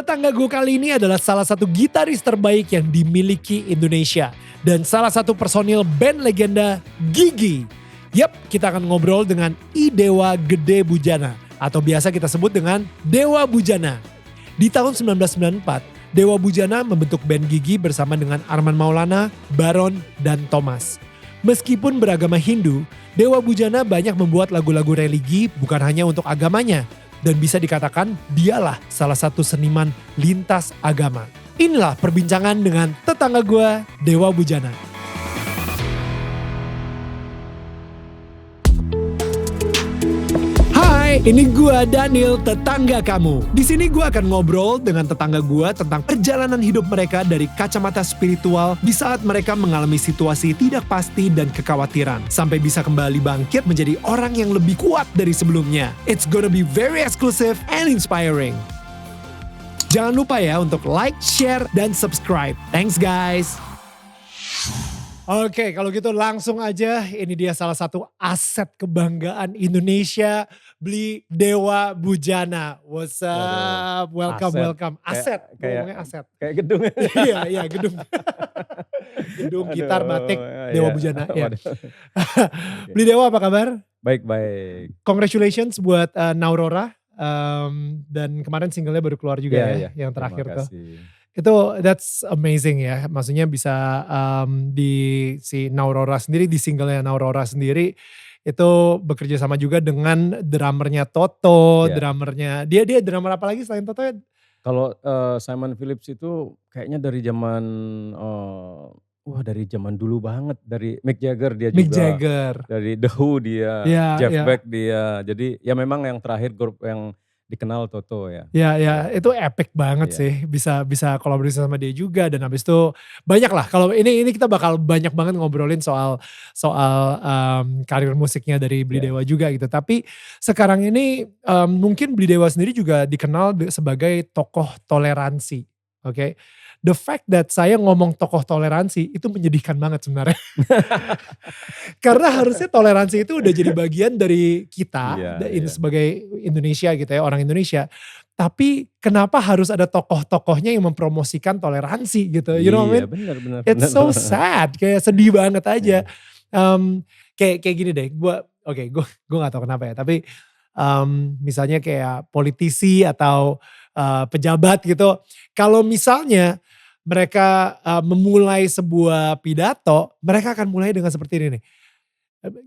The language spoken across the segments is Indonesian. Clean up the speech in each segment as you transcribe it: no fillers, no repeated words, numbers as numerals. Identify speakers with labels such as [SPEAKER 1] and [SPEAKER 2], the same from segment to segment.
[SPEAKER 1] Tetangga gue kali ini adalah salah satu gitaris terbaik yang dimiliki Indonesia. Dan salah satu personil band legenda Gigi. Yap, kita akan ngobrol dengan Idewa Gede Bujana. Atau biasa kita sebut dengan Dewa Bujana. Di tahun 1994, Dewa Bujana membentuk band Gigi bersama dengan Arman Maulana, Baron, dan Thomas. Meskipun beragama Hindu, Dewa Bujana banyak membuat lagu-lagu religi bukan hanya untuk agamanya. Dan bisa dikatakan dialah salah satu seniman lintas agama. Inilah perbincangan dengan tetangga gue, Dewa Bujana. Hai, ini gue Daniel, tetangga kamu. Di sini gue akan ngobrol dengan tetangga gue tentang perjalanan hidup mereka dari kacamata spiritual di saat mereka mengalami situasi tidak pasti dan kekhawatiran. Sampai bisa kembali bangkit menjadi orang yang lebih kuat dari sebelumnya. It's gonna be very exclusive and inspiring. Jangan lupa ya untuk like, share, dan subscribe. Thanks guys. Oke, kalau gitu langsung aja, ini dia salah satu aset kebanggaan Indonesia, beli Dewa Bujana. What's up? Welcome. Aset, ngomongnya aset.
[SPEAKER 2] Kayak gedung.
[SPEAKER 1] Iya, gedung. Gedung, gitar, batik, Dewa Bujana. Ya. Beli Dewa apa kabar?
[SPEAKER 2] Baik.
[SPEAKER 1] Congratulations buat Naurora. Dan kemarin singlenya baru keluar juga yang terakhir tuh. Itu that's amazing ya, maksudnya bisa di si Naurora sendiri, di singlenya Naurora sendiri itu bekerja sama juga dengan drummernya Toto, drummernya dia drummer apa lagi selain Toto ya?
[SPEAKER 2] Kalau Simon Phillips itu kayaknya dari zaman dari zaman dulu banget, dari Mick Jagger dia
[SPEAKER 1] Mick
[SPEAKER 2] juga,
[SPEAKER 1] Jagger.
[SPEAKER 2] dari The Who dia, Jeff Beck dia, jadi ya memang yang terakhir grup yang dikenal Toto ya.
[SPEAKER 1] Ya, itu epic banget sih, bisa kolaborasi sama dia juga, dan habis itu banyak lah. Kalau ini kita bakal banyak banget ngobrolin soal karir musiknya dari Beli Dewa juga gitu. Tapi sekarang ini mungkin Beli Dewa sendiri juga dikenal sebagai tokoh toleransi, oke? The fact that saya ngomong tokoh toleransi itu menyedihkan banget sebenarnya. Karena harusnya toleransi itu udah jadi bagian dari kita sebagai Indonesia gitu ya, orang Indonesia. Tapi kenapa harus ada tokoh-tokohnya yang mempromosikan toleransi gitu, you know what I mean?
[SPEAKER 2] Bener.
[SPEAKER 1] It's so sad, kayak sedih banget aja. Kayak gini deh, gue gak tahu kenapa ya, tapi misalnya kayak politisi atau pejabat gitu, kalau misalnya mereka memulai sebuah pidato, mereka akan mulai dengan seperti ini nih.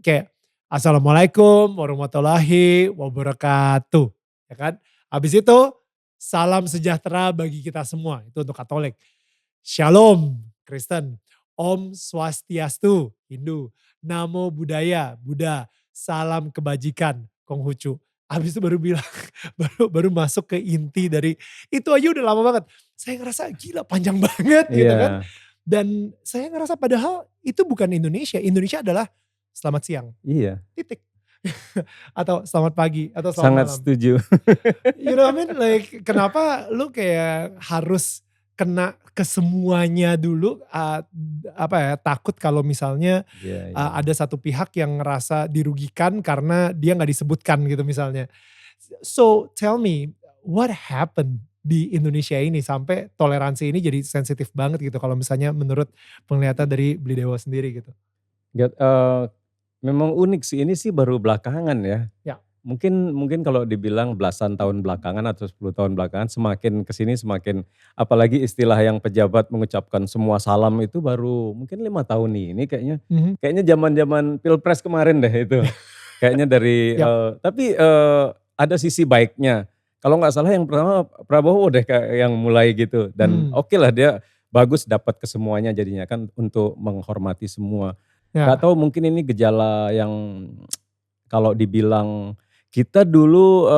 [SPEAKER 1] Kayak Assalamualaikum warahmatullahi wabarakatuh. Ya kan? Habis itu salam sejahtera bagi kita semua. Itu untuk Katolik. Shalom Kristen. Om Swastiastu Hindu. Namo Buddhaya Buddha. Salam kebajikan Konghucu. Habis itu baru bilang, baru masuk ke inti dari, itu aja udah lama banget. Saya ngerasa gila panjang banget gitu kan. Dan saya ngerasa padahal itu bukan Indonesia. Indonesia adalah selamat siang.
[SPEAKER 2] Iya.
[SPEAKER 1] Titik. Atau selamat pagi. Atau selamat malam.
[SPEAKER 2] Sangat setuju.
[SPEAKER 1] You know what I mean? Like, kenapa lu kayak harus kena ke semuanya dulu, takut kalau misalnya ada satu pihak yang ngerasa dirugikan karena dia gak disebutkan gitu misalnya. So tell me, what happened di Indonesia ini sampai toleransi ini jadi sensitif banget gitu kalau misalnya menurut penglihatan dari Beli Dewa sendiri gitu?
[SPEAKER 2] Memang unik sih, ini sih baru belakangan ya. Mungkin kalau dibilang belasan tahun belakangan atau 10 tahun belakangan, semakin kesini semakin, apalagi istilah yang pejabat mengucapkan semua salam itu baru mungkin 5 tahun ini kayaknya. Kayaknya zaman Pilpres kemarin deh itu. Kayaknya dari, tapi ada sisi baiknya. Kalau gak salah yang pertama Prabowo deh yang mulai gitu. Dan oke lah dia bagus dapat kesemuanya jadinya kan untuk menghormati semua. Gak tahu mungkin ini gejala yang kalau dibilang kita dulu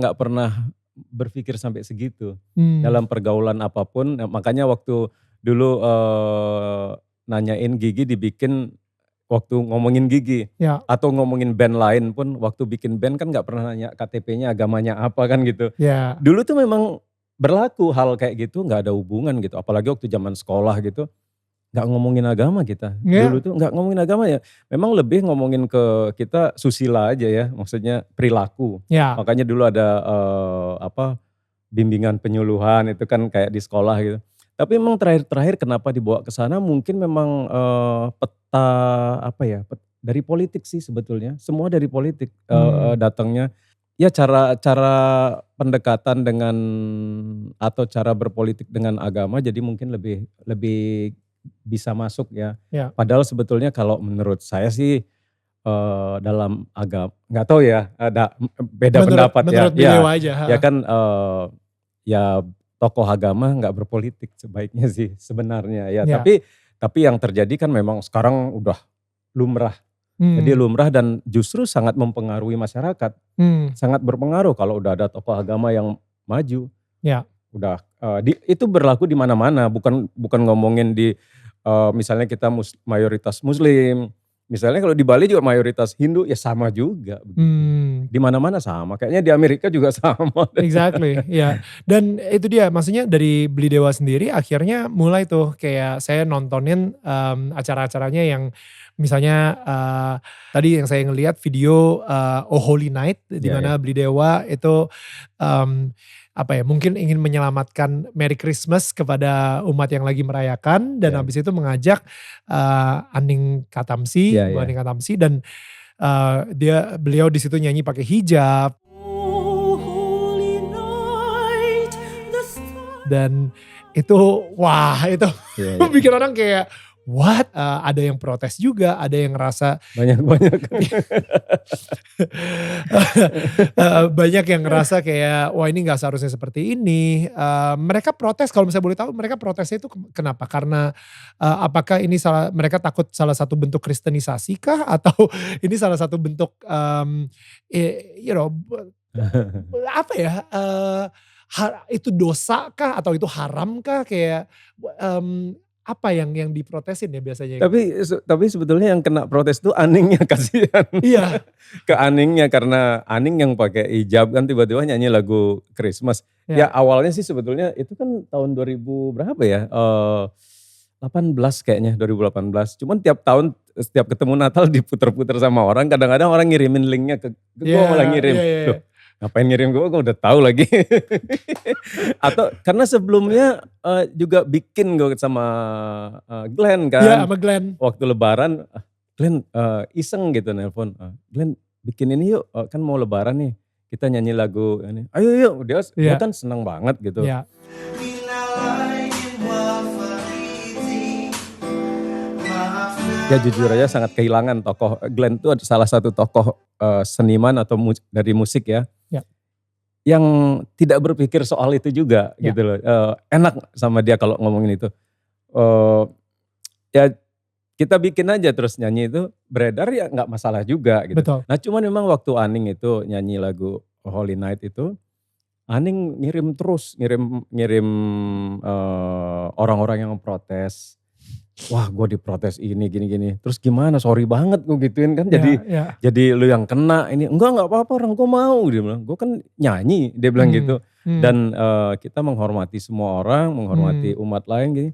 [SPEAKER 2] gak pernah berpikir sampai segitu dalam pergaulan apapun. Makanya waktu dulu nanyain Gigi dibikin waktu ngomongin Gigi atau ngomongin band lain pun waktu bikin band kan gak pernah nanya KTP-nya agamanya apa kan gitu. Dulu tuh memang berlaku hal kayak gitu, gak ada hubungan gitu. Apalagi waktu zaman sekolah gitu. Gak ngomongin agama kita, dulu tuh gak ngomongin agama ya. Memang lebih ngomongin ke kita susila aja ya, maksudnya perilaku. Makanya dulu ada bimbingan penyuluhan itu kan kayak di sekolah gitu. Tapi memang terakhir-terakhir kenapa dibawa ke sana mungkin memang, peta apa ya, dari politik sih sebetulnya, semua dari politik,
[SPEAKER 1] Hmm,
[SPEAKER 2] datangnya. Ya cara cara pendekatan dengan atau cara berpolitik dengan agama jadi mungkin lebih lebih bisa masuk ya.
[SPEAKER 1] ya.
[SPEAKER 2] Padahal sebetulnya kalau menurut saya sih, dalam nggak tahu ya, ada beda
[SPEAKER 1] Menurut
[SPEAKER 2] pendapat ya.
[SPEAKER 1] menurut beliau
[SPEAKER 2] Ya,
[SPEAKER 1] aja,
[SPEAKER 2] ya
[SPEAKER 1] heeh.
[SPEAKER 2] kan, ya tokoh agama nggak berpolitik sebaiknya sih sebenarnya ya.
[SPEAKER 1] Ya.
[SPEAKER 2] Tapi yang terjadi kan memang sekarang udah lumrah. Jadi
[SPEAKER 1] Hmm,
[SPEAKER 2] lumrah dan justru sangat mempengaruhi masyarakat.
[SPEAKER 1] hmm,
[SPEAKER 2] Sangat berpengaruh kalau udah ada tokoh agama yang maju.
[SPEAKER 1] ya.
[SPEAKER 2] Udah, itu berlaku di mana-mana, bukan bukan ngomongin di, misalnya kita mayoritas muslim, misalnya kalau di Bali juga mayoritas Hindu, ya sama juga begitu.
[SPEAKER 1] Hmm.
[SPEAKER 2] Di mana-mana sama, kayaknya di Amerika juga sama deh.
[SPEAKER 1] Exactly, ya. Dan itu dia, maksudnya dari Beli Dewa sendiri akhirnya mulai tuh kayak saya nontonin, acara-acaranya yang misalnya, tadi yang saya ngelihat video, Oh Holy Night di
[SPEAKER 2] Iya, iya,
[SPEAKER 1] mana Beli Dewa itu, mmm, apa ya, mungkin ingin menyelamatkan Merry Christmas kepada umat yang lagi merayakan dan
[SPEAKER 2] iya,
[SPEAKER 1] habis itu mengajak, Aning
[SPEAKER 2] iya,
[SPEAKER 1] Katamsi, Bu
[SPEAKER 2] iya.
[SPEAKER 1] Aning Katamsi dan, beliau di situ nyanyi pakai hijab.
[SPEAKER 3] Oh, holy night, the stars.
[SPEAKER 1] Dan itu, wah itu
[SPEAKER 2] Iya, iya.
[SPEAKER 1] bikin orang kayak, what? Ada yang protes juga, ada yang ngerasa
[SPEAKER 2] Banyak banyak.
[SPEAKER 1] banyak yang ngerasa kayak, wah ini nggak seharusnya seperti ini. Mereka protes kalau misalnya boleh tahu mereka protesnya itu kenapa? Karena, apakah ini mereka takut salah satu bentuk kristenisasi kah? Atau ini salah satu bentuk, you know, apa ya, itu dosa kah atau itu haram kah? Kayak, apa yang diprotesin ya biasanya?
[SPEAKER 2] Tapi sebetulnya yang kena protes tuh Aningnya, kasihan.
[SPEAKER 1] Iya,
[SPEAKER 2] Ke Aningnya karena Aning yang pakai hijab kan tiba-tiba nyanyi lagu Christmas. Ya
[SPEAKER 1] ya,
[SPEAKER 2] awalnya sih sebetulnya itu kan tahun 2000 berapa ya, 18 kayaknya, 2018. Cuman tiap tahun setiap ketemu Natal diputer-puter sama orang, kadang-kadang orang ngirimin linknya ke
[SPEAKER 1] iya,
[SPEAKER 2] gue malah
[SPEAKER 1] iya,
[SPEAKER 2] ngirim.
[SPEAKER 1] iya, iya.
[SPEAKER 2] Loh, ngapain ngirim gue udah tahu lagi. Atau karena sebelumnya, juga bikin gue sama, Glenn
[SPEAKER 1] Iya,
[SPEAKER 2] kan,
[SPEAKER 1] sama Glenn.
[SPEAKER 2] waktu lebaran, Glenn, iseng gitu nelpon, "Glenn bikin ini yuk, kan mau lebaran nih, kita nyanyi lagu ini." "Ayo yuk," dia
[SPEAKER 1] Iya,
[SPEAKER 2] kan seneng banget gitu.
[SPEAKER 1] iya,
[SPEAKER 2] Ya jujur aja sangat kehilangan tokoh, Glenn itu salah satu tokoh, seniman atau dari musik ya,
[SPEAKER 1] iya,
[SPEAKER 2] yang tidak berpikir soal itu juga
[SPEAKER 1] iya,
[SPEAKER 2] gitu loh, enak sama dia kalau ngomongin itu. Eee, Ya kita bikin aja terus nyanyi itu, beredar ya nggak masalah juga gitu.
[SPEAKER 1] betul.
[SPEAKER 2] Nah cuman memang waktu Aning itu nyanyi lagu Holy Night itu, Aning ngirim terus, ngirim ngirim, orang-orang yang protes. "Wah gue diprotes ini gini gini." Terus "Gimana? Sorry banget," gue gituin kan,
[SPEAKER 1] Iya,
[SPEAKER 2] jadi
[SPEAKER 1] iya.
[SPEAKER 2] lu yang kena ini. Nggak apa-apa, orang gue mau," dia bilang. "Gue kan nyanyi," dia bilang
[SPEAKER 1] Mmm,
[SPEAKER 2] gitu.
[SPEAKER 1] mmm,
[SPEAKER 2] Dan, kita menghormati semua orang, menghormati
[SPEAKER 1] mmm,
[SPEAKER 2] umat lain gini.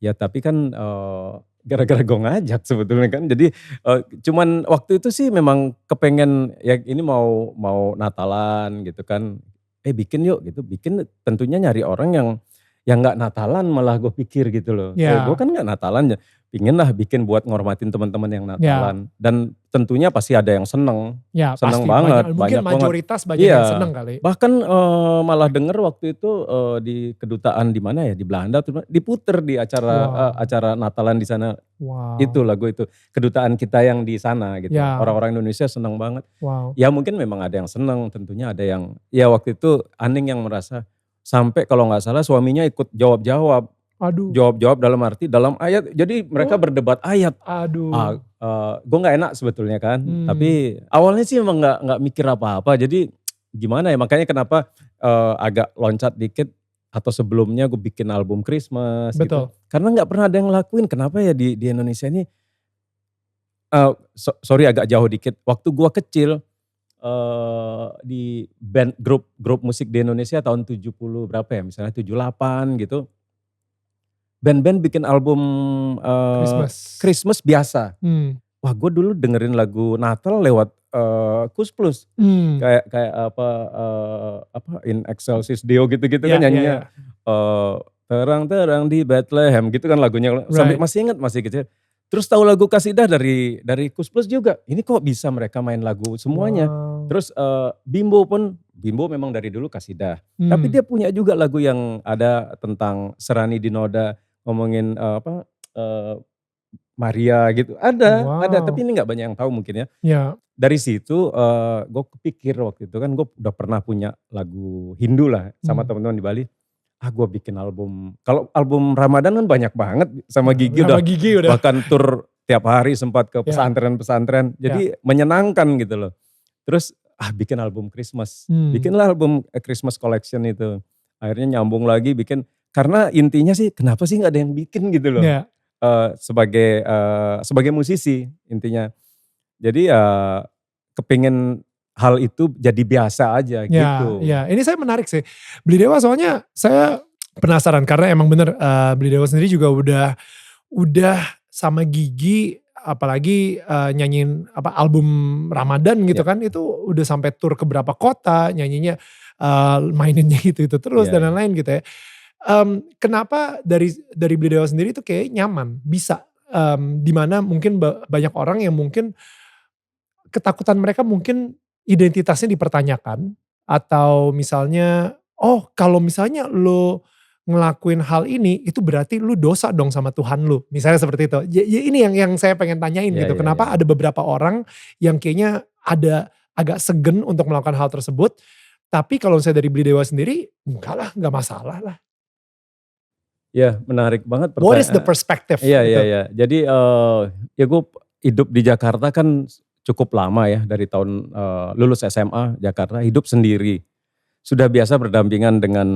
[SPEAKER 2] Ya tapi kan, gara-gara gue ngajak sebetulnya kan. Jadi, cuman waktu itu sih memang kepengen ya ini mau mau Natalan gitu kan, bikin yuk gitu, bikin tentunya nyari orang yang nggak Natalan malah gue pikir gitu loh. Gue
[SPEAKER 1] iya,
[SPEAKER 2] kan nggak Natalan, pinginlah bikin buat ngormatin teman-teman yang
[SPEAKER 1] iya,
[SPEAKER 2] Natalan. Dan tentunya pasti ada yang seneng,
[SPEAKER 1] iya
[SPEAKER 2] seneng
[SPEAKER 1] pasti
[SPEAKER 2] banget,
[SPEAKER 1] mungkin
[SPEAKER 2] banyak banget.
[SPEAKER 1] mayoritas banyak yang
[SPEAKER 2] Iya,
[SPEAKER 1] seneng kali.
[SPEAKER 2] bahkan, malah denger waktu itu, di kedutaan di mana ya, di Belanda tuh diputer di acara,
[SPEAKER 1] Wow,
[SPEAKER 2] acara Natalan di sana, itu
[SPEAKER 1] wow,
[SPEAKER 2] lagu itu. Kedutaan kita yang di sana gitu,
[SPEAKER 1] ya,
[SPEAKER 2] orang-orang Indonesia seneng banget.
[SPEAKER 1] wow,
[SPEAKER 2] Ya mungkin memang ada yang seneng, tentunya ada yang ya waktu itu Aning yang merasa, sampai kalau nggak salah suaminya ikut jawab-jawab.
[SPEAKER 1] aduh,
[SPEAKER 2] Jawab-jawab dalam arti, dalam ayat, jadi mereka
[SPEAKER 1] oh,
[SPEAKER 2] berdebat ayat.
[SPEAKER 1] aduh,
[SPEAKER 2] Gue nggak enak sebetulnya kan,
[SPEAKER 1] mmm,
[SPEAKER 2] tapi awalnya sih emang nggak mikir apa-apa, jadi gimana ya, makanya kenapa, agak loncat dikit atau sebelumnya gue bikin album Christmas gitu.
[SPEAKER 1] betul,
[SPEAKER 2] Karena nggak pernah ada yang ngelakuin, kenapa ya di Indonesia ini, sorry agak jauh dikit, waktu gue kecil, di band grup grup musik di Indonesia tahun 70 berapa ya, misalnya 78 gitu, band-band bikin album,
[SPEAKER 1] Christmas,
[SPEAKER 2] Christmas biasa.
[SPEAKER 1] mmm,
[SPEAKER 2] Wah gue dulu dengerin lagu Natal lewat Kus Plus.
[SPEAKER 1] Hmm.
[SPEAKER 2] Kayak apa In Excelsis Deo gitu-gitu kan
[SPEAKER 1] Ya, ya, ya.
[SPEAKER 2] nyanyinya. Terang-terang di Bethlehem gitu kan lagunya. Sampai
[SPEAKER 1] Right.
[SPEAKER 2] masih ingat masih kecil. Terus tahu lagu Kasidah dari Kus Plus juga. Ini kok bisa mereka main lagu semuanya.
[SPEAKER 1] Wow.
[SPEAKER 2] Terus Bimbo memang dari dulu Kasidah. Tapi
[SPEAKER 1] Hmm.
[SPEAKER 2] dia punya juga lagu yang ada tentang Serani di Noda, ngomongin Maria gitu. Ada, tapi
[SPEAKER 1] Wow.
[SPEAKER 2] ini nggak banyak yang tahu mungkin ya.
[SPEAKER 1] Ya.
[SPEAKER 2] Dari situ gue kepikir waktu itu kan gue udah pernah punya lagu Hindu lah sama
[SPEAKER 1] Hmm.
[SPEAKER 2] teman-teman di Bali. Gue bikin album. Kalau album Ramadan kan banyak banget sama Gigi
[SPEAKER 1] Sama
[SPEAKER 2] udah
[SPEAKER 1] Gigi udah.
[SPEAKER 2] bahkan tur tiap hari sempat ke
[SPEAKER 1] Ya.
[SPEAKER 2] pesantren-pesantren. Jadi menyenangkan gitu loh. Terus bikin album Christmas.
[SPEAKER 1] Hmm.
[SPEAKER 2] Bikinlah album Christmas Collection itu. Akhirnya nyambung lagi bikin. Karena intinya sih kenapa sih gak ada yang bikin gitu loh.
[SPEAKER 1] Ya.
[SPEAKER 2] Sebagai musisi intinya. Jadi kepingin hal itu jadi biasa aja gitu.
[SPEAKER 1] Ya, ini saya menarik sih. Beli Dewa soalnya saya penasaran karena emang bener Beli Dewa sendiri juga udah sama Gigi apalagi nyanyiin album Ramadan gitu kan, itu udah sampai tur ke berapa kota nyanyinya, maininnya itu terus dan lain-lain gitu ya. Kenapa dari Beli Dewa sendiri tuh kayak nyaman bisa dimana mungkin banyak orang yang mungkin ketakutan mereka mungkin identitasnya dipertanyakan atau misalnya, kalau misalnya lo ngelakuin hal ini itu berarti lu dosa dong sama Tuhan lu. Misalnya seperti itu. Ini yang saya pengen tanyain gitu. Kenapa ada beberapa orang yang kayaknya ada agak segen untuk melakukan hal tersebut. Tapi kalau saya dari Beli Dewa sendiri, enggak lah, enggak masalah lah.
[SPEAKER 2] Ya menarik banget
[SPEAKER 1] What is the perspective?
[SPEAKER 2] Iya. Jadi ya gue hidup di Jakarta kan cukup lama ya. Dari tahun lulus SMA Jakarta, hidup sendiri. Sudah biasa berdampingan dengan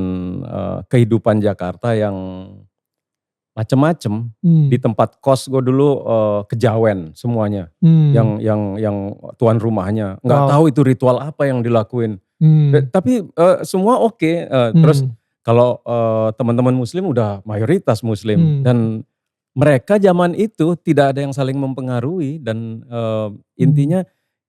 [SPEAKER 2] kehidupan Jakarta yang macem-macem. Di tempat kos gue dulu kejawen semuanya. Yang tuan rumahnya. Nggak tahu itu ritual apa yang dilakuin. Tapi semua oke. Terus kalau teman-teman muslim udah mayoritas muslim. Dan mereka zaman itu tidak ada yang saling mempengaruhi. Dan intinya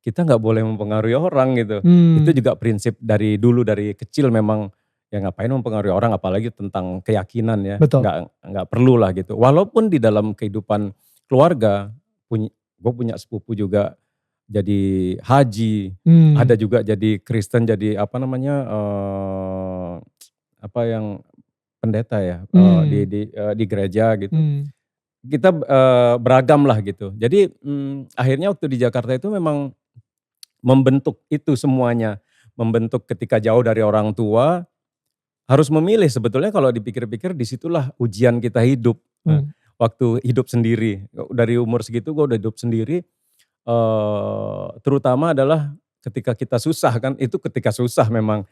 [SPEAKER 2] kita nggak boleh mempengaruhi orang gitu. Itu juga prinsip dari dulu, dari kecil memang. Ya ngapain mempengaruhi orang, apalagi tentang keyakinan ya.
[SPEAKER 1] Betul.
[SPEAKER 2] Nggak perlu lah gitu. Walaupun di dalam kehidupan keluarga, gue punya sepupu juga jadi haji. Ada juga jadi Kristen, jadi pendeta ya di gereja gitu. Kita beragam lah gitu. Jadi akhirnya waktu di Jakarta itu memang membentuk itu semuanya. Membentuk ketika jauh dari orang tua, harus memilih. Sebetulnya kalau dipikir-pikir disitulah ujian kita hidup. Waktu hidup sendiri. Dari umur segitu gue udah hidup sendiri. Terutama adalah ketika kita susah kan, itu ketika susah memang.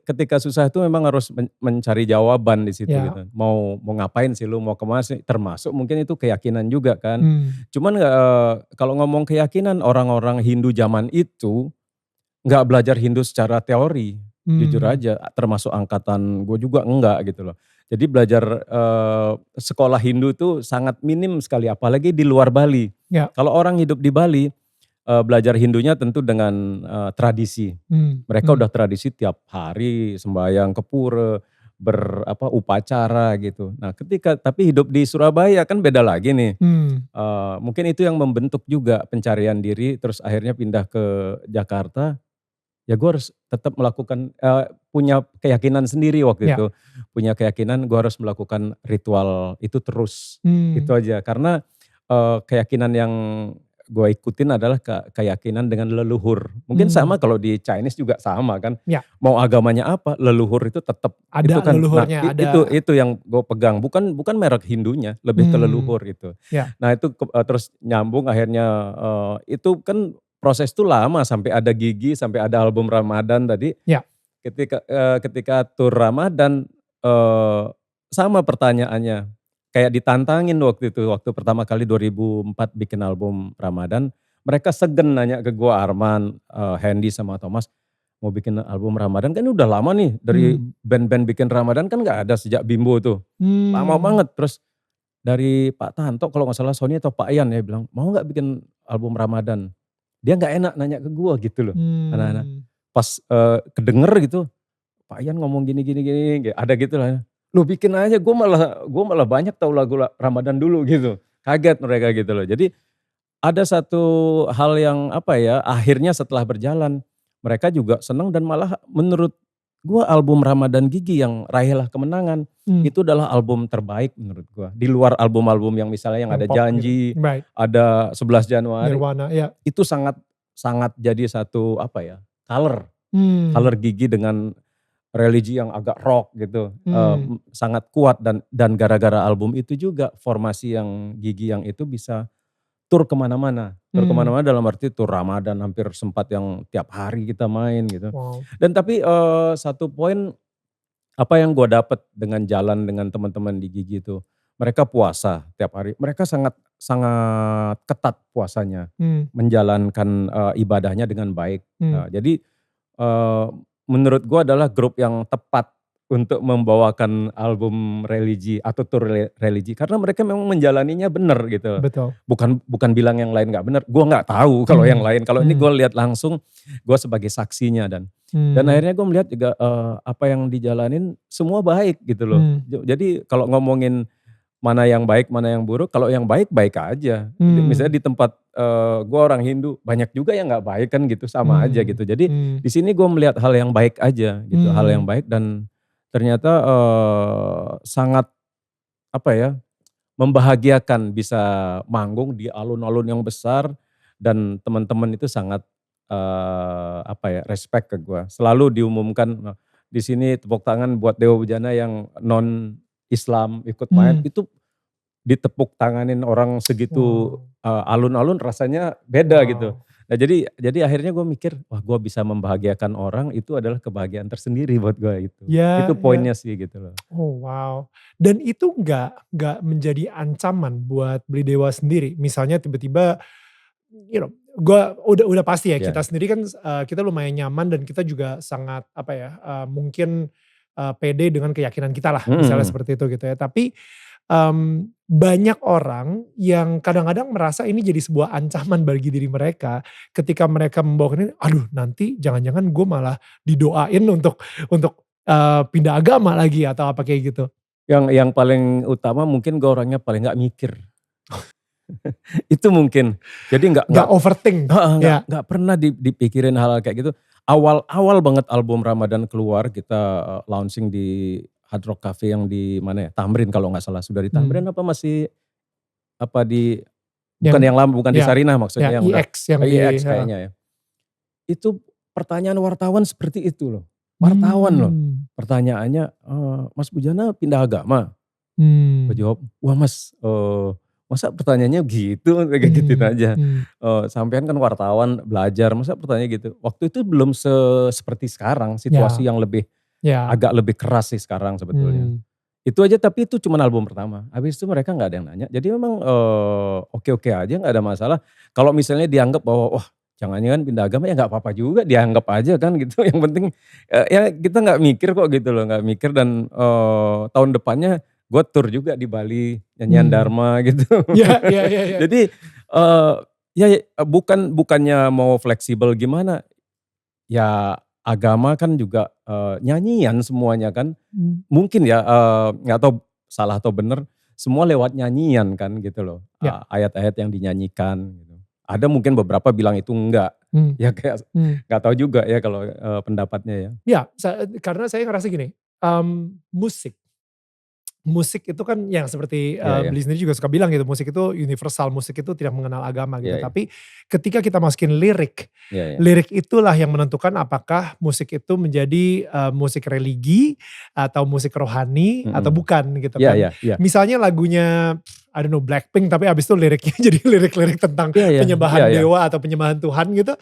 [SPEAKER 2] Ketika susah itu memang harus mencari jawaban di situ gitu. Mau ngapain sih lu, mau kemana sih, termasuk mungkin itu keyakinan juga kan. Cuman kalau ngomong keyakinan, orang-orang Hindu zaman itu nggak belajar Hindu secara teori, jujur aja, termasuk angkatan gue juga enggak gitu loh. Jadi belajar sekolah Hindu itu sangat minim sekali, apalagi di luar Bali. Kalau orang hidup di Bali, belajar Hindunya tentu dengan tradisi. Mereka udah tradisi tiap hari sembahyang ke pura, upacara gitu. Nah tapi hidup di Surabaya kan beda lagi nih. Mungkin itu yang membentuk juga pencarian diri, terus akhirnya pindah ke Jakarta. Ya gue harus tetap melakukan, punya keyakinan sendiri waktu itu. Punya keyakinan gue harus melakukan ritual itu terus. Itu aja, karena keyakinan yang gue ikutin adalah keyakinan dengan leluhur. Mungkin sama kalau di Chinese juga sama kan. Mau agamanya apa, leluhur itu tetap.
[SPEAKER 1] Ada
[SPEAKER 2] itu kan,
[SPEAKER 1] leluhurnya.
[SPEAKER 2] Itu yang gue pegang, bukan merek Hindunya, lebih ke leluhur itu. Nah itu terus nyambung akhirnya, itu kan proses itu lama sampai ada Gigi, sampai ada album Ramadan tadi. Ketika tur Ramadan sama pertanyaannya. Kayak ditantangin waktu itu, waktu pertama kali 2004 bikin album Ramadan. Mereka segen nanya ke gue, Arman, Hendy sama Thomas, mau bikin album Ramadan kan udah lama nih. Dari band-band bikin Ramadan kan gak ada sejak Bimbo tuh. Lama banget. Terus dari Pak Tanto kalau gak salah, Sony atau Pak Ian ya bilang, mau gak bikin album Ramadan? dia nggak enak nanya ke gue gitu loh. Anak-anak
[SPEAKER 1] Hmm.
[SPEAKER 2] pas kedenger gitu, Pak Ian ngomong gini gini gini, ada gitu lah. Lu bikin aja, gue malah banyak tahu lagu Ramadan dulu gitu. Kaget mereka gitu loh. Jadi ada satu hal yang apa ya, akhirnya setelah berjalan mereka juga senang dan malah menurut gua album Ramadan Gigi yang Raihlah Kemenangan
[SPEAKER 1] Hmm.
[SPEAKER 2] itu adalah album terbaik menurut gua. Di luar album-album yang misalnya yang
[SPEAKER 1] Yang
[SPEAKER 2] ada
[SPEAKER 1] pop gitu.
[SPEAKER 2] Janji,
[SPEAKER 1] Right.
[SPEAKER 2] ada 11 Januari,
[SPEAKER 1] Nirwana, ya.
[SPEAKER 2] itu sangat sangat jadi satu apa ya, color
[SPEAKER 1] Hmm.
[SPEAKER 2] Gigi dengan religi yang agak rock gitu,
[SPEAKER 1] Hmm.
[SPEAKER 2] sangat kuat dan gara-gara album itu juga formasi yang Gigi yang itu bisa tur kemana-mana. Tur
[SPEAKER 1] Hmm.
[SPEAKER 2] kemana-mana dalam arti tur Ramadan hampir sempat yang tiap hari kita main gitu.
[SPEAKER 1] Wow.
[SPEAKER 2] Dan tapi satu poin apa yang gue dapet dengan jalan dengan teman-teman di Gigi itu, mereka puasa tiap hari. Mereka sangat sangat ketat puasanya,
[SPEAKER 1] Hmm.
[SPEAKER 2] menjalankan ibadahnya dengan baik.
[SPEAKER 1] Hmm.
[SPEAKER 2] Jadi menurut gue adalah grup yang tepat untuk membawakan album religi atau tur religi karena mereka memang menjalaninya benar gitu.
[SPEAKER 1] Betul.
[SPEAKER 2] Bukan bilang yang lain nggak benar. Gue nggak tahu kalau yang lain. Kalau ini
[SPEAKER 1] Hmm.
[SPEAKER 2] gue lihat langsung, gue sebagai saksinya dan akhirnya gue melihat juga apa yang dijalanin semua baik gitu loh.
[SPEAKER 1] Hmm.
[SPEAKER 2] Jadi kalau ngomongin mana yang baik, mana yang buruk, kalau yang baik baik aja. Misalnya di tempat gue orang Hindu banyak juga yang nggak baik kan gitu, sama aja gitu. Jadi di sini gue melihat hal yang baik aja gitu, hal yang baik dan ternyata sangat apa ya, membahagiakan bisa manggung di alun-alun yang besar dan teman-teman itu sangat apa ya, respect ke gue. Selalu diumumkan di sini tepuk tangan buat Dewa Bujana yang non Islam ikut main, itu ditepuk tanganin orang segitu alun-alun rasanya beda gitu. Nah jadi akhirnya gue mikir, wah gue bisa membahagiakan orang itu adalah kebahagiaan tersendiri buat gue gitu.
[SPEAKER 1] Ya,
[SPEAKER 2] Itu poinnya sih gitu loh.
[SPEAKER 1] Oh wow. Dan itu nggak menjadi ancaman buat Beli Dewa sendiri. Misalnya tiba-tiba, gua udah pasti ya kita
[SPEAKER 2] Ya.
[SPEAKER 1] sendiri kan kita lumayan nyaman dan kita juga sangat apa ya, mungkin pede dengan keyakinan kita lah, misalnya seperti itu gitu ya. Tapi banyak orang yang kadang-kadang merasa ini jadi sebuah ancaman bagi diri mereka ketika mereka membawakan ini, aduh nanti jangan-jangan gue malah didoain untuk pindah agama lagi atau apa kayak gitu.
[SPEAKER 2] Yang paling utama mungkin gue orangnya paling nggak mikir. Itu mungkin. Jadi
[SPEAKER 1] Nggak overthink. Ya.
[SPEAKER 2] nggak pernah dipikirin hal kayak gitu. Awal banget album Ramadan keluar kita launching di Hard Rock Cafe yang di mana ya? Tamrin kalau nggak salah. Sudah di Tamrin apa masih apa di bukan yang lama, bukan di Sarinah maksudnya yang
[SPEAKER 1] IX yang
[SPEAKER 2] IX kayaknya ya. Itu pertanyaan wartawan seperti itu loh. Wartawan loh. Pertanyaannya, Mas Bujana pindah agama? Gue jawab, wah Mas, masa pertanyaannya gitu, kayak gituin aja. Sampean kan wartawan, belajar, masa pertanyaan gitu. Waktu itu belum seperti sekarang, situasi yang agak lebih keras sih sekarang sebetulnya. Itu aja, tapi itu cuma album pertama. Habis itu mereka gak ada yang nanya. Jadi memang oke-oke aja, gak ada masalah. Kalau misalnya dianggap bahwa, wah jangan-jangan pindah agama, ya gak apa-apa juga, dianggap aja kan gitu. Yang penting ya kita gak mikir kok gitu loh, gak mikir. Dan tahun depannya gue tour juga di Bali, nyanyian Dharma gitu.
[SPEAKER 1] Ya.
[SPEAKER 2] Jadi ya bukannya mau fleksibel gimana, ya agama kan juga nyanyian semuanya kan. Mungkin ya gak tahu salah atau benar, semua lewat nyanyian kan gitu loh. Ayat-ayat yang dinyanyikan gitu. Ada mungkin beberapa bilang itu enggak. Ya kayak gak tahu juga ya kalau pendapatnya ya.
[SPEAKER 1] Ya, karena saya ngerasa gini, musik itu kan yang seperti Beli sendiri juga suka bilang gitu, musik itu universal, musik itu tidak mengenal agama gitu. Tapi ketika kita masukin lirik, lirik itulah yang menentukan apakah musik itu menjadi musik religi atau musik rohani atau bukan gitu kan. Misalnya lagunya I don't know Blackpink tapi abis itu liriknya jadi lirik-lirik tentang penyembahan dewa atau penyembahan Tuhan gitu.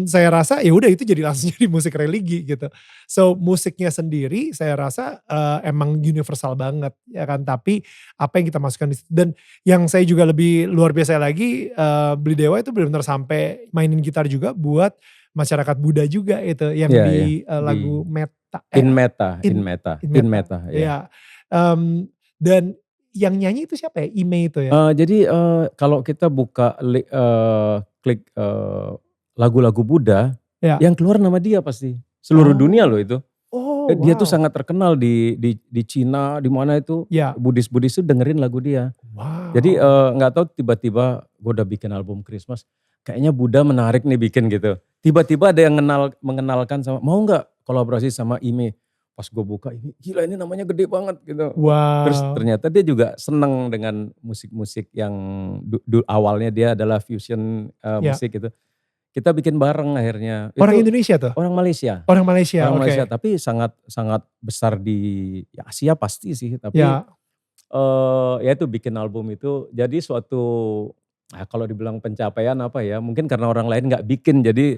[SPEAKER 1] Saya rasa ya udah itu jadi langsung jadi musik religi gitu. So musiknya sendiri saya rasa emang universal banget ya kan. Tapi apa yang kita masukkan di situ. Dan yang saya juga lebih luar biasa lagi, Beli Dewa itu benar-benar sampai mainin gitar juga buat masyarakat Buddha juga itu yang di lagu Meta.
[SPEAKER 2] In Meta.
[SPEAKER 1] Ya. Dan yang nyanyi itu siapa ya? Ime itu ya?
[SPEAKER 2] Jadi kalau kita buka klik lagu-lagu Buddha,
[SPEAKER 1] Ya.
[SPEAKER 2] yang keluar nama dia pasti. Seluruh dunia loh itu.
[SPEAKER 1] Oh,
[SPEAKER 2] Dia tuh
[SPEAKER 1] wow.
[SPEAKER 2] sangat terkenal di Cina, di mana itu
[SPEAKER 1] Ya.
[SPEAKER 2] Buddhis tuh dengerin lagu dia.
[SPEAKER 1] Wow.
[SPEAKER 2] Jadi nggak tahu tiba-tiba gue udah bikin album Christmas, kayaknya Buddha menarik nih bikin gitu. Tiba-tiba ada yang mengenalkan sama, mau nggak kolaborasi sama Ime? Pas gue buka, ini gila, ini namanya gede banget gitu. Terus
[SPEAKER 1] Wow.
[SPEAKER 2] ternyata dia juga seneng dengan musik-musik yang awalnya dia adalah fusion
[SPEAKER 1] Ya.
[SPEAKER 2] musik gitu. Kita bikin bareng akhirnya.
[SPEAKER 1] Orang
[SPEAKER 2] Itu
[SPEAKER 1] Indonesia tuh?
[SPEAKER 2] orang Malaysia.
[SPEAKER 1] Orang Malaysia,
[SPEAKER 2] Orang
[SPEAKER 1] oke.
[SPEAKER 2] Malaysia, tapi sangat sangat besar di ya Asia pasti sih. Tapi
[SPEAKER 1] Ya.
[SPEAKER 2] ya itu bikin album itu jadi suatu, kalau dibilang pencapaian apa ya, mungkin karena orang lain nggak bikin jadi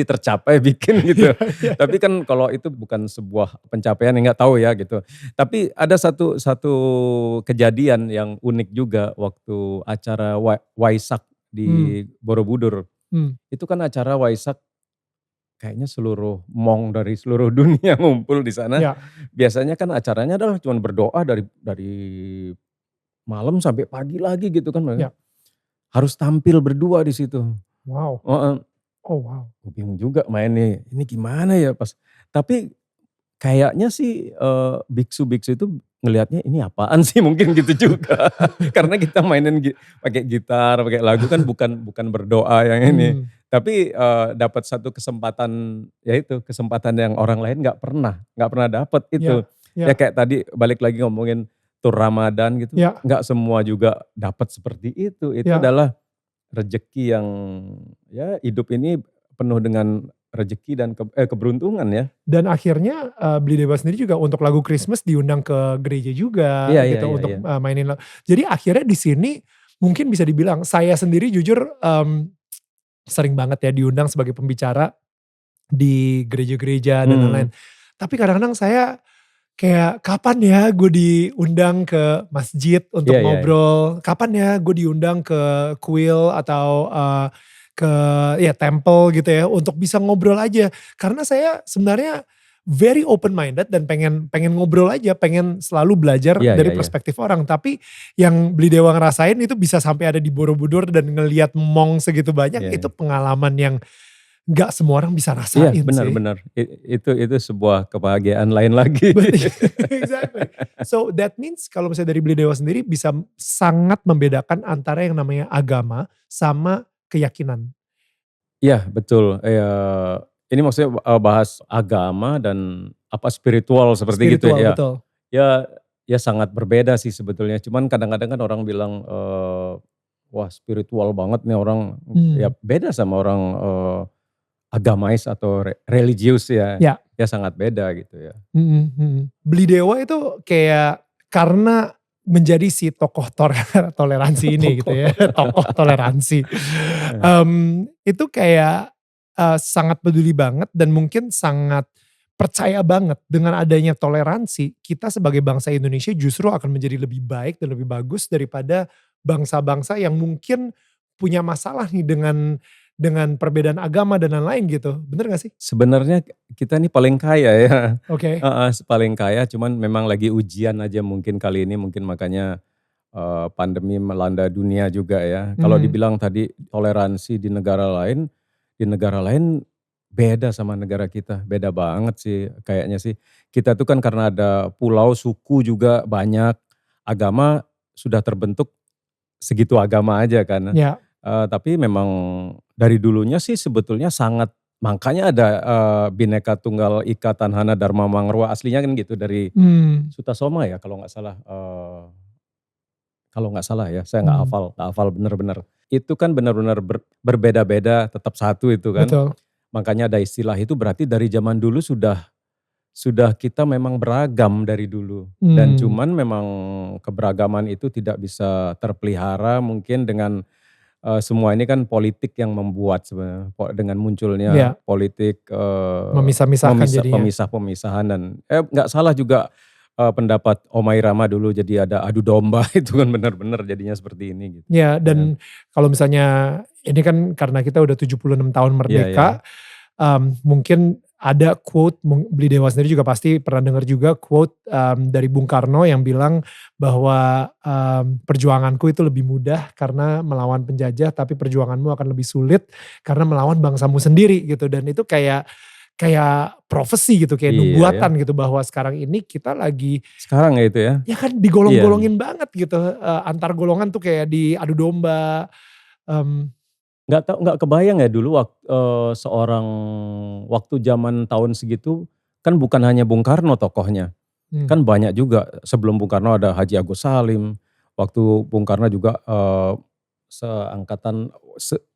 [SPEAKER 2] tercapai bikin gitu.
[SPEAKER 1] Iya.
[SPEAKER 2] Tapi kan kalau itu bukan sebuah pencapaian, yang nggak tahu ya gitu. Tapi ada satu kejadian yang unik juga waktu acara Waisak di Borobudur. Itu kan acara Waisak, kayaknya seluruh Hmong dari seluruh dunia ngumpul di sana.
[SPEAKER 1] Ya.
[SPEAKER 2] Biasanya kan acaranya adalah cuma berdoa dari malam sampai pagi lagi gitu kan.
[SPEAKER 1] Ya.
[SPEAKER 2] Harus tampil berdua di situ.
[SPEAKER 1] Wow.
[SPEAKER 2] Heeh.
[SPEAKER 1] Oh wow.
[SPEAKER 2] Gue bingung juga mainnya, ini gimana ya pas. Tapi kayaknya sih biksu-biksu itu ngelihatnya ini apaan sih, mungkin gitu juga. Karena kita mainin pakai gitar, pakai lagu kan bukan berdoa yang ini. Tapi dapat satu kesempatan, yaitu kesempatan yang orang lain nggak pernah dapat itu.
[SPEAKER 1] Ya.
[SPEAKER 2] Ya kayak tadi balik lagi ngomongin tur Ramadan gitu,
[SPEAKER 1] Ya.
[SPEAKER 2] nggak semua juga dapat seperti itu. Itu
[SPEAKER 1] Ya.
[SPEAKER 2] adalah rezeki yang ya hidup ini penuh dengan rezeki dan keberuntungan ya.
[SPEAKER 1] Dan akhirnya Beli Dewa sendiri juga untuk lagu Christmas diundang ke gereja juga
[SPEAKER 2] Iya,
[SPEAKER 1] gitu
[SPEAKER 2] iya,
[SPEAKER 1] untuk
[SPEAKER 2] iya.
[SPEAKER 1] mainin lagu. Jadi akhirnya di sini mungkin bisa dibilang saya sendiri jujur sering banget ya diundang sebagai pembicara di gereja-gereja dan lain-lain. Tapi kadang-kadang saya kayak kapan ya gue diundang ke masjid untuk
[SPEAKER 2] Iya, iya.
[SPEAKER 1] ngobrol, kapan ya gue diundang ke kuil atau ke ya temple gitu ya untuk bisa ngobrol aja. Karena saya sebenarnya very open minded dan pengen ngobrol aja, pengen selalu belajar
[SPEAKER 2] Iya,
[SPEAKER 1] dari
[SPEAKER 2] iya, iya.
[SPEAKER 1] perspektif orang. Tapi yang Beli Dewa ngerasain itu bisa sampai ada di Borobudur dan ngelihat Hmong segitu banyak,
[SPEAKER 2] Iya,
[SPEAKER 1] itu pengalaman yang gak semua orang bisa
[SPEAKER 2] Iya,
[SPEAKER 1] rasain sih.
[SPEAKER 2] benar-benar. Itu sebuah kebahagiaan lain lagi.
[SPEAKER 1] Exactly. So that means kalau misalnya dari Beli Dewa sendiri bisa sangat membedakan antara yang namanya agama sama keyakinan.
[SPEAKER 2] Iya, betul. Ini maksudnya bahas agama dan spiritual seperti gitu
[SPEAKER 1] Spiritual,
[SPEAKER 2] ya.
[SPEAKER 1] betul.
[SPEAKER 2] Ya sangat berbeda sih sebetulnya. Cuman kadang-kadang kan orang bilang wah spiritual banget nih orang. Ya beda sama orang agamais atau religius ya.
[SPEAKER 1] Ya.
[SPEAKER 2] Ya sangat beda gitu ya.
[SPEAKER 1] Beli Dewa itu kayak karena menjadi si tokoh toleransi ini gitu ya. Tokoh toleransi. Itu kayak sangat peduli banget dan mungkin sangat percaya banget dengan adanya toleransi. Kita sebagai bangsa Indonesia justru akan menjadi lebih baik dan lebih bagus daripada bangsa-bangsa yang mungkin punya masalah nih dengan perbedaan agama dan lain-lain gitu. Bener gak sih?
[SPEAKER 2] Sebenarnya kita ini paling kaya ya.
[SPEAKER 1] Oke.
[SPEAKER 2] Paling kaya, cuman memang lagi ujian aja mungkin kali ini, mungkin makanya pandemi melanda dunia juga ya. Kalau dibilang tadi toleransi di negara lain beda sama negara kita, beda banget sih kayaknya sih. Kita tuh kan karena ada pulau, suku juga banyak, agama sudah terbentuk segitu agama aja kan.
[SPEAKER 1] Ya.
[SPEAKER 2] Tapi memang dari dulunya sih sebetulnya sangat, makanya ada Bhinneka Tunggal Ika Tanhana Dharma Mangruwa, aslinya kan gitu dari Sutasoma ya kalau nggak salah. Kalau nggak salah ya, saya nggak hafal benar-benar. Itu kan benar-benar berbeda-beda, tetap satu itu kan.
[SPEAKER 1] Betul.
[SPEAKER 2] Makanya ada istilah itu, berarti dari zaman dulu sudah kita memang beragam dari dulu. Dan cuman memang keberagaman itu tidak bisa terpelihara mungkin dengan semua ini kan politik yang membuat sebenarnya, dengan munculnya politik
[SPEAKER 1] memisah-misahkan jadinya.
[SPEAKER 2] Pemisah-pemisahan dan nggak salah juga pendapat Omai Rama dulu, jadi ada adu domba itu kan benar-benar jadinya seperti ini gitu.
[SPEAKER 1] Ya, dan kalau misalnya ini kan karena kita udah 76 tahun merdeka, mungkin ada quote, Beli Dewa sendiri juga pasti pernah dengar juga quote dari Bung Karno yang bilang bahwa perjuanganku itu lebih mudah karena melawan penjajah, tapi perjuanganmu akan lebih sulit karena melawan bangsamu sendiri gitu. Dan itu kayak profesi gitu, kayak
[SPEAKER 2] Iya ya.
[SPEAKER 1] nubuatan gitu bahwa sekarang ini kita lagi
[SPEAKER 2] Sekarang ya itu ya.
[SPEAKER 1] ya kan
[SPEAKER 2] Iya.
[SPEAKER 1] digolong-golongin banget gitu, antar golongan tuh kayak diadu domba. Mmm,
[SPEAKER 2] Nggak kebayang ya dulu seorang waktu zaman tahun segitu, kan bukan hanya Bung Karno tokohnya.
[SPEAKER 1] mmm,
[SPEAKER 2] Kan banyak juga, sebelum Bung Karno ada Haji Agus Salim, waktu Bung Karno juga seangkatan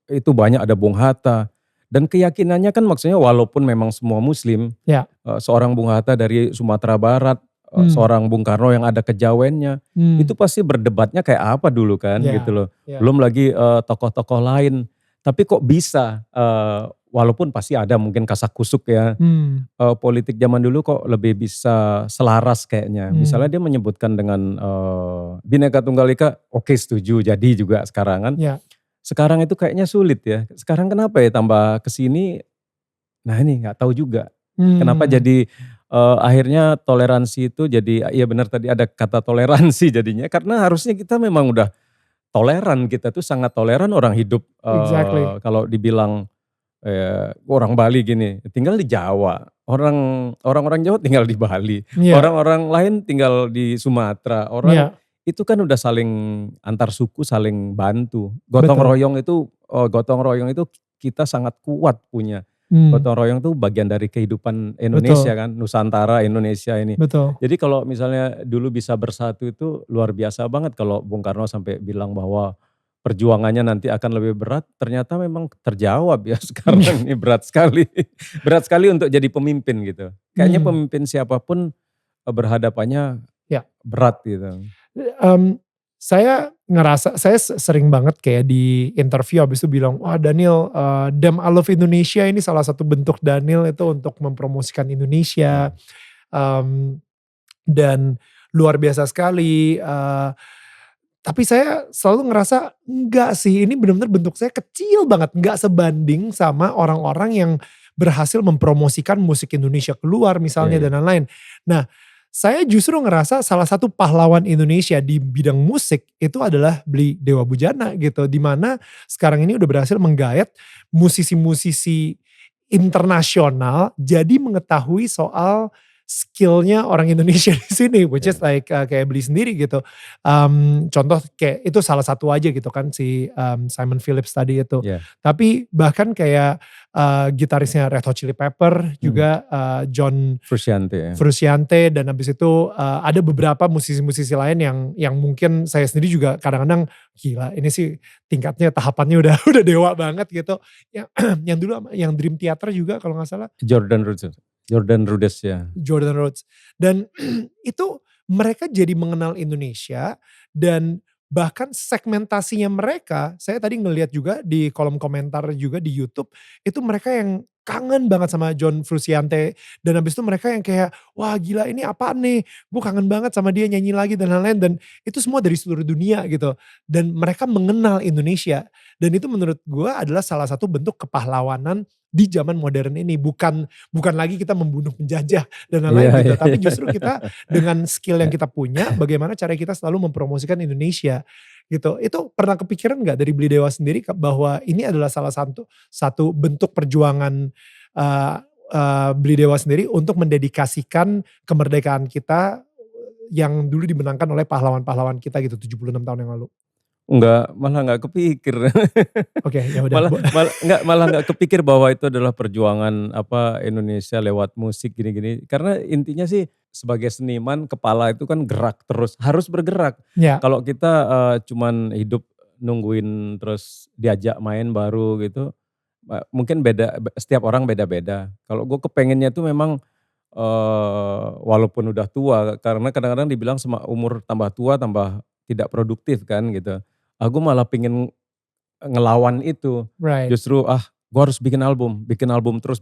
[SPEAKER 2] itu banyak ada Bung Hatta. Dan keyakinannya kan maksudnya walaupun memang semua muslim,
[SPEAKER 1] ya,
[SPEAKER 2] seorang Bung Hatta dari Sumatera Barat,
[SPEAKER 1] mmm,
[SPEAKER 2] seorang Bung Karno yang ada kejawennya, itu
[SPEAKER 1] mmm,
[SPEAKER 2] pasti berdebatnya kayak apa dulu kan gitu
[SPEAKER 1] ya,
[SPEAKER 2] loh.
[SPEAKER 1] ya,
[SPEAKER 2] Belum lagi tokoh-tokoh lain. Tapi kok bisa, walaupun pasti ada mungkin kasak-kusuk ya,
[SPEAKER 1] mmm,
[SPEAKER 2] politik zaman dulu kok lebih bisa selaras kayaknya. Misalnya
[SPEAKER 1] mmm,
[SPEAKER 2] dia menyebutkan dengan Bhinneka Tunggal Ika, oke setuju jadi juga sekarang kan.
[SPEAKER 1] ya,
[SPEAKER 2] Sekarang itu kayaknya sulit ya. Sekarang kenapa ya tambah kesini, nah ini nggak tahu juga. Kenapa
[SPEAKER 1] mmm,
[SPEAKER 2] jadi akhirnya toleransi itu jadi, iya benar tadi ada kata toleransi jadinya. Karena harusnya kita memang udah toleran, kita tuh sangat toleran orang hidup,
[SPEAKER 1] exactly,
[SPEAKER 2] kalau dibilang orang Bali gini, tinggal di Jawa, orang-orang Jawa tinggal di Bali,
[SPEAKER 1] iya,
[SPEAKER 2] orang-orang lain tinggal di Sumatera, orang
[SPEAKER 1] iya,
[SPEAKER 2] itu kan udah saling antar suku saling bantu.
[SPEAKER 1] betul,
[SPEAKER 2] Gotong royong itu kita sangat kuat punya.
[SPEAKER 1] mmm,
[SPEAKER 2] Gotong royong itu bagian dari kehidupan Indonesia
[SPEAKER 1] betul,
[SPEAKER 2] kan, Nusantara Indonesia ini.
[SPEAKER 1] betul,
[SPEAKER 2] Jadi kalau misalnya dulu bisa bersatu itu luar biasa banget kalau Bung Karno sampai bilang bahwa perjuangannya nanti akan lebih berat, ternyata memang terjawab ya sekarang ini berat sekali. Berat sekali untuk jadi pemimpin gitu. Kayaknya
[SPEAKER 1] mmm,
[SPEAKER 2] pemimpin siapapun berhadapannya
[SPEAKER 1] ya.
[SPEAKER 2] berat gitu.
[SPEAKER 1] Mmm, saya ngerasa saya sering banget kayak di interview habis itu bilang, "Wah Daniel, Damn I Love Indonesia ini salah satu bentuk Daniel itu untuk mempromosikan Indonesia." Mmm, dan luar biasa sekali, tapi saya selalu ngerasa, enggak sih ini bener-bener bentuk saya kecil banget, enggak sebanding sama orang-orang yang berhasil mempromosikan musik Indonesia keluar
[SPEAKER 2] Iya
[SPEAKER 1] misalnya
[SPEAKER 2] iya.
[SPEAKER 1] dan lain-lain. Nah, saya justru ngerasa salah satu pahlawan Indonesia di bidang musik itu adalah Beli Dewa Bujana gitu, di mana sekarang ini udah berhasil menggayat musisi-musisi internasional jadi mengetahui soal skill-nya orang Indonesia di sini, which is
[SPEAKER 2] Iya.
[SPEAKER 1] like kayak Beli sendiri gitu. Contoh kayak itu salah satu aja gitu kan si Simon Phillips tadi itu.
[SPEAKER 2] Iya.
[SPEAKER 1] Tapi bahkan kayak gitarisnya Red Hot Chili Pepper
[SPEAKER 2] Mhm.
[SPEAKER 1] juga John
[SPEAKER 2] Frusciante ya.
[SPEAKER 1] Frusciante dan habis itu ada beberapa musisi-musisi lain yang mungkin saya sendiri juga kadang-kadang gila ini sih tingkatnya tahapannya udah udah dewa banget gitu. Yang yang dulu yang Dream Theater juga kalau nggak salah
[SPEAKER 2] Jordan Rudess. Jordan Rudess ya.
[SPEAKER 1] Jordan Rhodes. Dan itu mereka jadi mengenal Indonesia dan bahkan segmentasinya mereka, saya tadi ngelihat juga di kolom komentar juga di YouTube, itu mereka yang kangen banget sama John Frusciante dan habis itu mereka yang kayak, "Wah gila ini apaan nih? Gue kangen banget sama dia nyanyi lagi dan lain-lain." Dan itu semua dari seluruh dunia gitu. Dan mereka mengenal Indonesia dan itu menurut gue adalah salah satu bentuk kepahlawanan di zaman modern ini. Bukan lagi kita membunuh penjajah dan
[SPEAKER 2] Iya
[SPEAKER 1] lain-lain gitu.
[SPEAKER 2] iya
[SPEAKER 1] Tapi
[SPEAKER 2] iya.
[SPEAKER 1] justru kita dengan skill yang kita punya, bagaimana cara kita selalu mempromosikan Indonesia gitu. Itu pernah kepikiran nggak dari Beli Dewa sendiri bahwa ini adalah salah satu bentuk perjuangan eee Beli Dewa sendiri untuk mendedikasikan kemerdekaan kita yang dulu dimenangkan oleh pahlawan-pahlawan kita gitu 76 tahun yang lalu?
[SPEAKER 2] Enggak, malah nggak kepikir.
[SPEAKER 1] Oke, ya udah.
[SPEAKER 2] Malah malah nggak kepikir bahwa itu adalah perjuangan apa Indonesia lewat musik gini-gini. Karena intinya sih sebagai seniman kepala itu kan gerak terus, harus bergerak.
[SPEAKER 1] Ya,
[SPEAKER 2] Kalau kita cuman hidup nungguin terus diajak main baru gitu, mungkin beda, setiap orang beda-beda. Kalau gue kepengennya tuh memang walaupun udah tua, karena kadang-kadang dibilang umur tambah tua tambah tidak produktif kan gitu. Aku malah pingin ngelawan itu.
[SPEAKER 1] right.
[SPEAKER 2] Justru gue harus bikin album terus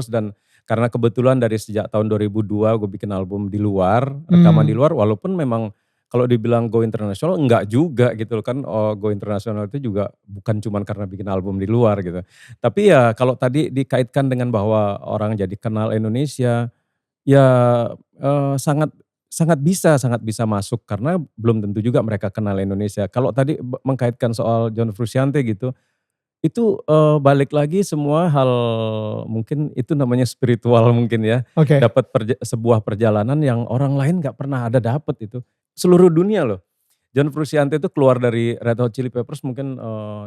[SPEAKER 2] dan karena kebetulan dari sejak tahun 2002 gue bikin album di luar, rekaman di
[SPEAKER 1] Mmm,
[SPEAKER 2] luar walaupun memang kalau dibilang go internasional enggak juga gitu loh kan. Go internasional itu juga bukan cuman karena bikin album di luar gitu. Tapi ya kalau tadi dikaitkan dengan bahwa orang jadi kenal Indonesia, ya sangat sangat bisa masuk karena belum tentu juga mereka kenal Indonesia. Kalau tadi mengkaitkan soal John Frusciante gitu, itu, balik lagi semua hal mungkin itu namanya spiritual mungkin ya.
[SPEAKER 1] Oke.
[SPEAKER 2] Dapat sebuah perjalanan yang orang lain nggak pernah ada dapat itu. Seluruh dunia loh. John Frusciante itu keluar dari Red Hot Chili Peppers mungkin,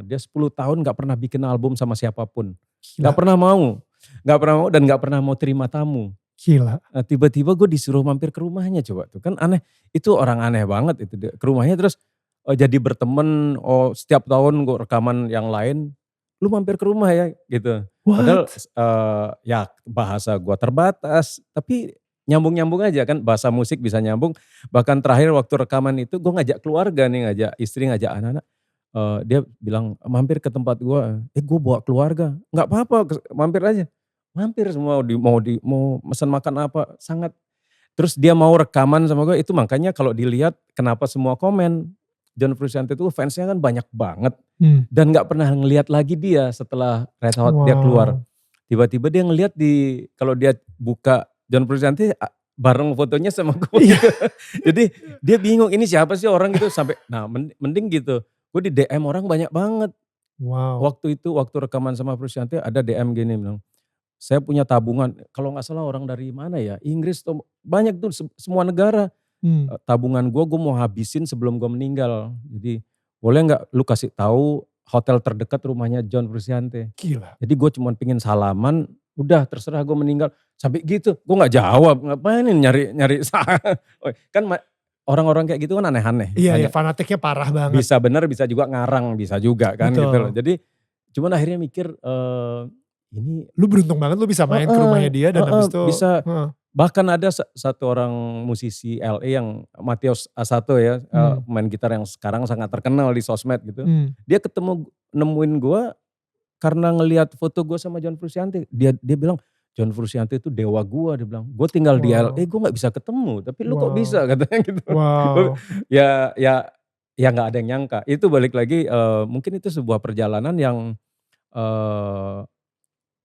[SPEAKER 2] dia 10 tahun nggak pernah bikin album sama siapapun. Nggak
[SPEAKER 1] Gila,
[SPEAKER 2] pernah mau nggak pernah mau dan nggak pernah mau terima tamu.
[SPEAKER 1] gila.
[SPEAKER 2] Tiba-tiba gue disuruh mampir ke rumahnya coba tuh, kan aneh. Itu orang aneh banget itu dia, ke rumahnya terus, jadi berteman, setiap tahun gue rekaman yang lain, "Lu mampir ke rumah ya?" Gitu. Padahal,
[SPEAKER 1] What?
[SPEAKER 2] ya bahasa gue terbatas, tapi nyambung-nyambung aja kan, bahasa musik bisa nyambung. Bahkan terakhir waktu rekaman itu gue ngajak keluarga nih, ngajak istri, ngajak anak-anak, dia bilang, "Mampir ke tempat gue." Gue bawa keluarga, "Nggak apa-apa, mampir aja." Mampir semua mau mesen makan apa, sangat terus dia mau rekaman sama gue, itu makanya kalau dilihat kenapa semua komen, John Frusciante itu fansnya kan banyak banget
[SPEAKER 1] Hmm.
[SPEAKER 2] dan nggak pernah ngelihat lagi dia setelah Red Hot dia keluar.
[SPEAKER 1] Wow.
[SPEAKER 2] Tiba-tiba dia ngelihat kalau dia buka John Frusciante bareng fotonya sama gue
[SPEAKER 1] Iya.
[SPEAKER 2] gitu. Jadi dia bingung ini siapa sih orang gitu sampai nah mending gitu, gue di DM orang banyak banget.
[SPEAKER 1] Wow.
[SPEAKER 2] Waktu itu waktu rekaman sama Frusciante ada DM gini bilang, "Saya punya tabungan," kalau nggak salah orang dari mana ya, Inggris atau banyak tuh semua negara,
[SPEAKER 1] Hmm.
[SPEAKER 2] "Tabungan gue mau habisin sebelum gue meninggal. Jadi boleh nggak lu kasih tahu hotel terdekat rumahnya John Frusciante."
[SPEAKER 1] Gila.
[SPEAKER 2] Jadi gue cuman pengen salaman, udah terserah gue meninggal. Sampai gitu, gue nggak jawab, ngapain nyari kan orang-orang kayak gitu kan aneh-aneh,
[SPEAKER 1] Iya, iya,
[SPEAKER 2] banyak
[SPEAKER 1] fanatiknya parah banget.
[SPEAKER 2] bisa bener bisa juga ngarang, bisa juga kan gitu loh.
[SPEAKER 1] Betul.
[SPEAKER 2] Jadi cuman akhirnya mikir, ini
[SPEAKER 1] Lu beruntung banget lu bisa main ke
[SPEAKER 2] heeh
[SPEAKER 1] rumahnya dia dan
[SPEAKER 2] heeh,
[SPEAKER 1] habis itu
[SPEAKER 2] bisa.
[SPEAKER 1] heeh.
[SPEAKER 2] Bahkan ada satu orang musisi LA yang Matius Asato ya,
[SPEAKER 1] Hmm.
[SPEAKER 2] pemain gitar yang sekarang sangat terkenal di sosmed gitu.
[SPEAKER 1] Hmm.
[SPEAKER 2] Dia nemuin gua karena ngelihat foto gua sama John Frusciante. Dia bilang, "John Frusciante itu dewa gua," dia bilang. "Gue tinggal di LA,
[SPEAKER 1] Wow.
[SPEAKER 2] gue nggak bisa ketemu, tapi lu kok bisa?"
[SPEAKER 1] Wow.
[SPEAKER 2] katanya gitu.
[SPEAKER 1] Wow.
[SPEAKER 2] Ya ya ya nggak ada yang nyangka. Itu balik lagi, mungkin itu sebuah perjalanan yang, eee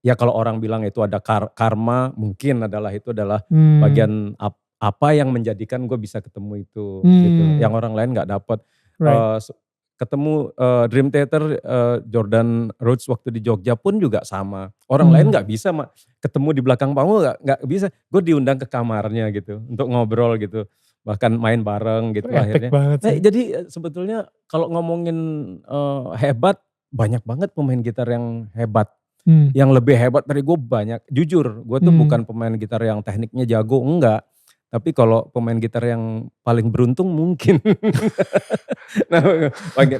[SPEAKER 2] ya kalau orang bilang itu ada karma, mungkin itu adalah
[SPEAKER 1] Hmm.
[SPEAKER 2] bagian apa yang menjadikan gue bisa ketemu itu gitu, yang
[SPEAKER 1] Hmm.
[SPEAKER 2] orang lain nggak dapat.
[SPEAKER 1] Right.
[SPEAKER 2] Ketemu, Dream Theater, Jordan Rhodes waktu di Jogja pun juga sama. Orang lain
[SPEAKER 1] Hmm.
[SPEAKER 2] nggak bisa ketemu di belakang panggung nggak bisa. Gue diundang ke kamarnya gitu untuk ngobrol gitu, bahkan main bareng
[SPEAKER 1] Itu
[SPEAKER 2] gitu
[SPEAKER 1] epic
[SPEAKER 2] akhirnya.
[SPEAKER 1] banget
[SPEAKER 2] Nah
[SPEAKER 1] sih.
[SPEAKER 2] jadi, sebetulnya kalau ngomongin, hebat, banyak banget pemain gitar yang hebat.
[SPEAKER 1] Hmm.
[SPEAKER 2] Yang lebih hebat dari gue banyak. Jujur, gue tuh
[SPEAKER 1] Hmm.
[SPEAKER 2] bukan pemain gitar yang tekniknya jago, enggak. Tapi kalau pemain gitar yang paling beruntung mungkin. Nah,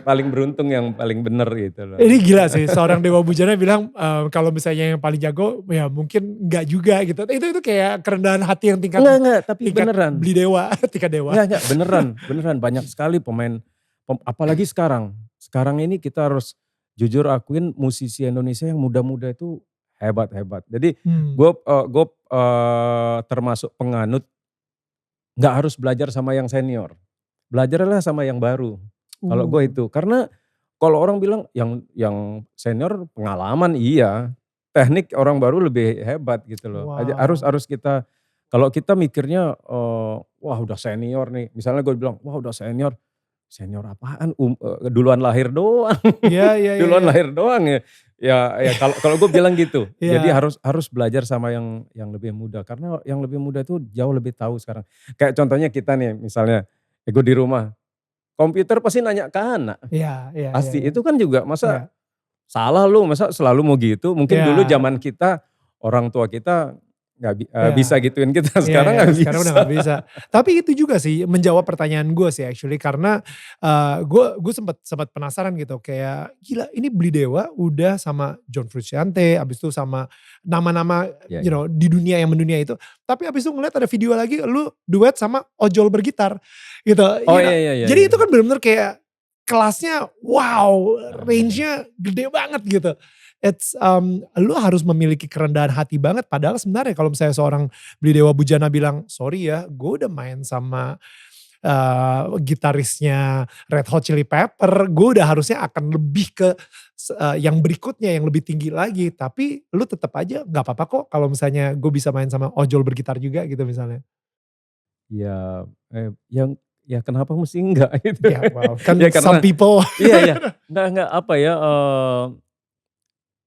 [SPEAKER 2] paling beruntung yang paling bener gitu loh.
[SPEAKER 1] Ini gila sih, seorang Dewa Bujana bilang, kalau misalnya yang paling jago, ya mungkin enggak juga gitu. Itu kayak kerendahan hati yang
[SPEAKER 2] Enggak, tapi
[SPEAKER 1] tingkat
[SPEAKER 2] beneran.
[SPEAKER 1] beli dewa, tingkat dewa.
[SPEAKER 2] Enggak, beneran banyak sekali pemain, apalagi sekarang. Sekarang ini kita harus jujur akuin musisi Indonesia yang muda-muda itu hebat-hebat. Jadi
[SPEAKER 1] Hmm.
[SPEAKER 2] gue termasuk penganut nggak harus belajar sama yang senior, belajarlah sama yang baru. Kalau gue
[SPEAKER 1] Uh.
[SPEAKER 2] itu, karena kalau orang bilang yang senior pengalaman iya, teknik orang baru lebih hebat gitu loh. Harus
[SPEAKER 1] Wow.
[SPEAKER 2] harus kita kalau kita mikirnya, wah udah senior nih, misalnya gue bilang, wah udah senior, senior apaan? Duluan lahir doang,
[SPEAKER 1] Iya, iya, iya,
[SPEAKER 2] duluan
[SPEAKER 1] iya.
[SPEAKER 2] lahir doang ya. Ya kalau gue bilang gitu. Jadi
[SPEAKER 1] Iya.
[SPEAKER 2] harus belajar sama yang lebih muda, karena yang lebih muda itu jauh lebih tahu sekarang. Kayak contohnya kita nih misalnya, gue di rumah, komputer pasti nanya ke anak,
[SPEAKER 1] Iya, iya, iya,
[SPEAKER 2] pasti.
[SPEAKER 1] iya.
[SPEAKER 2] Itu kan juga
[SPEAKER 1] Iya.
[SPEAKER 2] masa salah lu, masa selalu mau gitu. Mungkin dulu
[SPEAKER 1] Iya.
[SPEAKER 2] zaman kita, orang tua kita nggak
[SPEAKER 1] Iya.
[SPEAKER 2] bisa gituin kita,
[SPEAKER 1] Iya,
[SPEAKER 2] sekarang
[SPEAKER 1] iya,
[SPEAKER 2] nggak
[SPEAKER 1] sekarang udah
[SPEAKER 2] bisa.
[SPEAKER 1] nggak bisa. Tapi itu juga sih menjawab pertanyaan gue sih actually karena, gue sempet penasaran gitu kayak gila ini Beli Dewa udah sama John Frusciante, abis itu sama nama-nama
[SPEAKER 2] Iya,
[SPEAKER 1] you
[SPEAKER 2] iya.
[SPEAKER 1] know di dunia yang mendunia itu. Tapi abis itu ngeliat ada video lagi lu duet sama Ojol Bergitar gitu.
[SPEAKER 2] Oh
[SPEAKER 1] You know,
[SPEAKER 2] iya.
[SPEAKER 1] jadi itu kan bener-bener kayak kelasnya wow, range-nya gede banget gitu. Lu harus memiliki kerendahan hati banget padahal sebenarnya kalau misalnya seorang Beli Dewa Bujana bilang, "Sorry ya, gue udah main sama gitarisnya Red Hot Chili Pepper, gue udah harusnya akan lebih ke yang berikutnya yang lebih tinggi lagi. Tapi lu tetap aja nggak apa-apa kok kalau misalnya gue bisa main sama ojol bergitar juga gitu misalnya.
[SPEAKER 2] Ya, yang ya kenapa mesti enggak gitu.
[SPEAKER 1] Ya well kan
[SPEAKER 2] Ya
[SPEAKER 1] some
[SPEAKER 2] karena
[SPEAKER 1] people.
[SPEAKER 2] iya iya, enggak apa ya,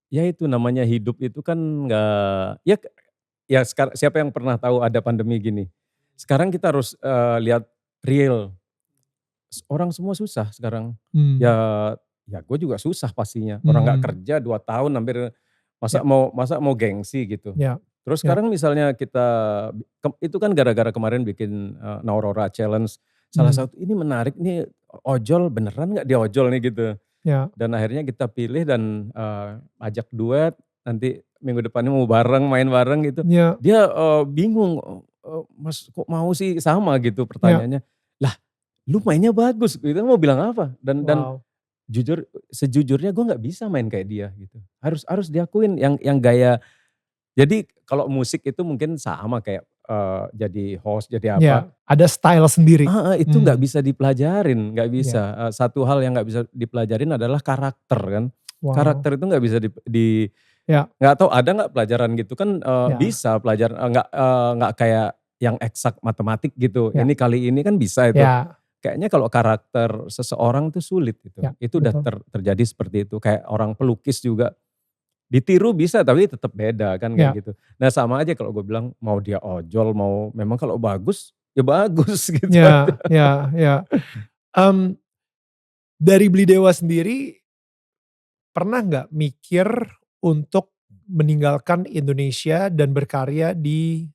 [SPEAKER 2] ya itu namanya hidup itu kan enggak ya ya siapa yang pernah tahu ada pandemi gini. Sekarang kita harus, lihat real, orang semua susah sekarang. Ya
[SPEAKER 1] Hmm,
[SPEAKER 2] ya gue juga susah pastinya, orang nggak
[SPEAKER 1] mhm,
[SPEAKER 2] kerja 2 tahun hampir,
[SPEAKER 1] ya
[SPEAKER 2] masa mau gengsi gitu.
[SPEAKER 1] ya
[SPEAKER 2] Terus
[SPEAKER 1] ya,
[SPEAKER 2] sekarang misalnya kita itu kan gara-gara kemarin bikin, Aurora Challenge, salah
[SPEAKER 1] mmm,
[SPEAKER 2] satu ini menarik nih, ojol beneran nggak dia ojol nih gitu.
[SPEAKER 1] ya
[SPEAKER 2] Dan akhirnya kita pilih dan, ajak duet, nanti minggu depannya mau bareng, main bareng gitu.
[SPEAKER 1] ya
[SPEAKER 2] Dia, bingung, "Mas kok mau sih sama?" gitu
[SPEAKER 1] ya,
[SPEAKER 2] pertanyaannya. "Lah lu mainnya bagus," gitu mau bilang apa? Dan
[SPEAKER 1] wow,
[SPEAKER 2] sejujurnya gue nggak bisa main kayak dia gitu. Harus harus diakuin yang gaya jadi kalau musik itu mungkin sama kayak, jadi host, jadi apa,
[SPEAKER 1] ya ada style sendiri.
[SPEAKER 2] itu nggak
[SPEAKER 1] Mmm,
[SPEAKER 2] bisa dipelajarin, nggak bisa.
[SPEAKER 1] ya
[SPEAKER 2] Satu hal yang nggak bisa dipelajarin adalah karakter kan.
[SPEAKER 1] wow,
[SPEAKER 2] Karakter itu nggak bisa
[SPEAKER 1] ya
[SPEAKER 2] nggak tahu ada nggak pelajaran gitu kan,
[SPEAKER 1] ya
[SPEAKER 2] bisa pelajaran, nggak kayak yang eksak matematik gitu,
[SPEAKER 1] ya
[SPEAKER 2] ini kali ini kan bisa itu.
[SPEAKER 1] ya
[SPEAKER 2] Kayaknya kalau karakter seseorang tuh sulit gitu,
[SPEAKER 1] ya,
[SPEAKER 2] itu udah
[SPEAKER 1] betul,
[SPEAKER 2] terjadi seperti itu, kayak orang pelukis juga. Ditiru bisa tapi tetap beda kan kayak
[SPEAKER 1] ya
[SPEAKER 2] gitu. Nah sama aja kalau gue bilang mau dia ojol, mau memang kalau bagus, ya bagus gitu aja.
[SPEAKER 1] ya ya ya, mmm, dari Beli Dewa sendiri pernah nggak mikir untuk meninggalkan Indonesia dan berkarya di,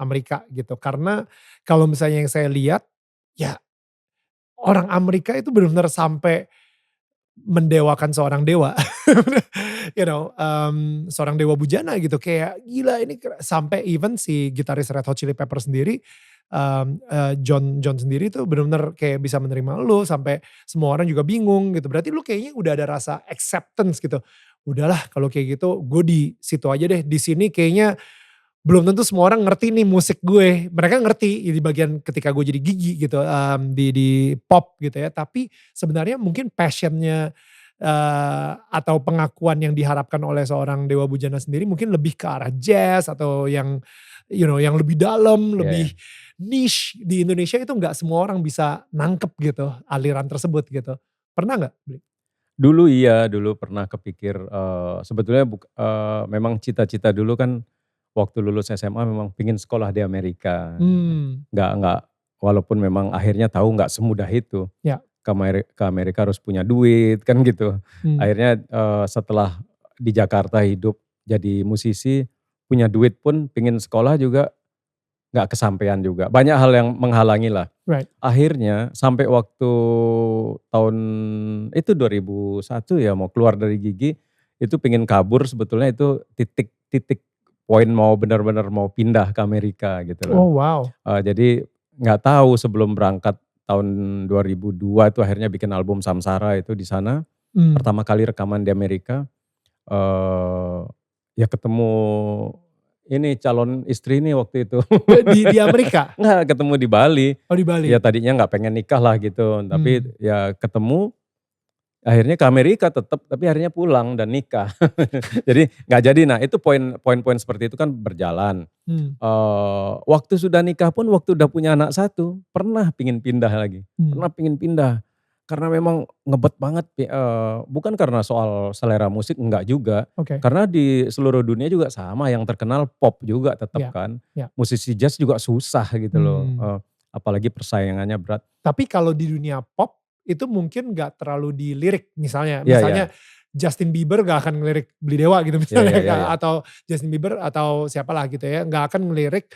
[SPEAKER 1] Amerika gitu? Karena kalau misalnya yang saya lihat, ya orang Amerika itu benar-benar sampai mendewakan seorang dewa. You know, seorang dewa bujana gitu kayak gila ini sampai even si gitaris Red Hot Chili Pepper sendiri, John John sendiri tuh bener-bener kayak bisa menerima lu sampai semua orang juga bingung gitu. Berarti lu kayaknya udah ada rasa acceptance gitu. Udahlah kalau kayak gitu gue di situ aja deh, di sini kayaknya belum tentu semua orang ngerti nih musik gue. Mereka ngerti di bagian ketika gue jadi Gigi gitu, di pop gitu ya. Tapi sebenarnya mungkin passion-nya, atau pengakuan yang diharapkan oleh seorang Dewa Bujana sendiri mungkin lebih ke arah jazz atau yang, you know, yang lebih dalam,
[SPEAKER 2] Iya ya.
[SPEAKER 1] lebih niche. Di Indonesia itu nggak semua orang bisa nangkep gitu aliran tersebut gitu. Pernah nggak, Bli?
[SPEAKER 2] Dulu iya, dulu pernah kepikir, sebetulnya memang cita-cita dulu kan waktu lulus SMA memang pingin sekolah di Amerika.
[SPEAKER 1] Mmm,
[SPEAKER 2] Nggak walaupun memang akhirnya tahu nggak semudah itu.
[SPEAKER 1] ya,
[SPEAKER 2] Ke Amerika harus punya duit kan gitu.
[SPEAKER 1] mmm,
[SPEAKER 2] Akhirnya, setelah di Jakarta hidup jadi musisi, punya duit pun pingin sekolah juga nggak kesampaian juga. Banyak hal yang menghalangi lah.
[SPEAKER 1] right,
[SPEAKER 2] Akhirnya sampai waktu tahun itu 2001 ya mau keluar dari Gigi, itu pingin kabur sebetulnya itu titik titik poin mau benar-benar mau pindah ke Amerika gitu loh.
[SPEAKER 1] oh wow,
[SPEAKER 2] Jadi nggak tahu sebelum berangkat tahun 2002 itu akhirnya bikin album Samsara itu di sana.
[SPEAKER 1] mmm.
[SPEAKER 2] Pertama kali rekaman di Amerika, eee, ya ketemu ini calon istri nih waktu itu.
[SPEAKER 1] Di Amerika?
[SPEAKER 2] Enggak, ketemu di Bali.
[SPEAKER 1] Oh di Bali?
[SPEAKER 2] Ya tadinya nggak pengen nikah lah gitu, tapi
[SPEAKER 1] Mmm,
[SPEAKER 2] ya ketemu, akhirnya ke Amerika tetap, tapi akhirnya pulang dan nikah. Jadi nggak jadi, nah itu poin-poin seperti itu kan berjalan.
[SPEAKER 1] mmm,
[SPEAKER 2] Waktu sudah nikah pun, waktu udah punya anak satu, pernah pingin pindah lagi,
[SPEAKER 1] mmm,
[SPEAKER 2] pernah pingin pindah. Karena memang ngebet banget, bukan karena soal selera musik, enggak juga.
[SPEAKER 1] oke,
[SPEAKER 2] Karena di seluruh dunia juga sama, yang terkenal pop juga tetap
[SPEAKER 1] ya
[SPEAKER 2] kan.
[SPEAKER 1] ya,
[SPEAKER 2] Musisi jazz juga susah gitu loh,
[SPEAKER 1] mmm.
[SPEAKER 2] apalagi persaingannya berat.
[SPEAKER 1] Tapi kalau di dunia pop, itu mungkin nggak terlalu dilirik misalnya
[SPEAKER 2] Iya
[SPEAKER 1] misalnya
[SPEAKER 2] iya,
[SPEAKER 1] Justin Bieber nggak akan ngelirik Beli Dewa gitu
[SPEAKER 2] iya
[SPEAKER 1] misalnya
[SPEAKER 2] iya iya iya.
[SPEAKER 1] atau Justin Bieber atau siapalah gitu ya, nggak akan ngelirik,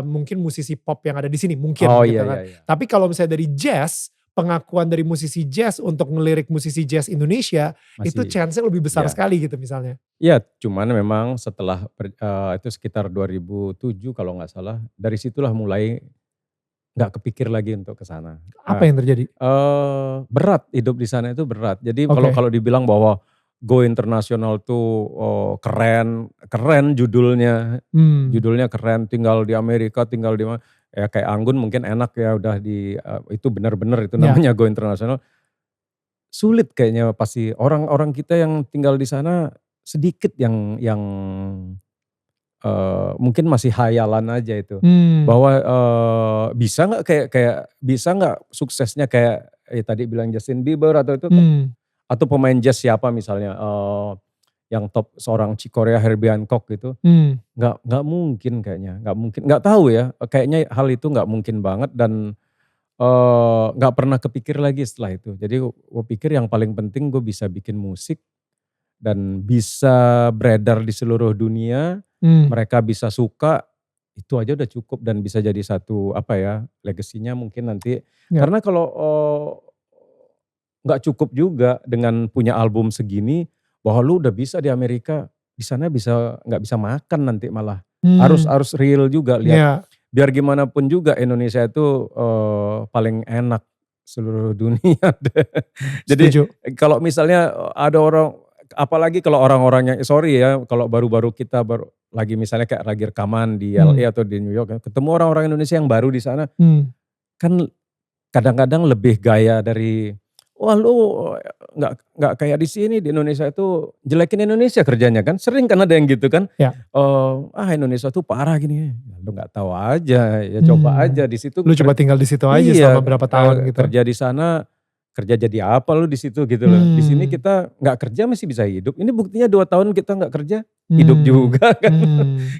[SPEAKER 1] mungkin musisi pop yang ada di sini, mungkin
[SPEAKER 2] Oh
[SPEAKER 1] gitu
[SPEAKER 2] iya
[SPEAKER 1] kan.
[SPEAKER 2] iya iya.
[SPEAKER 1] Tapi kalau misalnya dari jazz, pengakuan dari musisi jazz untuk ngelirik musisi jazz Indonesia, itu
[SPEAKER 2] Masih
[SPEAKER 1] chance-nya lebih besar
[SPEAKER 2] iya.
[SPEAKER 1] sekali gitu misalnya.
[SPEAKER 2] Iya, cuman memang setelah itu sekitar 2007 kalau nggak salah, dari situlah mulai nggak kepikir lagi untuk ke sana.
[SPEAKER 1] Apa
[SPEAKER 2] Nah,
[SPEAKER 1] yang terjadi?
[SPEAKER 2] berat hidup di sana itu berat. Jadi kalau
[SPEAKER 1] Oke,
[SPEAKER 2] kalau dibilang bahwa go internasional tuh, keren keren judulnya
[SPEAKER 1] mmm,
[SPEAKER 2] judulnya keren, tinggal di Amerika, tinggal di mana, Ya kayak Anggun mungkin enak ya udah itu benar-benar itu
[SPEAKER 1] Ya.
[SPEAKER 2] namanya go internasional. Sulit kayaknya pasti orang-orang kita yang tinggal di sana sedikit yang mungkin masih hayalan aja itu. Bahwa bisa nggak kayak bisa nggak suksesnya kayak tadi bilang Justin Bieber atau itu atau pemain jazz siapa misalnya yang top seorang Korea Herbie Hancock gitu. Nggak mungkin kayaknya, nggak mungkin, nggak tahu ya. Kayaknya hal itu nggak mungkin banget dan nggak pernah kepikir lagi setelah itu. Jadi gue pikir yang paling penting gue bisa bikin musik dan bisa beredar di seluruh dunia, mereka bisa suka, itu aja udah cukup dan bisa jadi satu legasinya mungkin nanti.
[SPEAKER 1] Ya.
[SPEAKER 2] Karena kalau nggak cukup juga dengan punya album segini, bahwa lu udah bisa di Amerika, di sana nggak bisa makan nanti malah. Harus real juga lihat.
[SPEAKER 1] Ya.
[SPEAKER 2] Biar gimana pun juga Indonesia itu paling enak seluruh dunia. Jadi
[SPEAKER 1] Setuju.
[SPEAKER 2] kalau misalnya ada orang, apalagi kalau orang-orang yang sorry ya, kalau baru-baru kita lagi misalnya kayak lagi rekaman di LA atau di New York, ketemu orang-orang Indonesia yang baru di sana, kan kadang-kadang lebih gaya dari, wah lu nggak kayak di sini, di Indonesia itu jelekin Indonesia kerjanya kan, sering kan ada yang gitu kan,
[SPEAKER 1] Ya.
[SPEAKER 2] Indonesia tuh parah gini, lu nggak tahu aja, ya coba aja di situ.
[SPEAKER 1] Lu coba tinggal di situ aja selama berapa tahun gitu.
[SPEAKER 2] Kerja di sana, kerja jadi apa lu di situ gitu loh. Di sini kita nggak kerja masih bisa hidup. Ini buktinya 2 tahun kita nggak kerja, hidup juga kan.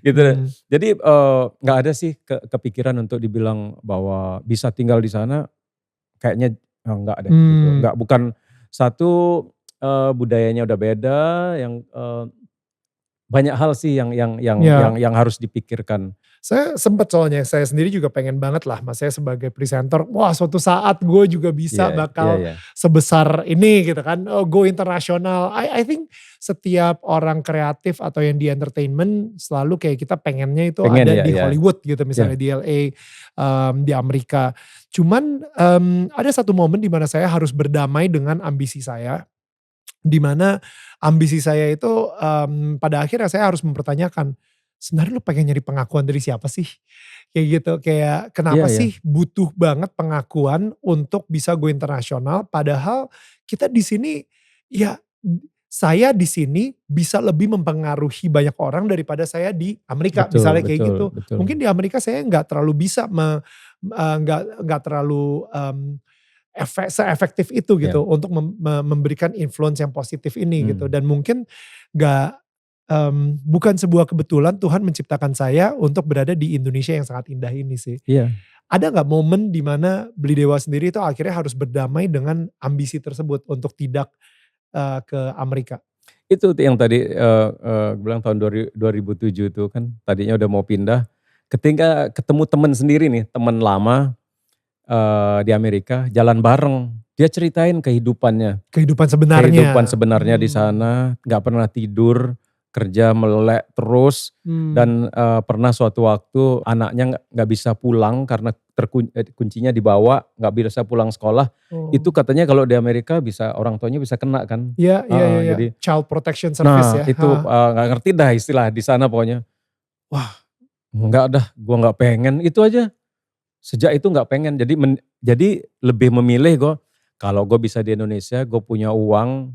[SPEAKER 2] Gitu. Jadi nggak ada sih kepikiran untuk dibilang bahwa bisa tinggal di sana, kayaknya enggak deh. Gitu. Enggak, bukan satu budayanya udah beda, yang banyak hal sih yang harus dipikirkan.
[SPEAKER 1] Saya sempat soalnya, saya sendiri juga pengen banget lah, mas saya sebagai presenter, wah suatu saat gue juga bisa bakal sebesar ini gitu kan, go internasional. I think setiap orang kreatif atau yang di entertainment selalu kayak kita pengennya itu ada di Hollywood gitu, misalnya di LA, di Amerika. Cuman ada satu momen dimana saya harus berdamai dengan ambisi saya, dimana ambisi saya itu pada akhirnya saya harus mempertanyakan, sebenarnya lu pengen nyari pengakuan dari siapa sih? Kayak gitu, kayak kenapa sih butuh banget pengakuan untuk bisa go internasional, padahal kita di sini, ya saya di sini bisa lebih mempengaruhi banyak orang daripada saya di Amerika, misalnya kayak gitu. Mungkin di Amerika saya nggak terlalu bisa, nggak terlalu se-efektif itu gitu untuk memberikan influence yang positif ini gitu, dan mungkin bukan sebuah kebetulan Tuhan menciptakan saya untuk berada di Indonesia yang sangat indah ini sih. Ada gak momen dimana Beli Dewa sendiri itu akhirnya harus berdamai dengan ambisi tersebut untuk tidak ke Amerika?
[SPEAKER 2] Itu yang tadi bilang tahun 2007 itu kan tadinya udah mau pindah. Ketika ketemu teman sendiri nih, teman lama di Amerika, jalan bareng. Dia ceritain kehidupannya.
[SPEAKER 1] Kehidupan sebenarnya
[SPEAKER 2] di sana, gak pernah tidur, kerja meleleh terus, dan pernah suatu waktu anaknya nggak bisa pulang karena kuncinya dibawa, nggak bisa pulang sekolah. Itu katanya kalau di Amerika bisa, orang tuanya bisa kena kan.
[SPEAKER 1] Iya. Jadi Child Protection Service ya.
[SPEAKER 2] Itu nggak ngerti dah istilah di sana pokoknya. Wah nggak dah, gua nggak pengen itu aja. Sejak itu nggak pengen, jadi lebih memilih gue, kalau gue bisa di Indonesia, gue punya uang,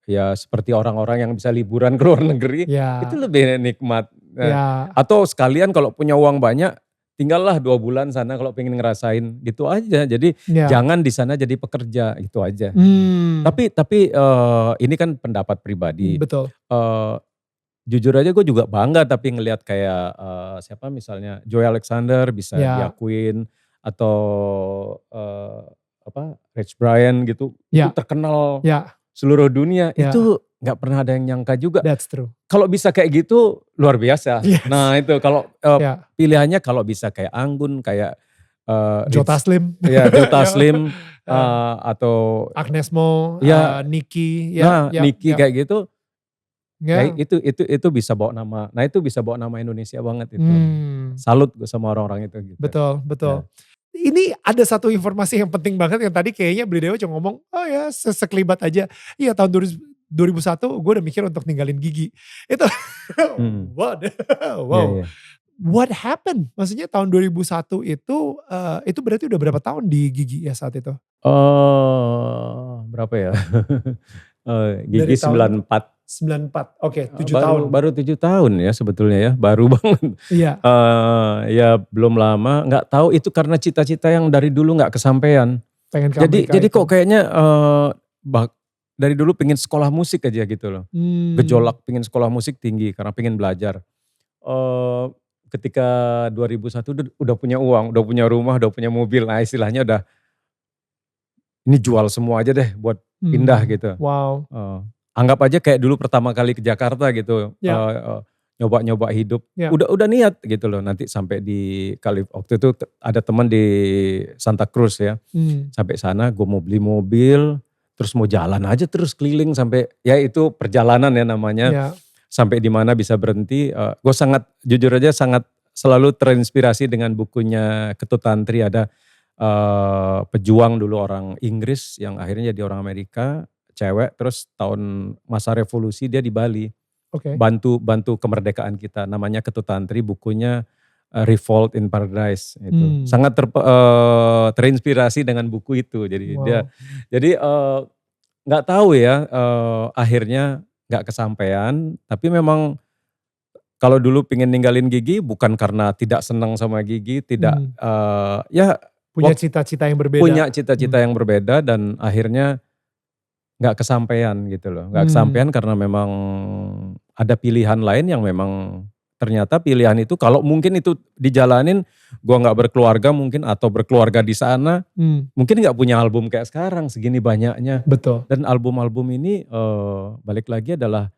[SPEAKER 2] ya seperti orang-orang yang bisa liburan ke luar negeri, itu lebih nikmat. Atau sekalian kalau punya uang banyak, tinggallah 2 bulan sana kalau pengen ngerasain, gitu aja. Jadi jangan di sana jadi pekerja, itu aja. Tapi ini kan pendapat pribadi.
[SPEAKER 1] Betul.
[SPEAKER 2] Jujur aja gue juga bangga tapi ngelihat kayak siapa misalnya Joey Alexander bisa diakuin, atau Rich Brian gitu, itu terkenal seluruh dunia, itu nggak pernah ada yang nyangka juga.
[SPEAKER 1] That's true.
[SPEAKER 2] Kalau bisa kayak gitu luar biasa. Nah itu kalau pilihannya kalau bisa kayak Anggun, kayak
[SPEAKER 1] Joe Taslim.
[SPEAKER 2] Joe Taslim, atau
[SPEAKER 1] Agnes Mo, Nicky.
[SPEAKER 2] Nicky kayak gitu. Itu bisa bawa nama. Nah itu bisa bawa nama Indonesia banget itu. Salut gue sama orang-orang itu. Gitu.
[SPEAKER 1] Betul. Ini ada satu informasi yang penting banget yang tadi kayaknya Beli Dewa cuma ngomong, oh ya sekelibat aja. Iya tahun 2001 gue udah mikir untuk ninggalin gigi. Itu wow. what happened? Maksudnya tahun 2001 itu berarti udah berapa tahun di Gigi ya saat itu?
[SPEAKER 2] Berapa ya?
[SPEAKER 1] Dari
[SPEAKER 2] Gigi
[SPEAKER 1] tahun
[SPEAKER 2] 94.
[SPEAKER 1] 94, oke 7 tahun.
[SPEAKER 2] Baru 7 tahun ya sebetulnya ya, baru banget.
[SPEAKER 1] Iya.
[SPEAKER 2] Ya belum lama, nggak tahu itu karena cita-cita yang dari dulu nggak kesampaian.
[SPEAKER 1] Pengen ke Amerika
[SPEAKER 2] Jadi
[SPEAKER 1] itu.
[SPEAKER 2] kok kayaknya dari dulu pengen sekolah musik aja gitu loh. Gejolak pengen sekolah musik tinggi karena pengen belajar. Ketika 2001 udah punya uang, udah punya rumah, udah punya mobil. Nah istilahnya udah ini jual semua aja deh buat pindah gitu.
[SPEAKER 1] Wow.
[SPEAKER 2] Anggap aja kayak dulu pertama kali ke Jakarta gitu.
[SPEAKER 1] Ya.
[SPEAKER 2] Nyoba-nyoba hidup.
[SPEAKER 1] Ya.
[SPEAKER 2] Udah niat gitu loh. Nanti sampai di waktu itu ada teman di Santa Cruz ya. Sampai sana gue mau beli mobil. Terus mau jalan aja terus keliling sampai ya itu perjalanan ya namanya.
[SPEAKER 1] Ya.
[SPEAKER 2] Sampai di mana bisa berhenti. Gue sangat jujur aja sangat selalu terinspirasi dengan bukunya Ketut Tantri. Ada pejuang dulu orang Inggris yang akhirnya jadi orang Amerika, cewek, terus tahun masa revolusi dia di Bali.
[SPEAKER 1] Oke.
[SPEAKER 2] Bantu kemerdekaan kita. Namanya Ketut Tantri, bukunya Revolt in Paradise itu. Sangat terinspirasi dengan buku itu. Jadi nggak tahu ya akhirnya nggak kesampaian, tapi memang kalau dulu pengen ninggalin Gigi bukan karena tidak senang sama Gigi, tidak ya
[SPEAKER 1] punya cita-cita yang berbeda.
[SPEAKER 2] Punya cita-cita yang berbeda dan akhirnya nggak kesampaian gitu loh. Nggak kesampaian karena memang ada pilihan lain yang memang ternyata pilihan itu kalau mungkin itu dijalanin gua nggak berkeluarga mungkin atau berkeluarga di sana mungkin nggak punya album kayak sekarang segini banyaknya.
[SPEAKER 1] Betul.
[SPEAKER 2] Dan album-album ini balik lagi adalah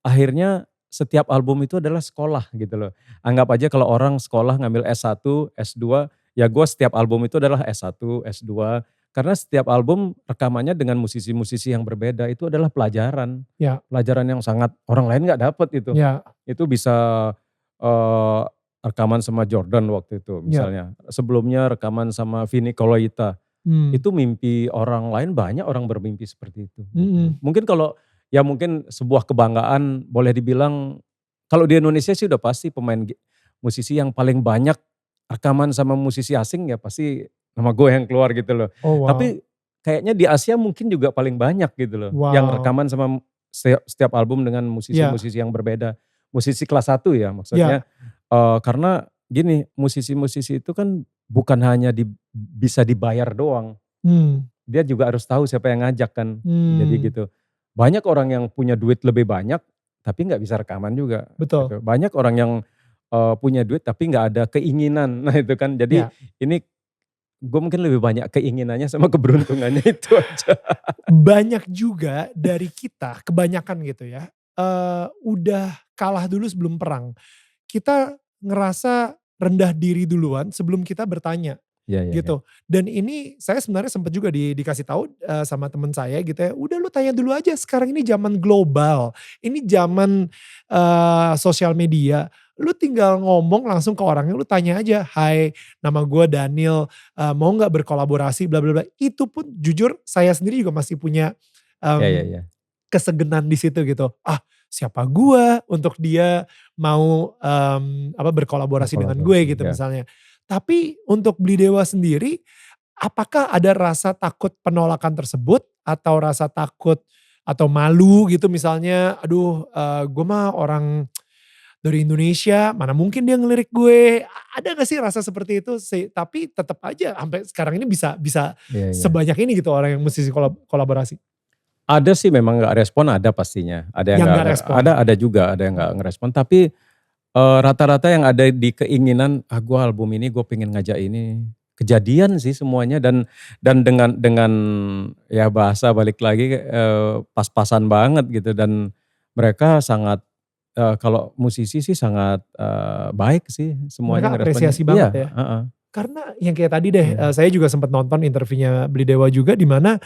[SPEAKER 2] akhirnya setiap album itu adalah sekolah gitu loh. Anggap aja kalau orang sekolah ngambil S1, S2, ya gue setiap album itu adalah S1, S2. Karena setiap album rekamannya dengan musisi-musisi yang berbeda itu adalah pelajaran.
[SPEAKER 1] Ya.
[SPEAKER 2] Pelajaran yang sangat orang lain gak dapet itu.
[SPEAKER 1] Ya.
[SPEAKER 2] Itu bisa rekaman sama Jordan waktu itu misalnya. Sebelumnya rekaman sama Vini Colaiuta. Itu mimpi orang lain, banyak orang bermimpi seperti itu. Mungkin kalau ya mungkin sebuah kebanggaan boleh dibilang kalau di Indonesia sih udah pasti pemain musisi yang paling banyak rekaman sama musisi asing ya pasti nama gue yang keluar gitu loh.
[SPEAKER 1] Oh, wow.
[SPEAKER 2] Tapi kayaknya di Asia mungkin juga paling banyak gitu loh.
[SPEAKER 1] Wow.
[SPEAKER 2] Yang rekaman sama setiap album dengan musisi-musisi yang berbeda. Musisi kelas 1 ya maksudnya. Karena gini musisi-musisi itu kan bukan hanya bisa dibayar doang. Dia juga harus tahu siapa yang ngajak kan. Jadi gitu. Banyak orang yang punya duit lebih banyak tapi gak bisa rekaman juga.
[SPEAKER 1] Betul.
[SPEAKER 2] Gitu. Banyak orang yang punya duit tapi gak ada keinginan. Nah itu kan jadi ini gue mungkin lebih banyak keinginannya sama keberuntungannya itu aja.
[SPEAKER 1] Banyak juga dari kita kebanyakan gitu ya. Udah kalah dulu sebelum perang. Kita ngerasa rendah diri duluan sebelum kita bertanya. Gitu. Dan ini saya sebenarnya sempat juga dikasih tahu sama teman saya gitu ya. Udah lu tanya dulu aja, sekarang ini zaman global. Ini zaman sosial media. Lu tinggal ngomong langsung ke orangnya, lu tanya aja, "Hai, nama gue Daniel, mau gak berkolaborasi bla bla bla." Itu pun jujur saya sendiri juga masih punya kesegenan di situ gitu. Siapa gue untuk dia mau berkolaborasi dengan gue gitu misalnya. Tapi untuk Beli Dewa sendiri, apakah ada rasa takut penolakan tersebut atau rasa takut atau malu gitu misalnya, aduh gue mah orang dari Indonesia, mana mungkin dia ngelirik gue. Ada gak sih rasa seperti itu? Tapi tetap aja sampai sekarang ini bisa sebanyak ini gitu orang yang musisi kolaborasi.
[SPEAKER 2] Ada sih memang gak respon, ada pastinya. Ada yang gak respon. Ada juga, ada yang gak ngerespon. Tapi rata-rata yang ada di keinginan, gue album ini gue pengen ngajak ini. Kejadian sih semuanya dan dengan ya bahasa balik lagi pas-pasan banget gitu. Dan mereka sangat, kalau musisi sih sangat baik sih semuanya.
[SPEAKER 1] Mereka apresiasi banget ya. Karena yang kayak tadi deh, saya juga sempat nonton interviewnya Beli Dewa juga di mana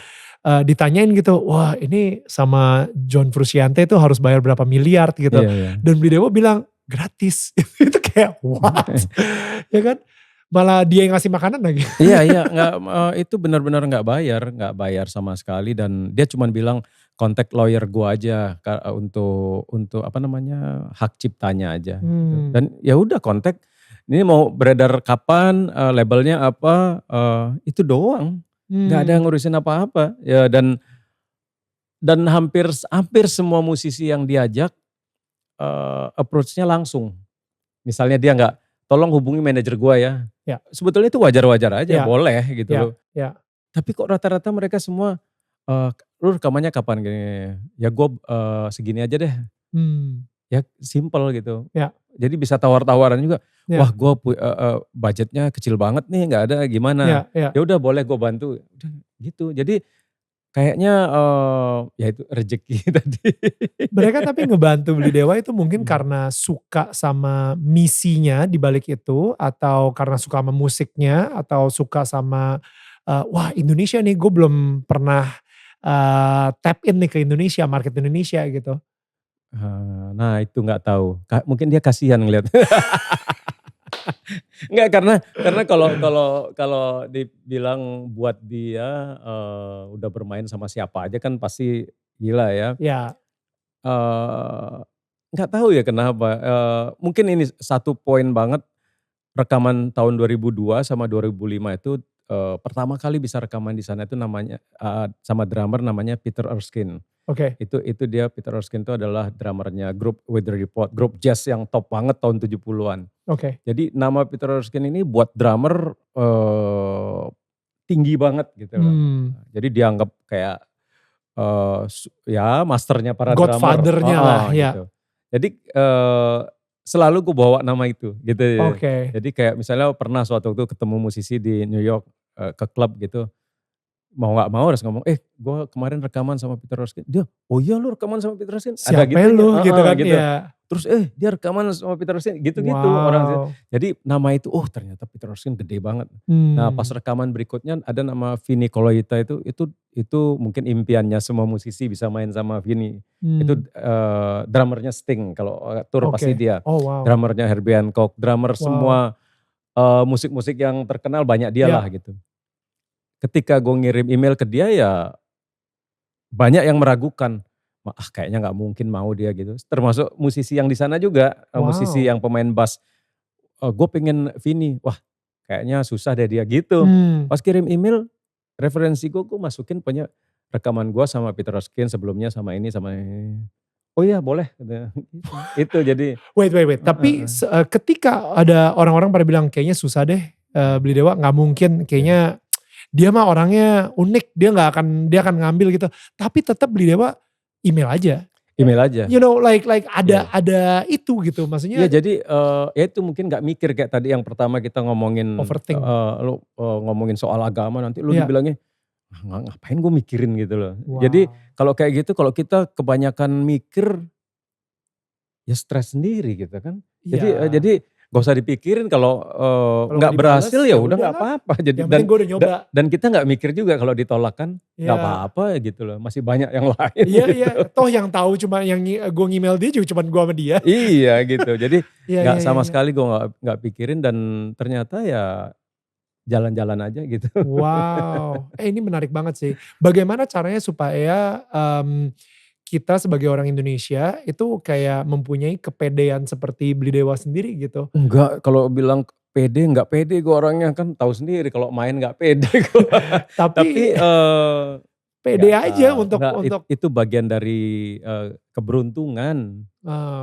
[SPEAKER 1] ditanyain gitu, wah ini sama John Frusciante itu harus bayar berapa miliar gitu. Dan Beli Dewa bilang gratis. Itu kayak what? Ya kan? Malah dia yang ngasih makanan lagi.
[SPEAKER 2] Iya, itu benar-benar nggak bayar sama sekali dan dia cuma bilang kontak lawyer gua aja untuk apa namanya hak ciptanya aja. Gitu. Dan ya udah kontak. Ini mau beredar kapan, labelnya apa, itu doang. Nggak ada ngurusin apa-apa. Ya dan hampir semua musisi yang diajak approach-nya langsung. Misalnya dia nggak, tolong hubungi manajer gua ya.
[SPEAKER 1] Ya.
[SPEAKER 2] Sebetulnya itu wajar-wajar aja,
[SPEAKER 1] Ya.
[SPEAKER 2] boleh gitu
[SPEAKER 1] Ya.
[SPEAKER 2] loh.
[SPEAKER 1] Ya.
[SPEAKER 2] Tapi kok rata-rata mereka semua, lu rekamannya kapan gini? Ya gua segini aja deh. Ya simple gitu.
[SPEAKER 1] Ya.
[SPEAKER 2] Jadi bisa tawar-tawaran juga.
[SPEAKER 1] Ya.
[SPEAKER 2] Wah gua budgetnya kecil banget nih, nggak ada gimana.
[SPEAKER 1] Ya.
[SPEAKER 2] Ya udah boleh gua bantu. Udah gitu. Jadi kayaknya ya itu rezeki tadi.
[SPEAKER 1] Mereka tapi ngebantu Beli Dewa itu mungkin karena suka sama misinya di balik itu, atau karena suka sama musiknya, atau suka sama wah Indonesia nih, gue belum pernah tap in nih ke Indonesia, market Indonesia gitu.
[SPEAKER 2] Nah itu nggak tahu. Mungkin dia kasihan ngeliat. Enggak, karena kalau dibilang buat dia udah bermain sama siapa aja kan pasti gila ya.
[SPEAKER 1] Ya.
[SPEAKER 2] Nggak tahu ya kenapa. Mungkin ini satu poin banget, rekaman tahun 2002 sama 2005 itu pertama kali bisa rekaman di sana itu namanya sama drummer namanya Peter Erskine.
[SPEAKER 1] Oke.
[SPEAKER 2] Itu dia, Peter Erskine itu adalah drummernya grup Weather Report, grup jazz yang top banget tahun 70-an.
[SPEAKER 1] Oke.
[SPEAKER 2] Jadi nama Peter Erskine ini buat drummer tinggi banget gitu loh. Jadi dianggap kayak ya masternya para drummer.
[SPEAKER 1] Godfather-nya lah ya.
[SPEAKER 2] Gitu. Jadi selalu gue bawa nama itu gitu.
[SPEAKER 1] Oke.
[SPEAKER 2] Jadi kayak misalnya pernah suatu waktu ketemu musisi di New York ke klub gitu. Mau gak mau harus ngomong, gue kemarin rekaman sama Peter Erskine. Dia, oh iya lu rekaman sama Peter Erskine?
[SPEAKER 1] Siapa lu gitu kan
[SPEAKER 2] gitu.
[SPEAKER 1] ya.
[SPEAKER 2] Terus dia rekaman sama Peter Erskine, gitu-gitu orang. Jadi nama itu, ternyata Peter Erskine gede banget. Nah pas rekaman berikutnya ada nama Vinny Colaiuta itu mungkin impiannya semua musisi bisa main sama Vinny. Itu drummernya Sting, kalau tour pasti dia.
[SPEAKER 1] Oh, wow.
[SPEAKER 2] Drummernya Herbie Hancock, drummer semua musik-musik yang terkenal banyak dia lah gitu. Ketika gue ngirim email ke dia ya banyak yang meragukan. Kayaknya gak mungkin mau dia gitu. Termasuk musisi yang di sana juga, musisi yang pemain bass. Gue pengen Vinny, wah kayaknya susah deh dia gitu. Pas kirim email, referensi gue masukin punya rekaman gue sama Peter Erskine sebelumnya sama ini. Oh iya boleh. Itu jadi.
[SPEAKER 1] Wait. Tapi ketika ada orang-orang pada bilang kayaknya susah deh Beli Dewa, gak mungkin kayaknya. Dia mah orangnya unik, dia akan ngambil gitu. Tapi tetap Beli Dewa email aja. You know like ada itu gitu maksudnya.
[SPEAKER 2] Ya jadi ya itu mungkin gak mikir kayak tadi yang pertama kita ngomongin.
[SPEAKER 1] Overthink.
[SPEAKER 2] Ngomongin soal agama nanti lu dibilangnya ngapain gue mikirin gitu loh.
[SPEAKER 1] Wow.
[SPEAKER 2] Jadi kalau kayak gitu, kalau kita kebanyakan mikir ya stres sendiri gitu kan. Jadi gak usah dipikirin, kalau nggak berhasil ya udah nggak apa-apa. Jadi
[SPEAKER 1] yang penting gue udah nyoba.
[SPEAKER 2] Dan kita nggak mikir juga kalau ditolak kan nggak apa-apa gitu loh. Masih banyak yang lain.
[SPEAKER 1] Iya. Toh yang tahu cuma yang gue ngemail dia juga cuma gue sama dia.
[SPEAKER 2] Iya gitu. Jadi nggak sama
[SPEAKER 1] iya.
[SPEAKER 2] sekali gue nggak pikirin, dan ternyata ya jalan-jalan aja gitu.
[SPEAKER 1] Wow. Ini menarik banget sih. Bagaimana caranya supaya kita sebagai orang Indonesia itu kayak mempunyai kepedean seperti Beli Dewa sendiri gitu?
[SPEAKER 2] Enggak, kalau bilang pede, nggak pede gue orangnya, kan tahu sendiri kalau main nggak pede gue. Tapi
[SPEAKER 1] pede aja untuk
[SPEAKER 2] itu bagian dari keberuntungan.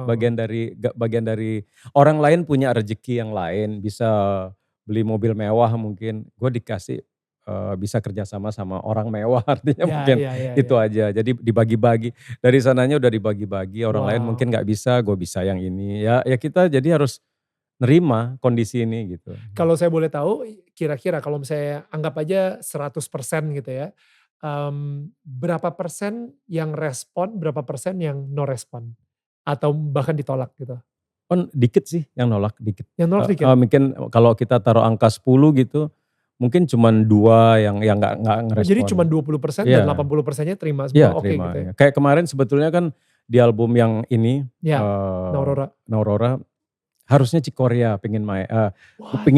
[SPEAKER 2] Bagian dari orang lain punya rezeki yang lain, bisa beli mobil mewah mungkin. Gue dikasih bisa kerjasama sama orang mewah, artinya mungkin itu aja. Jadi dibagi-bagi, dari sananya udah dibagi-bagi. Orang lain mungkin nggak bisa, gue bisa yang ini. Ya kita jadi harus nerima kondisi ini gitu.
[SPEAKER 1] Kalau saya boleh tahu, kira-kira kalau misalnya anggap aja 100% gitu ya, berapa persen yang respon, berapa persen yang no respon? Atau bahkan ditolak gitu?
[SPEAKER 2] Dikit sih yang nolak, dikit.
[SPEAKER 1] Yang nolak dikit?
[SPEAKER 2] Mungkin kalau kita taruh angka 10 gitu, mungkin cuma 2 yang nggak ngerespon.
[SPEAKER 1] Jadi cuma 20% dan 80%-nya terima semua.
[SPEAKER 2] Iya,
[SPEAKER 1] Oke
[SPEAKER 2] terima,
[SPEAKER 1] gitu ya.
[SPEAKER 2] Kayak kemarin sebetulnya kan di album yang ini, Naurora, harusnya Cikoria pengen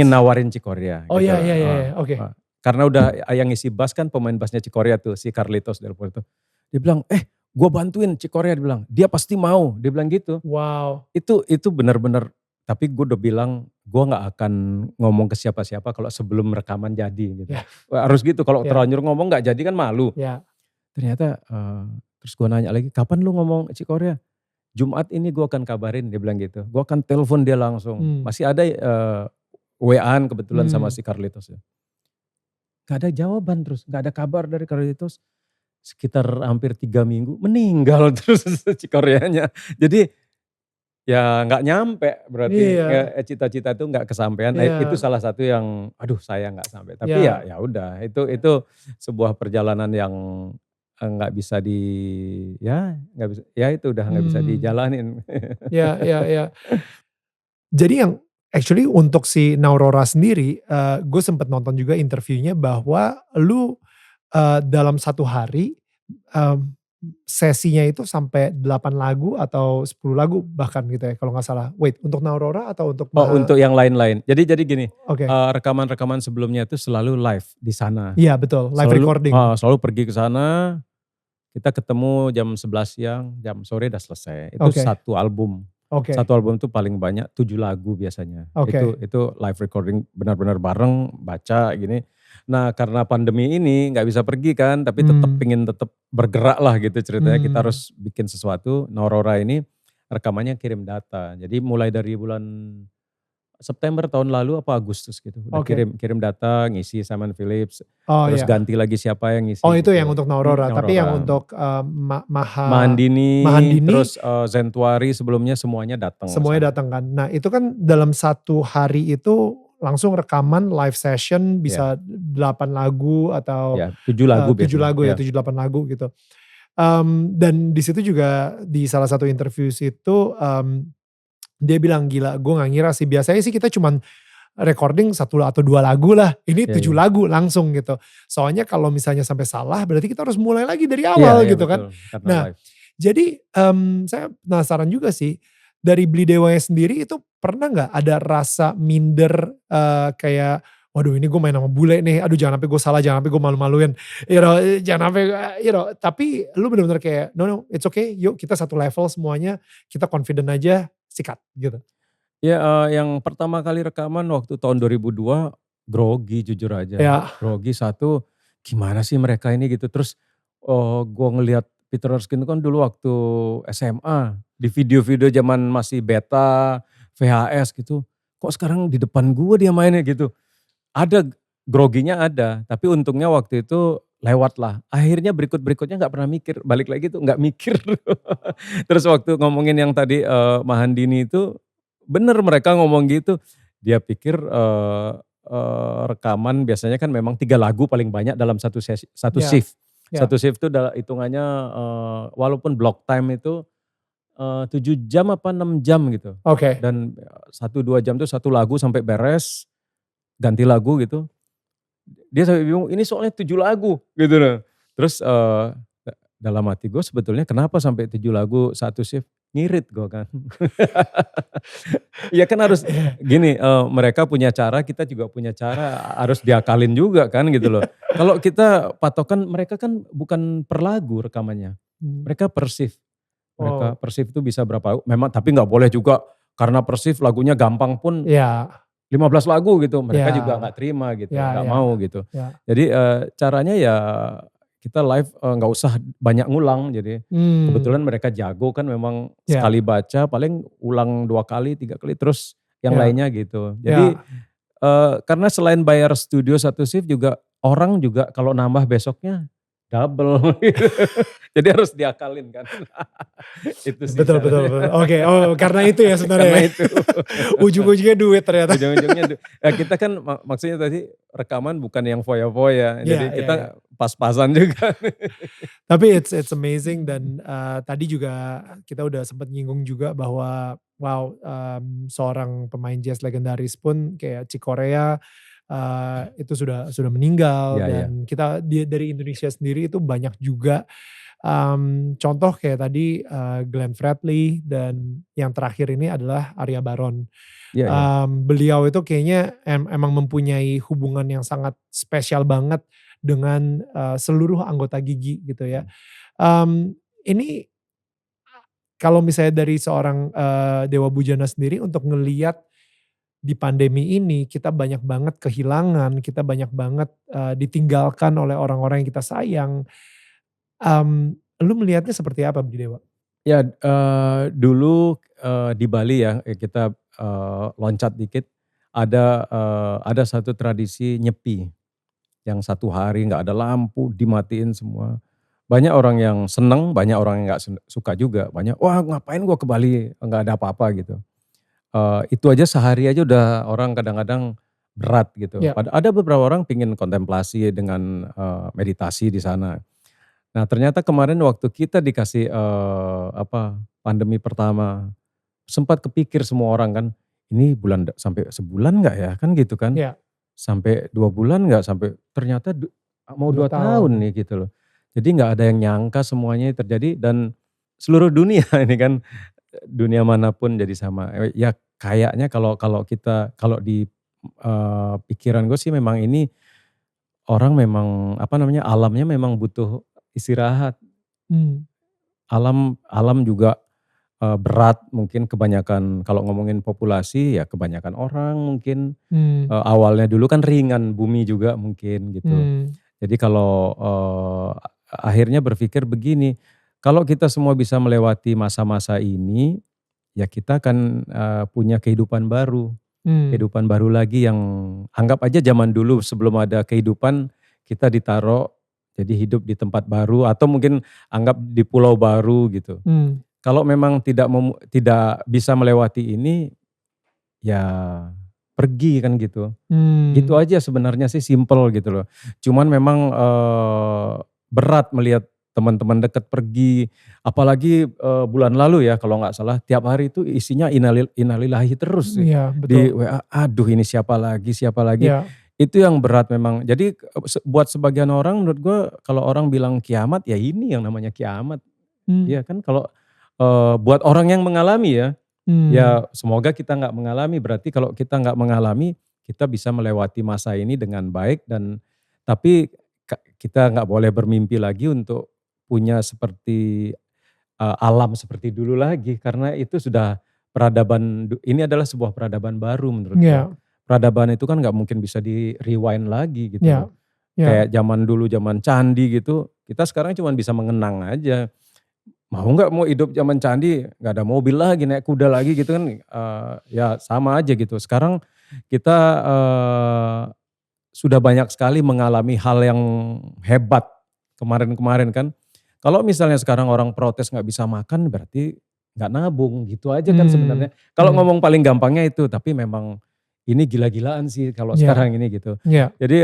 [SPEAKER 2] nawarin Cikoria.
[SPEAKER 1] Oh
[SPEAKER 2] gitu.
[SPEAKER 1] iya, oke.
[SPEAKER 2] Karena udah yang ngisi bass kan pemain bassnya Cikoria tuh, si Carlitos Del Puerto. Dia bilang, gue bantuin Cikorea, dia bilang, dia pasti mau, dia bilang gitu.
[SPEAKER 1] Wow.
[SPEAKER 2] Itu benar-benar, tapi gue udah bilang gue nggak akan ngomong ke siapa-siapa kalau sebelum rekaman jadi gitu.
[SPEAKER 1] Ya.
[SPEAKER 2] Harus gitu, kalau
[SPEAKER 1] Ya.
[SPEAKER 2] terlanjur ngomong nggak jadi kan malu.
[SPEAKER 1] Ya.
[SPEAKER 2] Ternyata terus gue nanya lagi, kapan lu ngomong Cikorea? Jumat ini gue akan kabarin, dia bilang gitu. Gue akan telepon dia langsung. Masih ada WA-an kebetulan sama si Carlitos ya. Gak ada jawaban terus, gak ada kabar dari Carlitos. Sekitar hampir 3 minggu meninggal terus Cikoreanya. Jadi ya gak nyampe berarti cita-cita itu gak kesampaian. Itu salah satu yang aduh saya gak sampai. Tapi ya udah itu sebuah perjalanan yang nggak bisa nggak bisa, ya itu udah nggak bisa dijalanin.
[SPEAKER 1] Ya. Jadi yang actually untuk si Naurora sendiri, gue sempet nonton juga interviewnya bahwa lu dalam satu hari sesinya itu sampai 8 lagu atau 10 lagu bahkan gitu ya kalau nggak salah. Wait, untuk Naurora atau untuk
[SPEAKER 2] untuk yang lain-lain. Jadi gini,
[SPEAKER 1] Oke.
[SPEAKER 2] rekaman-rekaman sebelumnya itu selalu live di sana.
[SPEAKER 1] Iya betul, live recording.
[SPEAKER 2] Selalu pergi ke sana. Kita ketemu jam 11 siang, jam sore udah selesai. Itu satu album. Satu album itu paling banyak 7 lagu biasanya. Itu live recording benar-benar bareng, baca gini. Nah karena pandemi ini gak bisa pergi kan, tapi pengen tetap bergerak lah gitu ceritanya. Kita harus bikin sesuatu. Naurora ini rekamannya kirim data. Jadi mulai dari bulan September tahun lalu apa Agustus gitu. Udah kirim data, ngisi Simon Phillips. Terus ganti lagi siapa yang ngisi.
[SPEAKER 1] Itu yang untuk Naurora. Tapi yang untuk
[SPEAKER 2] Mahandini, terus Zentuari sebelumnya semuanya datang.
[SPEAKER 1] Semuanya datang kan. Nah itu kan dalam satu hari itu langsung rekaman live session bisa 8 lagu atau
[SPEAKER 2] 7 lagu
[SPEAKER 1] 7 lagu ya, 7-8 lagu gitu. Dan di situ juga di salah satu interview itu dia bilang gila gue gak ngira sih, biasanya sih kita cuman recording 1 atau 2 lagu lah, ini 7 lagu langsung gitu. Soalnya kalau misalnya sampai salah berarti kita harus mulai lagi dari awal gitu kan. Nah jadi saya penasaran juga sih, dari Beli Dewanya sendiri itu pernah gak ada rasa minder kayak waduh ini gue main sama bule nih, aduh jangan sampai gue salah, jangan sampai gue malu-maluin, jangan sampai, tapi lu bener-bener kayak no it's okay, yuk kita satu level semuanya, kita confident aja, sikat gitu.
[SPEAKER 2] Ya yang pertama kali rekaman waktu tahun 2002 grogi jujur aja. Grogi satu, gimana sih mereka ini gitu. Terus gue ngelihat Peter Erskine kan dulu waktu SMA, di video-video zaman masih beta, VHS gitu. Kok sekarang di depan gue dia mainnya gitu. Ada, groginya ada. Tapi untungnya waktu itu lewat lah. Akhirnya berikutnya gak pernah mikir. Balik lagi tuh gak mikir. Terus waktu ngomongin yang tadi Mahandini itu, bener mereka ngomong gitu. Dia pikir rekaman biasanya kan memang 3 lagu paling banyak dalam satu shift. Satu shift itu hitungannya walaupun block time itu 7 jam apa 6 jam gitu. Dan 1-2 jam itu 1 lagu sampai beres, ganti lagu gitu. Dia sampai bingung ini soalnya 7 lagu gitu loh. Terus dalam hati gue sebetulnya kenapa sampai 7 lagu satu shift, ngirit gue kan. Ya kan harus gini, mereka punya cara, kita juga punya cara, harus diakalin juga kan gitu loh. Kalau kita patokan, mereka kan bukan per lagu rekamannya, mereka per shift. Mereka per shift itu bisa berapa lagu, memang tapi gak boleh juga karena per shift lagunya gampang pun 15 lagu gitu, mereka juga gak terima gitu, gak mau gitu. Jadi caranya ya kita live gak usah banyak ngulang, jadi kebetulan mereka jago kan memang sekali baca paling ulang 2 kali, 3 kali terus yang lainnya gitu. Jadi karena selain bayar studio satu shift juga orang juga kalau nambah besoknya double gitu. Jadi harus diakalin kan. Itu sih.
[SPEAKER 1] Betul. Oke, karena itu ya sebenarnya.
[SPEAKER 2] Karena itu.
[SPEAKER 1] Ujung-ujungnya duit ternyata.
[SPEAKER 2] Ujung-ujungnya duit. Kita kan maksudnya tadi rekaman bukan yang foya-foya. Jadi kita pas-pasan juga.
[SPEAKER 1] Tapi it's amazing dan tadi juga kita udah sempat nyinggung juga bahwa wow seorang pemain jazz legendaris pun kayak Cikorea itu sudah meninggal dan kita dari Indonesia sendiri itu banyak juga contoh kayak tadi Glenn Fredly dan yang terakhir ini adalah Arya Baron. Beliau itu kayaknya emang mempunyai hubungan yang sangat spesial banget dengan seluruh anggota Gigi gitu ya. ini kalau misalnya dari seorang Dewa Bujana sendiri untuk ngelihat di pandemi ini kita banyak banget kehilangan, kita banyak banget ditinggalkan oleh orang-orang yang kita sayang. Lu melihatnya seperti apa Budi Dewa?
[SPEAKER 2] Ya, dulu, di Bali ya, kita, loncat dikit, ada satu tradisi nyepi, yang 1 hari nggak ada lampu, dimatiin semua. Banyak orang yang seneng, banyak orang yang nggak suka juga, banyak, "Wah ngapain gua ke Bali, nggak ada apa-apa," gitu. Itu aja sehari aja udah orang kadang-kadang berat gitu.
[SPEAKER 1] Ya.
[SPEAKER 2] Ada beberapa orang pingin kontemplasi dengan, meditasi di sana. Nah ternyata kemarin waktu kita dikasih, pandemi pertama, sempat kepikir semua orang kan, ini sampai sebulan nggak ya? Kan gitu kan.
[SPEAKER 1] Ya.
[SPEAKER 2] Sampai 2 bulan nggak? Sampai ternyata mau
[SPEAKER 1] 2
[SPEAKER 2] 2 tahun
[SPEAKER 1] tahun.
[SPEAKER 2] nih gitu loh. Jadi nggak ada yang nyangka semuanya terjadi dan seluruh dunia ini kan, dunia manapun jadi sama. Ya kayaknya kalau kalau kita kalau di, pikiran gue sih memang ini orang memang alamnya memang butuh istirahat.
[SPEAKER 1] Mmm.
[SPEAKER 2] Alam alam juga, berat mungkin kebanyakan kalau ngomongin populasi ya kebanyakan orang mungkin,
[SPEAKER 1] Mmm.
[SPEAKER 2] awalnya dulu kan ringan bumi juga mungkin gitu.
[SPEAKER 1] Mmm.
[SPEAKER 2] Jadi kalau, akhirnya berpikir begini, kalau kita semua bisa melewati masa-masa ini, ya kita akan, punya kehidupan baru.
[SPEAKER 1] Mmm.
[SPEAKER 2] Kehidupan baru lagi yang anggap aja zaman dulu sebelum ada kehidupan, kita ditaruh jadi hidup di tempat baru atau mungkin anggap di pulau baru gitu.
[SPEAKER 1] Mmm.
[SPEAKER 2] Kalau memang tidak bisa melewati ini, ya pergi kan gitu. Gitu
[SPEAKER 1] Mmm.
[SPEAKER 2] aja sebenarnya sih simpel gitu loh. Cuman memang, berat melihat teman-teman dekat pergi, apalagi, bulan lalu ya kalau nggak salah tiap hari itu isinya innalillahi terus sih.
[SPEAKER 1] Iya
[SPEAKER 2] Di
[SPEAKER 1] betul.
[SPEAKER 2] WA, aduh ini siapa lagi siapa lagi.
[SPEAKER 1] Iya.
[SPEAKER 2] Itu yang berat memang. Jadi, buat sebagian orang menurut gue kalau orang bilang kiamat, ya ini yang namanya kiamat.
[SPEAKER 1] Mmm.
[SPEAKER 2] Iya kan kalau, buat orang yang mengalami ya,
[SPEAKER 1] Mmm.
[SPEAKER 2] ya semoga kita nggak mengalami, berarti kalau kita nggak mengalami, kita bisa melewati masa ini dengan baik dan tapi kita nggak boleh bermimpi lagi untuk punya seperti, alam seperti dulu lagi karena itu sudah peradaban ini adalah sebuah peradaban baru menurut gua.
[SPEAKER 1] Iya.
[SPEAKER 2] Peradaban itu kan nggak mungkin bisa di-rewind lagi gitu loh.
[SPEAKER 1] Iya. Iya.
[SPEAKER 2] Kayak zaman dulu, zaman candi gitu, kita sekarang cuman bisa mengenang aja. Mau hidup zaman candi, nggak ada mobil lagi, naik kuda lagi gitu kan, ya sama aja gitu. Sekarang kita, sudah banyak sekali mengalami hal yang hebat kemarin-kemarin kan. Kalau misalnya sekarang orang protes nggak bisa makan berarti nggak nabung, gitu aja kan
[SPEAKER 1] Mmm.
[SPEAKER 2] sebenarnya. Kalau
[SPEAKER 1] Mmm.
[SPEAKER 2] ngomong paling gampangnya itu, tapi memang ini gila-gilaan sih kalau
[SPEAKER 1] Iya.
[SPEAKER 2] sekarang ini gitu.
[SPEAKER 1] Iya.
[SPEAKER 2] Jadi,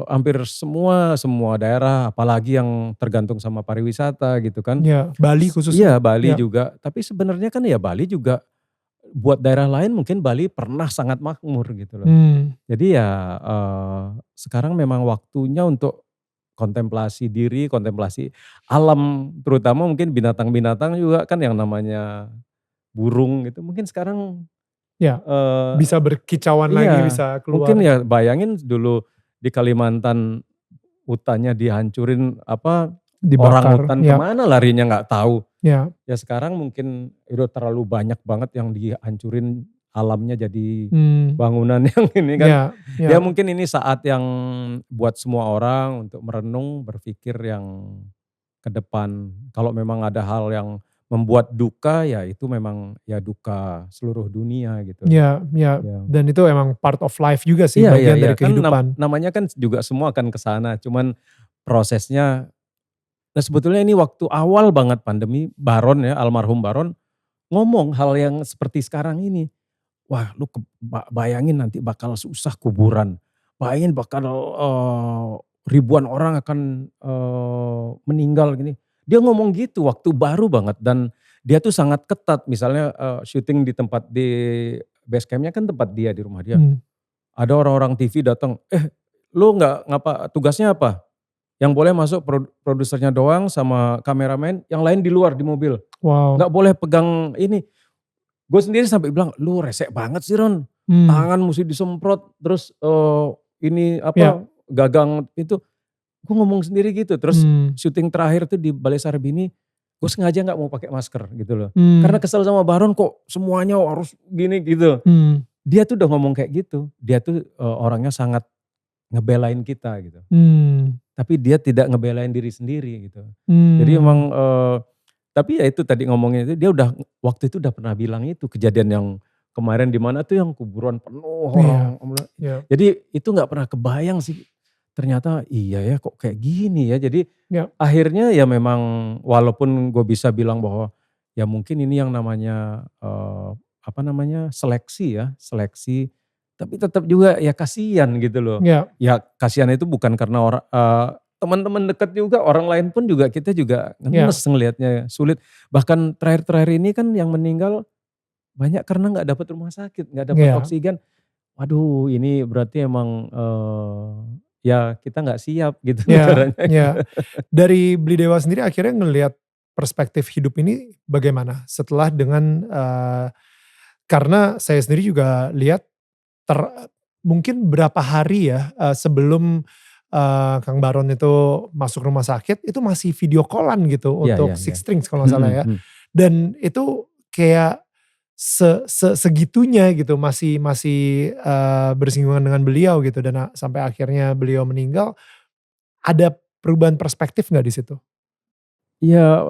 [SPEAKER 2] hampir semua daerah apalagi yang tergantung sama pariwisata gitu kan.
[SPEAKER 1] Iya, Bali khususnya.
[SPEAKER 2] Iya Bali
[SPEAKER 1] Iya.
[SPEAKER 2] juga, tapi sebenarnya kan ya Bali juga buat daerah lain mungkin Bali pernah sangat makmur gitu loh.
[SPEAKER 1] Mmm.
[SPEAKER 2] Jadi ya, sekarang memang waktunya untuk kontemplasi diri, kontemplasi alam, terutama mungkin binatang-binatang juga kan yang namanya burung gitu mungkin sekarang,
[SPEAKER 1] Iya,
[SPEAKER 2] eee
[SPEAKER 1] bisa berkicauan lagi,
[SPEAKER 2] iya,
[SPEAKER 1] bisa
[SPEAKER 2] mungkin
[SPEAKER 1] keluar.
[SPEAKER 2] ya bayangin dulu di Kalimantan hutannya dihancurin,
[SPEAKER 1] Dibakar,
[SPEAKER 2] orangutan
[SPEAKER 1] iya.
[SPEAKER 2] kemana larinya nggak tahu.
[SPEAKER 1] Iya.
[SPEAKER 2] Ya sekarang mungkin udah terlalu banyak banget yang dihancurin alamnya jadi
[SPEAKER 1] Mmm.
[SPEAKER 2] bangunan yang ini kan.
[SPEAKER 1] Iya
[SPEAKER 2] Ya
[SPEAKER 1] iya.
[SPEAKER 2] mungkin ini saat yang buat semua orang untuk merenung, berpikir yang ke depan. Kalau memang ada hal yang membuat duka, ya itu memang ya duka seluruh dunia gitu.
[SPEAKER 1] Iya iya,
[SPEAKER 2] Ya.
[SPEAKER 1] dan itu emang part of life juga sih,
[SPEAKER 2] Iya iya
[SPEAKER 1] bagian
[SPEAKER 2] iya,
[SPEAKER 1] dari
[SPEAKER 2] kan
[SPEAKER 1] kehidupan.
[SPEAKER 2] namanya kan juga semua akan ke sana, cuman prosesnya nah sebetulnya ini waktu awal banget pandemi, Baron ya, almarhum Baron ngomong hal yang seperti sekarang ini. Wah lu bayangin nanti bakal susah kuburan, bayangin bakal, ribuan orang akan, meninggal gini. Dia ngomong gitu waktu baru banget dan dia tuh sangat ketat misalnya, syuting di base camp-nya kan tempat dia, di rumah dia.
[SPEAKER 1] Mmm.
[SPEAKER 2] Ada orang-orang TV datang, lu tugasnya apa? Yang boleh masuk produsernya doang sama kameramen, yang lain di luar di mobil.
[SPEAKER 1] Wow.
[SPEAKER 2] Nggak boleh pegang ini. Gue sendiri sampai bilang, "Lu resek banget sih Ron,
[SPEAKER 1] Mmm.
[SPEAKER 2] tangan musti disemprot, terus, ini
[SPEAKER 1] Iya.
[SPEAKER 2] gagang itu." gue ngomong sendiri gitu. Terus
[SPEAKER 1] Hmm.
[SPEAKER 2] syuting terakhir tuh di Balai Sarbini, gue sengaja gak mau pakai masker gitu loh.
[SPEAKER 1] Hmm.
[SPEAKER 2] Karena kesel sama Baron kok semuanya harus gini gitu.
[SPEAKER 1] Hmm.
[SPEAKER 2] Dia tuh udah ngomong kayak gitu. Dia tuh orangnya sangat ngebelain kita gitu.
[SPEAKER 1] Hmm.
[SPEAKER 2] Tapi dia tidak ngebelain diri sendiri gitu.
[SPEAKER 1] Hmm.
[SPEAKER 2] Jadi emang tapi ya itu tadi ngomongnya itu dia udah waktu itu udah pernah bilang itu kejadian yang kemarin di mana tuh yang kuburan penuh orang.
[SPEAKER 1] Iya.
[SPEAKER 2] Jadi itu nggak pernah kebayang sih. Ternyata iya ya kok kayak gini ya. Jadi
[SPEAKER 1] Ya.
[SPEAKER 2] akhirnya ya memang walaupun gue bisa bilang bahwa ya mungkin ini yang namanya seleksi ya, seleksi. Tapi tetap juga ya kasihan gitu loh.
[SPEAKER 1] Ya.
[SPEAKER 2] Ya kasihan itu bukan karena orang teman-teman dekat juga, orang lain pun juga kita juga ngenes ngelihatnya sulit. Bahkan terakhir-terakhir ini kan yang meninggal banyak karena nggak dapat rumah sakit, nggak dapat
[SPEAKER 1] Ya.
[SPEAKER 2] oksigen. Waduh ini berarti emang ya kita nggak siap gitu negaranya.
[SPEAKER 1] Ya. Dari Beli Dewa sendiri akhirnya ngelihat perspektif hidup ini bagaimana setelah dengan karena saya sendiri juga lihat mungkin berapa hari ya sebelum Kang Baron itu masuk rumah sakit itu masih video callan gitu untuk Six Strings kalau gak salah ya. Dan itu kayak segitunya gitu masih bersinggungan dengan beliau gitu dan sampai akhirnya beliau meninggal. Ada perubahan perspektif gak di situ?
[SPEAKER 2] Iya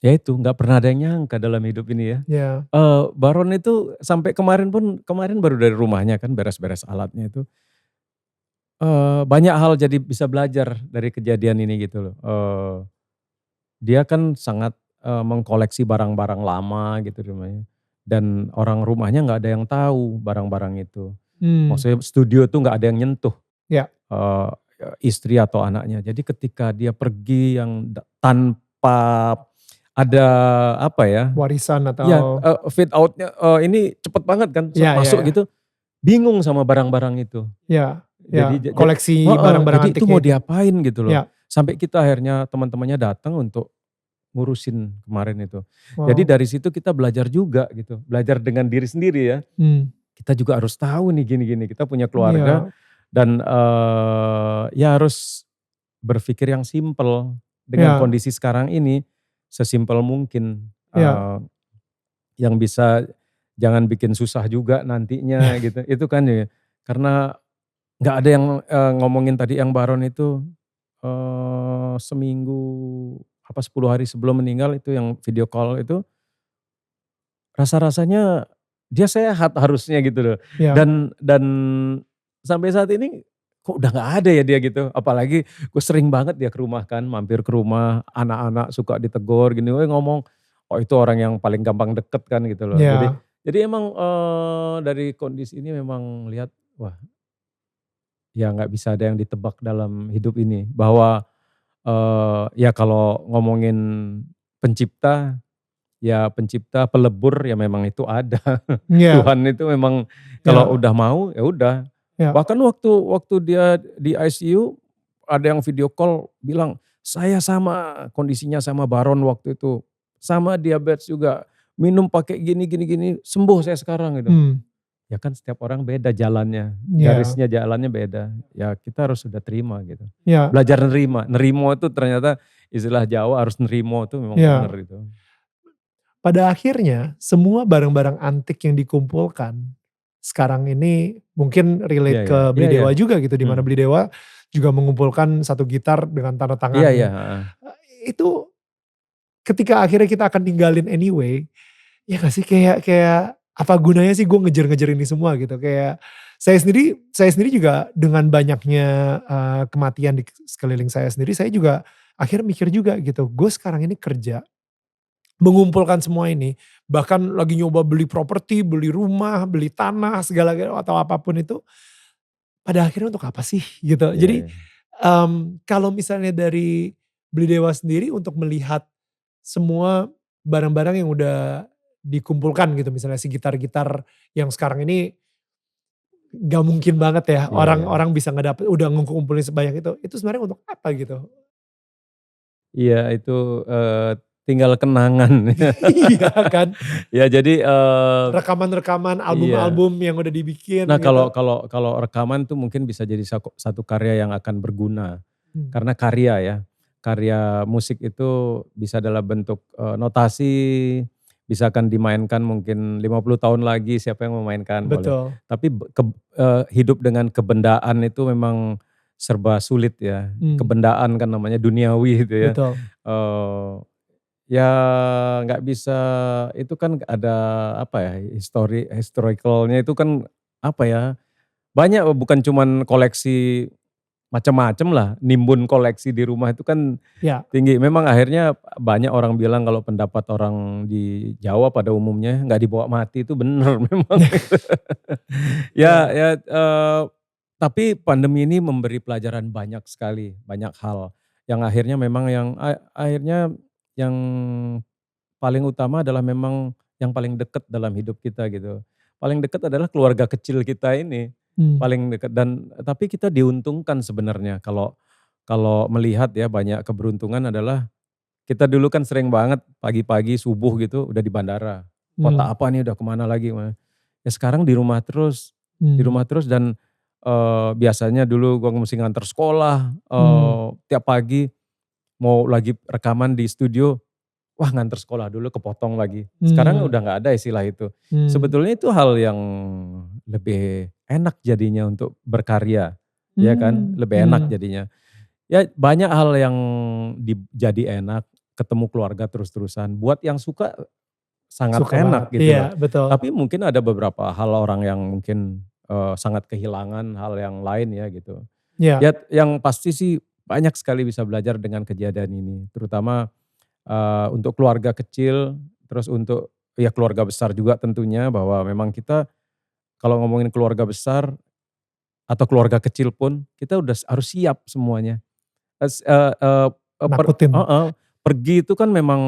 [SPEAKER 2] ya itu gak pernah ada yang nyangka dalam hidup ini ya.
[SPEAKER 1] Ya.
[SPEAKER 2] Baron itu sampai kemarin baru dari rumahnya kan beres-beres alatnya itu. Banyak hal jadi bisa belajar dari kejadian ini gitu loh. Dia kan sangat mengkoleksi barang-barang lama gitu rumahnya. Dan orang rumahnya gak ada yang tahu barang-barang itu. Maksudnya studio tuh gak ada yang nyentuh.
[SPEAKER 1] Ya.
[SPEAKER 2] Istri atau anaknya. Jadi ketika dia pergi yang tanpa ada apa ya.
[SPEAKER 1] Warisan atau.
[SPEAKER 2] Ya fit outnya ini cepet banget kan masuk gitu. Bingung sama barang-barang itu.
[SPEAKER 1] Ya.
[SPEAKER 2] Jadi
[SPEAKER 1] koleksi barang-barang
[SPEAKER 2] antik. Jadi itu mau diapain gitu loh.
[SPEAKER 1] Ya.
[SPEAKER 2] Sampai kita akhirnya teman-temannya datang untuk ngurusin kemarin itu.
[SPEAKER 1] Wow.
[SPEAKER 2] Jadi dari situ kita belajar juga gitu. Belajar dengan diri sendiri ya. Kita juga harus tahu nih gini-gini. Kita punya keluarga. Dan ya harus berpikir yang simpel. Dengan kondisi sekarang ini. Sesimpel mungkin. Yang bisa jangan bikin susah juga nantinya gitu. Itu kan ya. Karena gak ada yang ngomongin tadi yang Baron itu seminggu 10 hari sebelum meninggal itu yang video call itu. Rasa-rasanya dia sehat harusnya gitu loh. Dan sampai saat ini kok udah gak ada ya dia gitu. Apalagi gue sering banget dia ke rumah kan. Mampir ke rumah anak-anak suka ditegur gini. Ngomong itu orang yang paling gampang deket kan gitu loh. Jadi emang dari kondisi ini memang lihat wah. Ya gak bisa ada yang ditebak dalam hidup ini. Bahwa ya kalau ngomongin pencipta, ya pencipta pelebur ya memang itu ada. Tuhan itu memang kalau udah mau ya udah. Bahkan waktu dia di ICU ada yang video call bilang saya sama kondisinya sama Baron waktu itu. Sama diabetes juga. Minum pakai gini sembuh saya sekarang gitu. Ya kan setiap orang beda jalannya, garisnya jalannya beda. Ya kita harus sudah terima gitu. Belajar nerimo itu ternyata istilah Jawa harus nerimo itu memang benar itu.
[SPEAKER 1] Pada akhirnya semua barang-barang antik yang dikumpulkan sekarang ini mungkin relate ke Beli Dewa juga gitu. Dimana Beli Dewa juga mengumpulkan satu gitar dengan tanda tangannya. Itu ketika akhirnya kita akan tinggalin anyway, ya gak sih kayak apa gunanya sih gue ngejar-ngejar ini semua gitu. Kayak saya sendiri juga dengan banyaknya kematian di sekeliling saya sendiri, saya juga akhirnya mikir juga gitu. Gue sekarang ini kerja, mengumpulkan semua ini, bahkan lagi nyoba beli properti, beli rumah, beli tanah, segala atau apapun itu. Pada akhirnya untuk apa sih gitu. Jadi kalau misalnya dari Beli Dewa sendiri untuk melihat semua barang-barang yang udah dikumpulkan gitu, misalnya si gitar-gitar yang sekarang ini gak mungkin banget ya orang bisa ngedapet udah ngumpulin sebanyak itu sebenarnya untuk apa gitu?
[SPEAKER 2] Iya itu tinggal kenangan.
[SPEAKER 1] Iya kan?
[SPEAKER 2] Ya jadi
[SPEAKER 1] rekaman-rekaman, album-album yang udah dibikin.
[SPEAKER 2] Nah
[SPEAKER 1] gitu.
[SPEAKER 2] kalau rekaman tuh mungkin bisa jadi satu karya yang akan berguna. Karena karya ya, karya musik itu bisa dalam bentuk notasi, bisa akan dimainkan mungkin 50 tahun lagi siapa yang memainkan boleh.
[SPEAKER 1] Betul.
[SPEAKER 2] Tapi hidup dengan kebendaan itu memang serba sulit ya. Kebendaan kan namanya duniawi gitu ya.
[SPEAKER 1] Betul.
[SPEAKER 2] Ya nggak bisa, itu kan ada apa ya, historicalnya itu kan apa ya, banyak bukan cuman koleksi macam-macam lah, nimbun koleksi di rumah itu kan
[SPEAKER 1] Ya.
[SPEAKER 2] tinggi. Memang akhirnya banyak orang bilang kalau pendapat orang di Jawa pada umumnya nggak dibawa mati itu bener memang. Ya, tapi pandemi ini memberi pelajaran banyak sekali, banyak hal yang akhirnya memang akhirnya yang paling utama adalah memang yang paling dekat dalam hidup kita gitu. Paling dekat adalah keluarga kecil kita ini, paling dekat, dan tapi kita diuntungkan sebenarnya kalau kalau melihat ya banyak keberuntungan adalah kita dulu kan sering banget pagi-pagi subuh gitu udah di bandara. Kota apa nih, udah kemana lagi. Ya sekarang di rumah terus dan biasanya dulu gua mesti nganter sekolah, tiap pagi mau lagi rekaman di studio, wah nganter sekolah dulu kepotong lagi. Sekarang udah nggak ada istilah itu. Sebetulnya itu hal yang lebih enak jadinya untuk berkarya, ya kan? Lebih enak jadinya. Ya banyak hal yang jadi enak, ketemu keluarga terus-terusan. Buat yang suka sangat
[SPEAKER 1] Suka
[SPEAKER 2] enak
[SPEAKER 1] banget.
[SPEAKER 2] gitu
[SPEAKER 1] Iya,
[SPEAKER 2] loh.
[SPEAKER 1] betul.
[SPEAKER 2] Tapi mungkin ada beberapa hal orang yang mungkin sangat kehilangan hal yang lain ya gitu.
[SPEAKER 1] Iya.
[SPEAKER 2] Ya yang pasti sih banyak sekali bisa belajar dengan kejadian ini. Terutama untuk keluarga kecil, terus untuk ya keluarga besar juga tentunya, bahwa memang kita kalau ngomongin keluarga besar atau keluarga kecil pun kita udah harus siap semuanya. Es eee eee,
[SPEAKER 1] Nakutin.
[SPEAKER 2] pergi itu kan memang,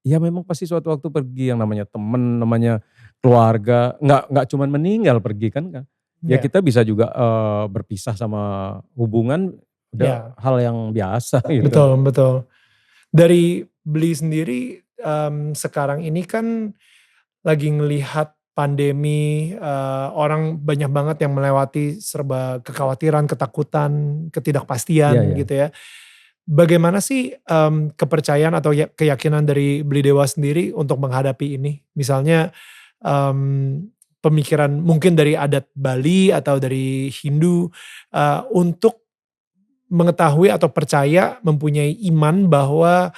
[SPEAKER 2] ya memang pasti suatu waktu pergi, yang namanya temen, namanya keluarga, nggak cuman meninggal pergi kan. Ya
[SPEAKER 1] Iya.
[SPEAKER 2] kita bisa juga berpisah sama hubungan, udah
[SPEAKER 1] Iya.
[SPEAKER 2] hal yang biasa gitu.
[SPEAKER 1] Betul, betul. Dari Beli sendiri, sekarang ini kan lagi ngelihat pandemi, orang banyak banget yang melewati serba kekhawatiran, ketakutan,
[SPEAKER 2] Iya,
[SPEAKER 1] ketidakpastian
[SPEAKER 2] iya.
[SPEAKER 1] gitu ya. Bagaimana sih, kepercayaan atau keyakinan dari Beli Dewa sendiri untuk menghadapi ini? Misalnya, pemikiran mungkin dari adat Bali atau dari Hindu, untuk mengetahui atau percaya, mempunyai iman bahwa,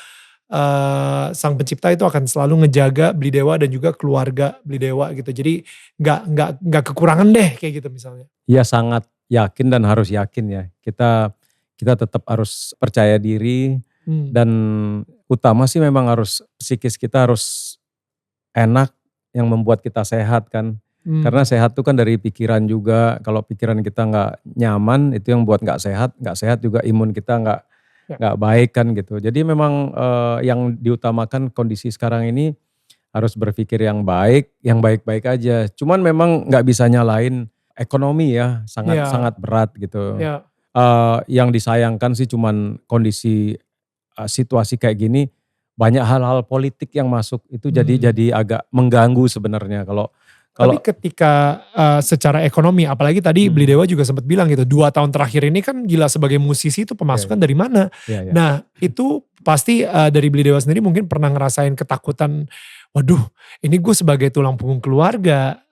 [SPEAKER 1] Sang Pencipta itu akan selalu ngejaga Beli Dewa dan juga keluarga Beli Dewa gitu. Jadi nggak kekurangan deh kayak gitu misalnya.
[SPEAKER 2] Ya sangat yakin dan harus yakin ya. Kita tetap harus percaya diri,
[SPEAKER 1] Mmm.
[SPEAKER 2] dan utama sih memang harus psikis kita harus enak, yang membuat kita sehat kan. Karena sehat itu kan dari pikiran juga, kalau pikiran kita nggak nyaman itu yang buat nggak sehat juga imun kita
[SPEAKER 1] Ya.
[SPEAKER 2] nggak baik kan gitu. Jadi memang yang diutamakan kondisi sekarang ini harus berpikir yang baik-baik aja. Cuman memang nggak bisa nyalain ekonomi ya, sangat
[SPEAKER 1] Iya.
[SPEAKER 2] sangat berat gitu.
[SPEAKER 1] Iya.
[SPEAKER 2] Yang disayangkan sih cuman kondisi situasi kayak gini, banyak hal-hal politik yang masuk itu jadi agak mengganggu sebenarnya kalau
[SPEAKER 1] Tapi
[SPEAKER 2] kalau
[SPEAKER 1] ketika, secara ekonomi apalagi tadi Beli Dewa juga sempat bilang gitu, 2 tahun terakhir ini kan gila sebagai musisi itu
[SPEAKER 2] Iya,
[SPEAKER 1] pemasukan
[SPEAKER 2] iya.
[SPEAKER 1] dari mana.
[SPEAKER 2] Iya, iya.
[SPEAKER 1] Nah itu pasti, dari Beli Dewa sendiri mungkin pernah ngerasain ketakutan, waduh ini gue sebagai tulang punggung keluarga,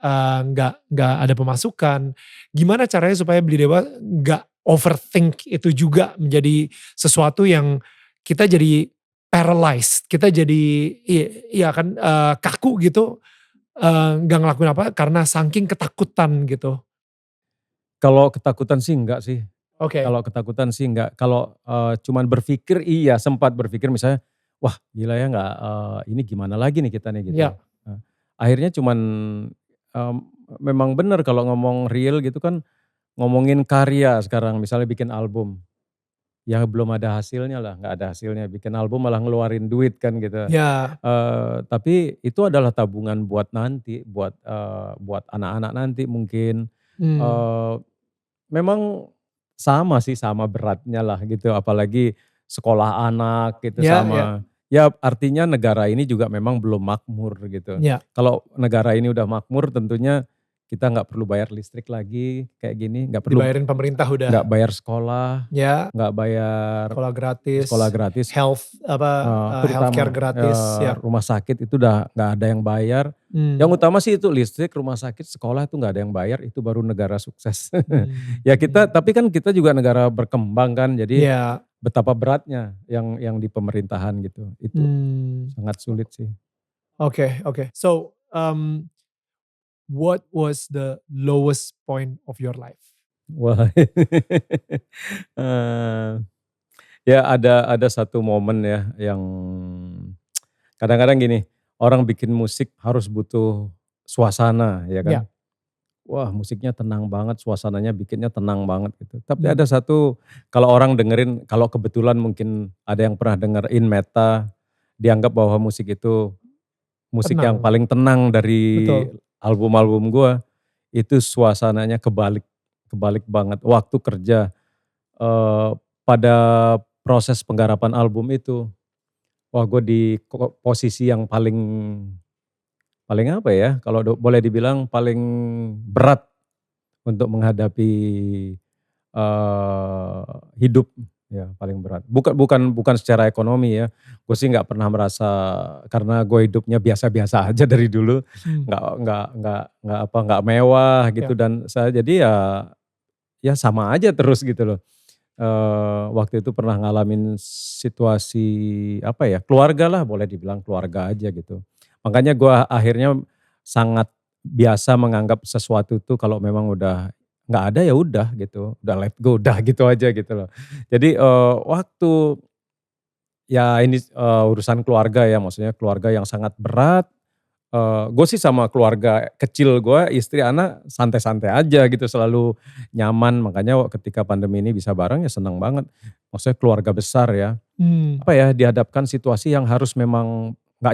[SPEAKER 1] nggak ada pemasukan. Gimana caranya supaya Beli Dewa nggak overthink itu juga menjadi sesuatu yang kita jadi paralyzed, kita jadi iya kan, kaku gitu. Nggak ngelakuin apa karena saking ketakutan gitu.
[SPEAKER 2] Kalau ketakutan sih enggak sih,
[SPEAKER 1] Oke.
[SPEAKER 2] kalau ketakutan sih enggak. Kalau cuman berpikir, iya sempat berpikir misalnya, wah gila ya nggak, ini gimana lagi nih kita nih gitu.
[SPEAKER 1] Ya.
[SPEAKER 2] Akhirnya cuman mmm, memang benar kalau ngomong real gitu kan, ngomongin karya sekarang misalnya bikin album, ya belum ada hasilnya lah, nggak ada hasilnya, bikin album malah ngeluarin duit kan gitu.
[SPEAKER 1] Ya.
[SPEAKER 2] Tapi itu adalah tabungan buat nanti, buat anak-anak nanti mungkin.
[SPEAKER 1] Mmm.
[SPEAKER 2] Eee, Memang sama sih, sama beratnya lah gitu, apalagi sekolah anak gitu
[SPEAKER 1] Ya, ya.
[SPEAKER 2] sama, ya artinya negara ini juga memang belum makmur gitu.
[SPEAKER 1] Ya.
[SPEAKER 2] Kalau negara ini udah makmur tentunya kita nggak perlu bayar listrik lagi kayak gini, nggak perlu
[SPEAKER 1] Dibayarin pemerintah udah.
[SPEAKER 2] nggak bayar sekolah,
[SPEAKER 1] Ya,
[SPEAKER 2] nggak bayar
[SPEAKER 1] sekolah gratis, healthcare
[SPEAKER 2] terutama
[SPEAKER 1] gratis, ya.
[SPEAKER 2] rumah sakit itu udah nggak ada yang bayar. Yang utama sih itu listrik, rumah sakit, sekolah itu nggak ada yang bayar, itu baru negara sukses. Ya tapi kan kita juga negara berkembang kan, jadi
[SPEAKER 1] Ya.
[SPEAKER 2] betapa beratnya yang di pemerintahan gitu. Itu sangat sulit sih.
[SPEAKER 1] Oke. So, what was the lowest point of your life?
[SPEAKER 2] Wah, ya ada satu momen ya yang kadang-kadang gini, orang bikin musik harus butuh suasana ya
[SPEAKER 1] Ya.
[SPEAKER 2] kan. Wah musiknya tenang banget, suasananya bikinnya tenang banget gitu. Tapi
[SPEAKER 1] Hmm.
[SPEAKER 2] ada satu, kalau orang dengerin, kalau kebetulan mungkin ada yang pernah denger In Meta, dianggap bahwa musik itu musik yang
[SPEAKER 1] Tenang.
[SPEAKER 2] paling tenang dari
[SPEAKER 1] Betul.
[SPEAKER 2] album-album gua, itu suasananya kebalik banget. Waktu kerja, pada proses penggarapan album itu, wah gue di posisi yang paling apa ya, kalau boleh dibilang paling berat untuk menghadapi, hidup ya paling berat. Bukan secara ekonomi ya, gue sih nggak pernah merasa karena gue hidupnya biasa-biasa aja dari dulu, nggak mewah gitu
[SPEAKER 1] Ya.
[SPEAKER 2] dan saya jadi ya sama aja terus gitu loh. Waktu itu pernah ngalamin situasi apa ya, keluarga lah boleh dibilang keluarga aja gitu. Makanya gue akhirnya sangat biasa menganggap sesuatu itu kalau memang udah nggak ada ya udah gitu, udah let go, udah gitu aja gitu loh. Jadi, waktu ya ini, urusan keluarga ya, maksudnya keluarga yang sangat berat, gue sih sama keluarga kecil gue, istri, anak santai-santai aja gitu, selalu nyaman. Makanya ketika pandemi ini bisa bareng ya seneng banget. Maksudnya keluarga besar ya, apa ya, dihadapkan situasi yang harus memang nggak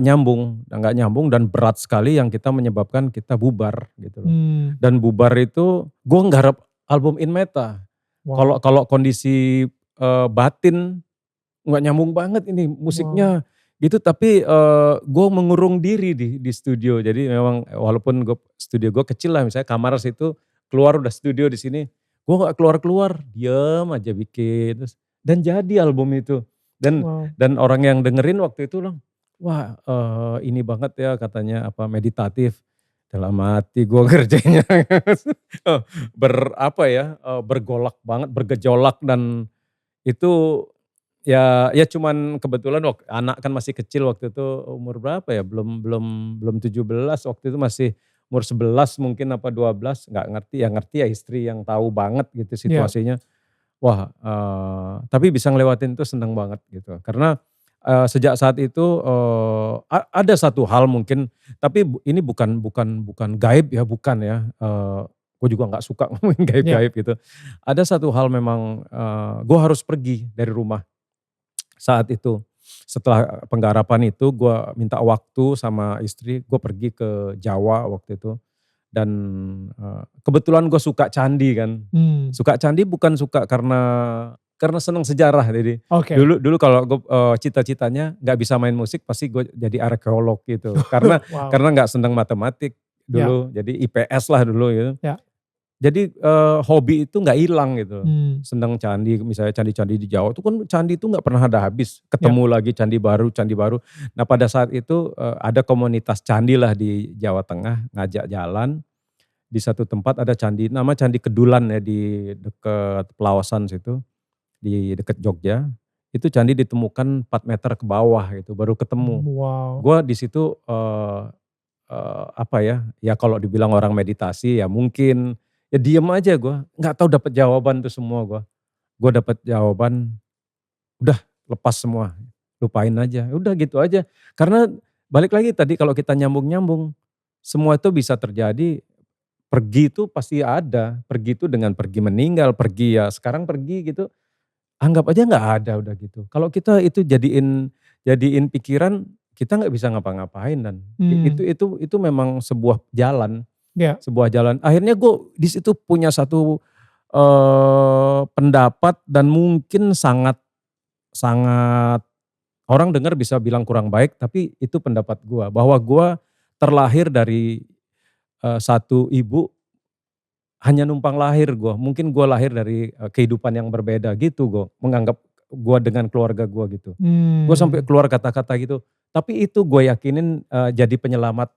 [SPEAKER 2] nyambung dan berat sekali yang kita menyebabkan kita bubar gitu loh. Dan bubar itu gue nggarap album In Meta.
[SPEAKER 1] Wow.
[SPEAKER 2] Kalau kondisi, batin nggak nyambung banget ini musiknya gitu, tapi, gue mengurung diri di studio. Jadi memang walaupun studio gue kecil lah, misalnya kamar situ, keluar udah studio di sini, gue nggak keluar-keluar, diem aja bikin terus dan jadi album itu. Dan orang yang dengerin waktu itu bilang, "Wah, ini banget ya," katanya, "meditatif." Dalam hati gue ngerjainnya bergolak banget, bergejolak dan itu ya cuman kebetulan anak kan masih kecil waktu itu, umur berapa ya, belum 17, waktu itu masih umur 11 mungkin apa 12, ngerti ya istri yang tahu banget gitu
[SPEAKER 1] Ya.
[SPEAKER 2] situasinya. Wah, tapi bisa ngelewatin itu seneng banget gitu. Karena, sejak saat itu, ada satu hal mungkin, tapi ini bukan gaib ya, bukan ya, gue juga nggak suka ngomongin
[SPEAKER 1] Ya.
[SPEAKER 2] gaib-gaib gitu. Ada satu hal memang, gue harus pergi dari rumah saat itu. Setelah penggarapan itu gue minta waktu sama istri, gue pergi ke Jawa waktu itu. Dan, kebetulan gue suka candi kan. Suka candi bukan suka karena seneng sejarah. Jadi
[SPEAKER 1] Oke.
[SPEAKER 2] dulu kalau gue, cita-citanya nggak bisa main musik pasti gue jadi arkeolog gitu. Karena
[SPEAKER 1] Wow.
[SPEAKER 2] nggak seneng matematik dulu, jadi IPS lah dulu gitu.
[SPEAKER 1] Ya.
[SPEAKER 2] Jadi, hobi itu nggak hilang gitu. Seneng
[SPEAKER 1] Hmm.
[SPEAKER 2] candi, misalnya candi-candi di Jawa itu kan candi itu nggak pernah ada habis, ketemu lagi candi baru, candi baru. Nah pada saat itu, ada komunitas candi lah di Jawa Tengah ngajak jalan, di satu tempat ada candi, nama Candi Kedulan ya di dekat Pelawasan situ, di dekat Jogja. Itu candi ditemukan 4 meter ke bawah gitu, baru ketemu.
[SPEAKER 1] Wow.
[SPEAKER 2] Gue di situ, ya kalau dibilang orang meditasi ya mungkin, ya diem aja gue, nggak tahu dapat jawaban tuh semua gue. Gue dapat jawaban, udah lepas semua, lupain aja, udah gitu aja. Karena balik lagi tadi kalau kita nyambung-nyambung, semua itu bisa terjadi, pergi itu pasti ada, pergi itu dengan pergi meninggal, pergi ya sekarang pergi gitu, anggap aja nggak ada udah gitu. Kalau kita itu jadiin pikiran, kita nggak bisa ngapa-ngapain dan itu memang sebuah jalan.
[SPEAKER 1] Ya.
[SPEAKER 2] Sebuah jalan. Akhirnya gue di situ punya satu, pendapat dan mungkin sangat orang dengar bisa bilang kurang baik, tapi itu pendapat gue. Bahwa gue terlahir dari, satu ibu hanya numpang lahir gue. Mungkin gue lahir dari kehidupan yang berbeda gitu gue. Menganggap gue dengan keluarga gue gitu. Gue sampai keluar kata-kata gitu. Tapi itu gue yakinin jadi penyelamat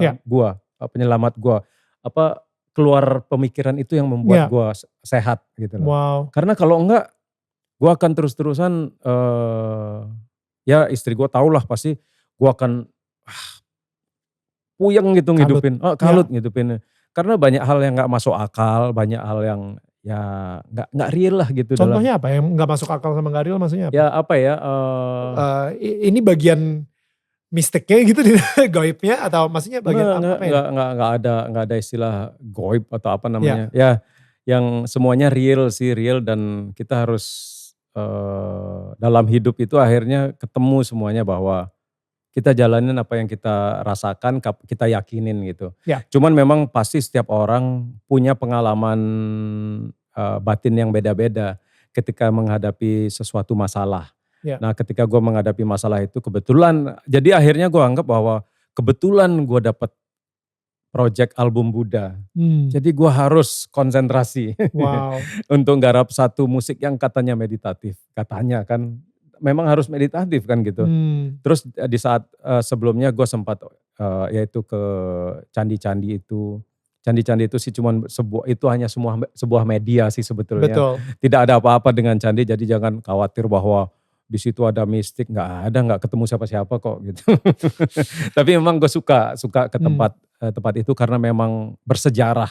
[SPEAKER 1] Ya.
[SPEAKER 2] gue. Penyelamat gue. Keluar pemikiran itu yang membuat
[SPEAKER 1] Ya.
[SPEAKER 2] gue sehat gitu loh.
[SPEAKER 1] Wow.
[SPEAKER 2] Karena kalau enggak gue akan terus-terusan ya istri gue tau lah pasti gue akan puyeng gitu ngidupin. Kalut ngidupin. Karena banyak hal yang gak masuk akal, banyak hal yang ya gak real lah gitu.
[SPEAKER 1] Contohnya apa yang gak masuk akal sama gak real maksudnya apa?
[SPEAKER 2] Ya apa ya.
[SPEAKER 1] Ini bagian mistiknya gitu gaibnya atau maksudnya bagian apa ya?
[SPEAKER 2] Gak ada istilah goib atau apa namanya. Ya yang semuanya real sih, real dan kita harus dalam hidup itu akhirnya ketemu semuanya bahwa kita jalanin apa yang kita rasakan, kita yakinin gitu.
[SPEAKER 1] Ya.
[SPEAKER 2] Cuman memang pasti setiap orang punya pengalaman batin yang beda-beda ketika menghadapi sesuatu masalah.
[SPEAKER 1] Ya.
[SPEAKER 2] Nah ketika gue menghadapi masalah itu kebetulan, jadi akhirnya gue anggap bahwa kebetulan gue dapet project album Buddha. Jadi gue harus konsentrasi untuk garap satu musik yang katanya meditatif. Katanya kan memang harus meditatif kan gitu. Terus di saat sebelumnya gue sempat yaitu ke candi-candi itu. Candi-candi itu sih cuman itu hanya sebuah media sih sebetulnya.
[SPEAKER 1] Betul.
[SPEAKER 2] Tidak ada apa-apa dengan candi, jadi jangan khawatir bahwa di situ ada mistik, nggak ketemu siapa-siapa kok gitu. Tapi memang gue suka ke tempat itu karena memang bersejarah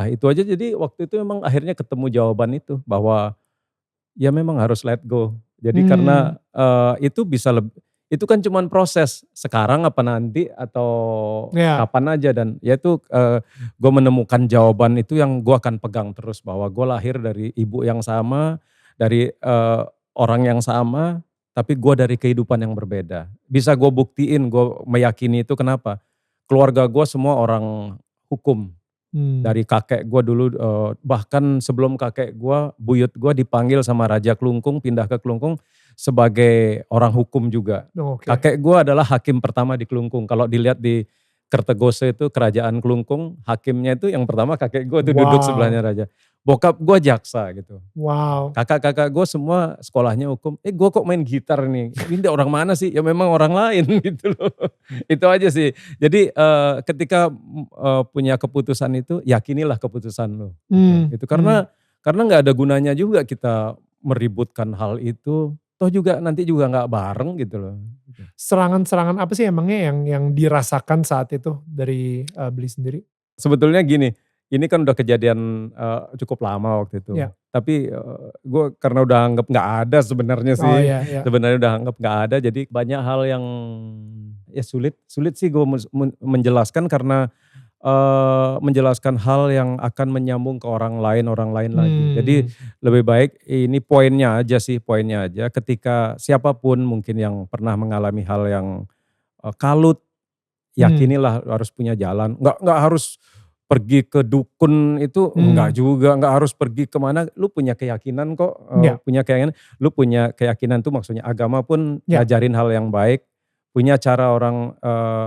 [SPEAKER 2] itu aja. Jadi waktu itu memang akhirnya ketemu jawaban itu bahwa ya memang harus let go. Jadi karena itu bisa itu kan cuman proses sekarang apa nanti atau kapan aja, dan ya itu gue menemukan jawaban itu yang gue akan pegang terus bahwa gue lahir dari ibu yang sama, dari orang yang sama, tapi gue dari kehidupan yang berbeda. Bisa gue buktiin, gue meyakini itu kenapa? Keluarga gue semua orang hukum. Dari kakek gue dulu, bahkan sebelum kakek gue, buyut gue dipanggil sama Raja Klungkung, pindah ke Klungkung sebagai orang hukum juga. Kakek gue adalah hakim pertama di Klungkung. Kalau dilihat di Kertegose itu kerajaan Klungkung, hakimnya itu yang pertama kakek gue itu duduk sebelahnya raja. Bokap gue jaksa gitu. Kakak-kakak gue semua sekolahnya hukum. Gue kok main gitar nih? Ini orang mana sih? Ya memang orang lain gitu loh. Itu aja sih. Jadi ketika punya keputusan itu, yakinilah keputusan lo. Itu karena nggak ada gunanya juga kita meributkan hal itu. Toh juga nanti juga nggak bareng gitu loh.
[SPEAKER 1] Serangan-serangan apa sih emangnya yang dirasakan saat itu dari Billy sendiri? Sebetulnya
[SPEAKER 2] gini, ini kan udah kejadian cukup lama waktu itu. Tapi gue karena udah anggap gak ada sebenarnya sih. Sebenarnya udah anggap gak ada, jadi banyak hal yang ya sulit sih gue menjelaskan karena menjelaskan hal yang akan menyambung ke orang lain lagi. Jadi lebih baik ini poinnya aja ketika siapapun mungkin yang pernah mengalami hal yang kalut, yakinilah harus punya jalan. Nggak harus pergi ke dukun itu, enggak juga, nggak harus pergi kemana, lu punya keyakinan kok, lu punya keyakinan tuh maksudnya agama pun ngajarin hal yang baik. Punya cara orang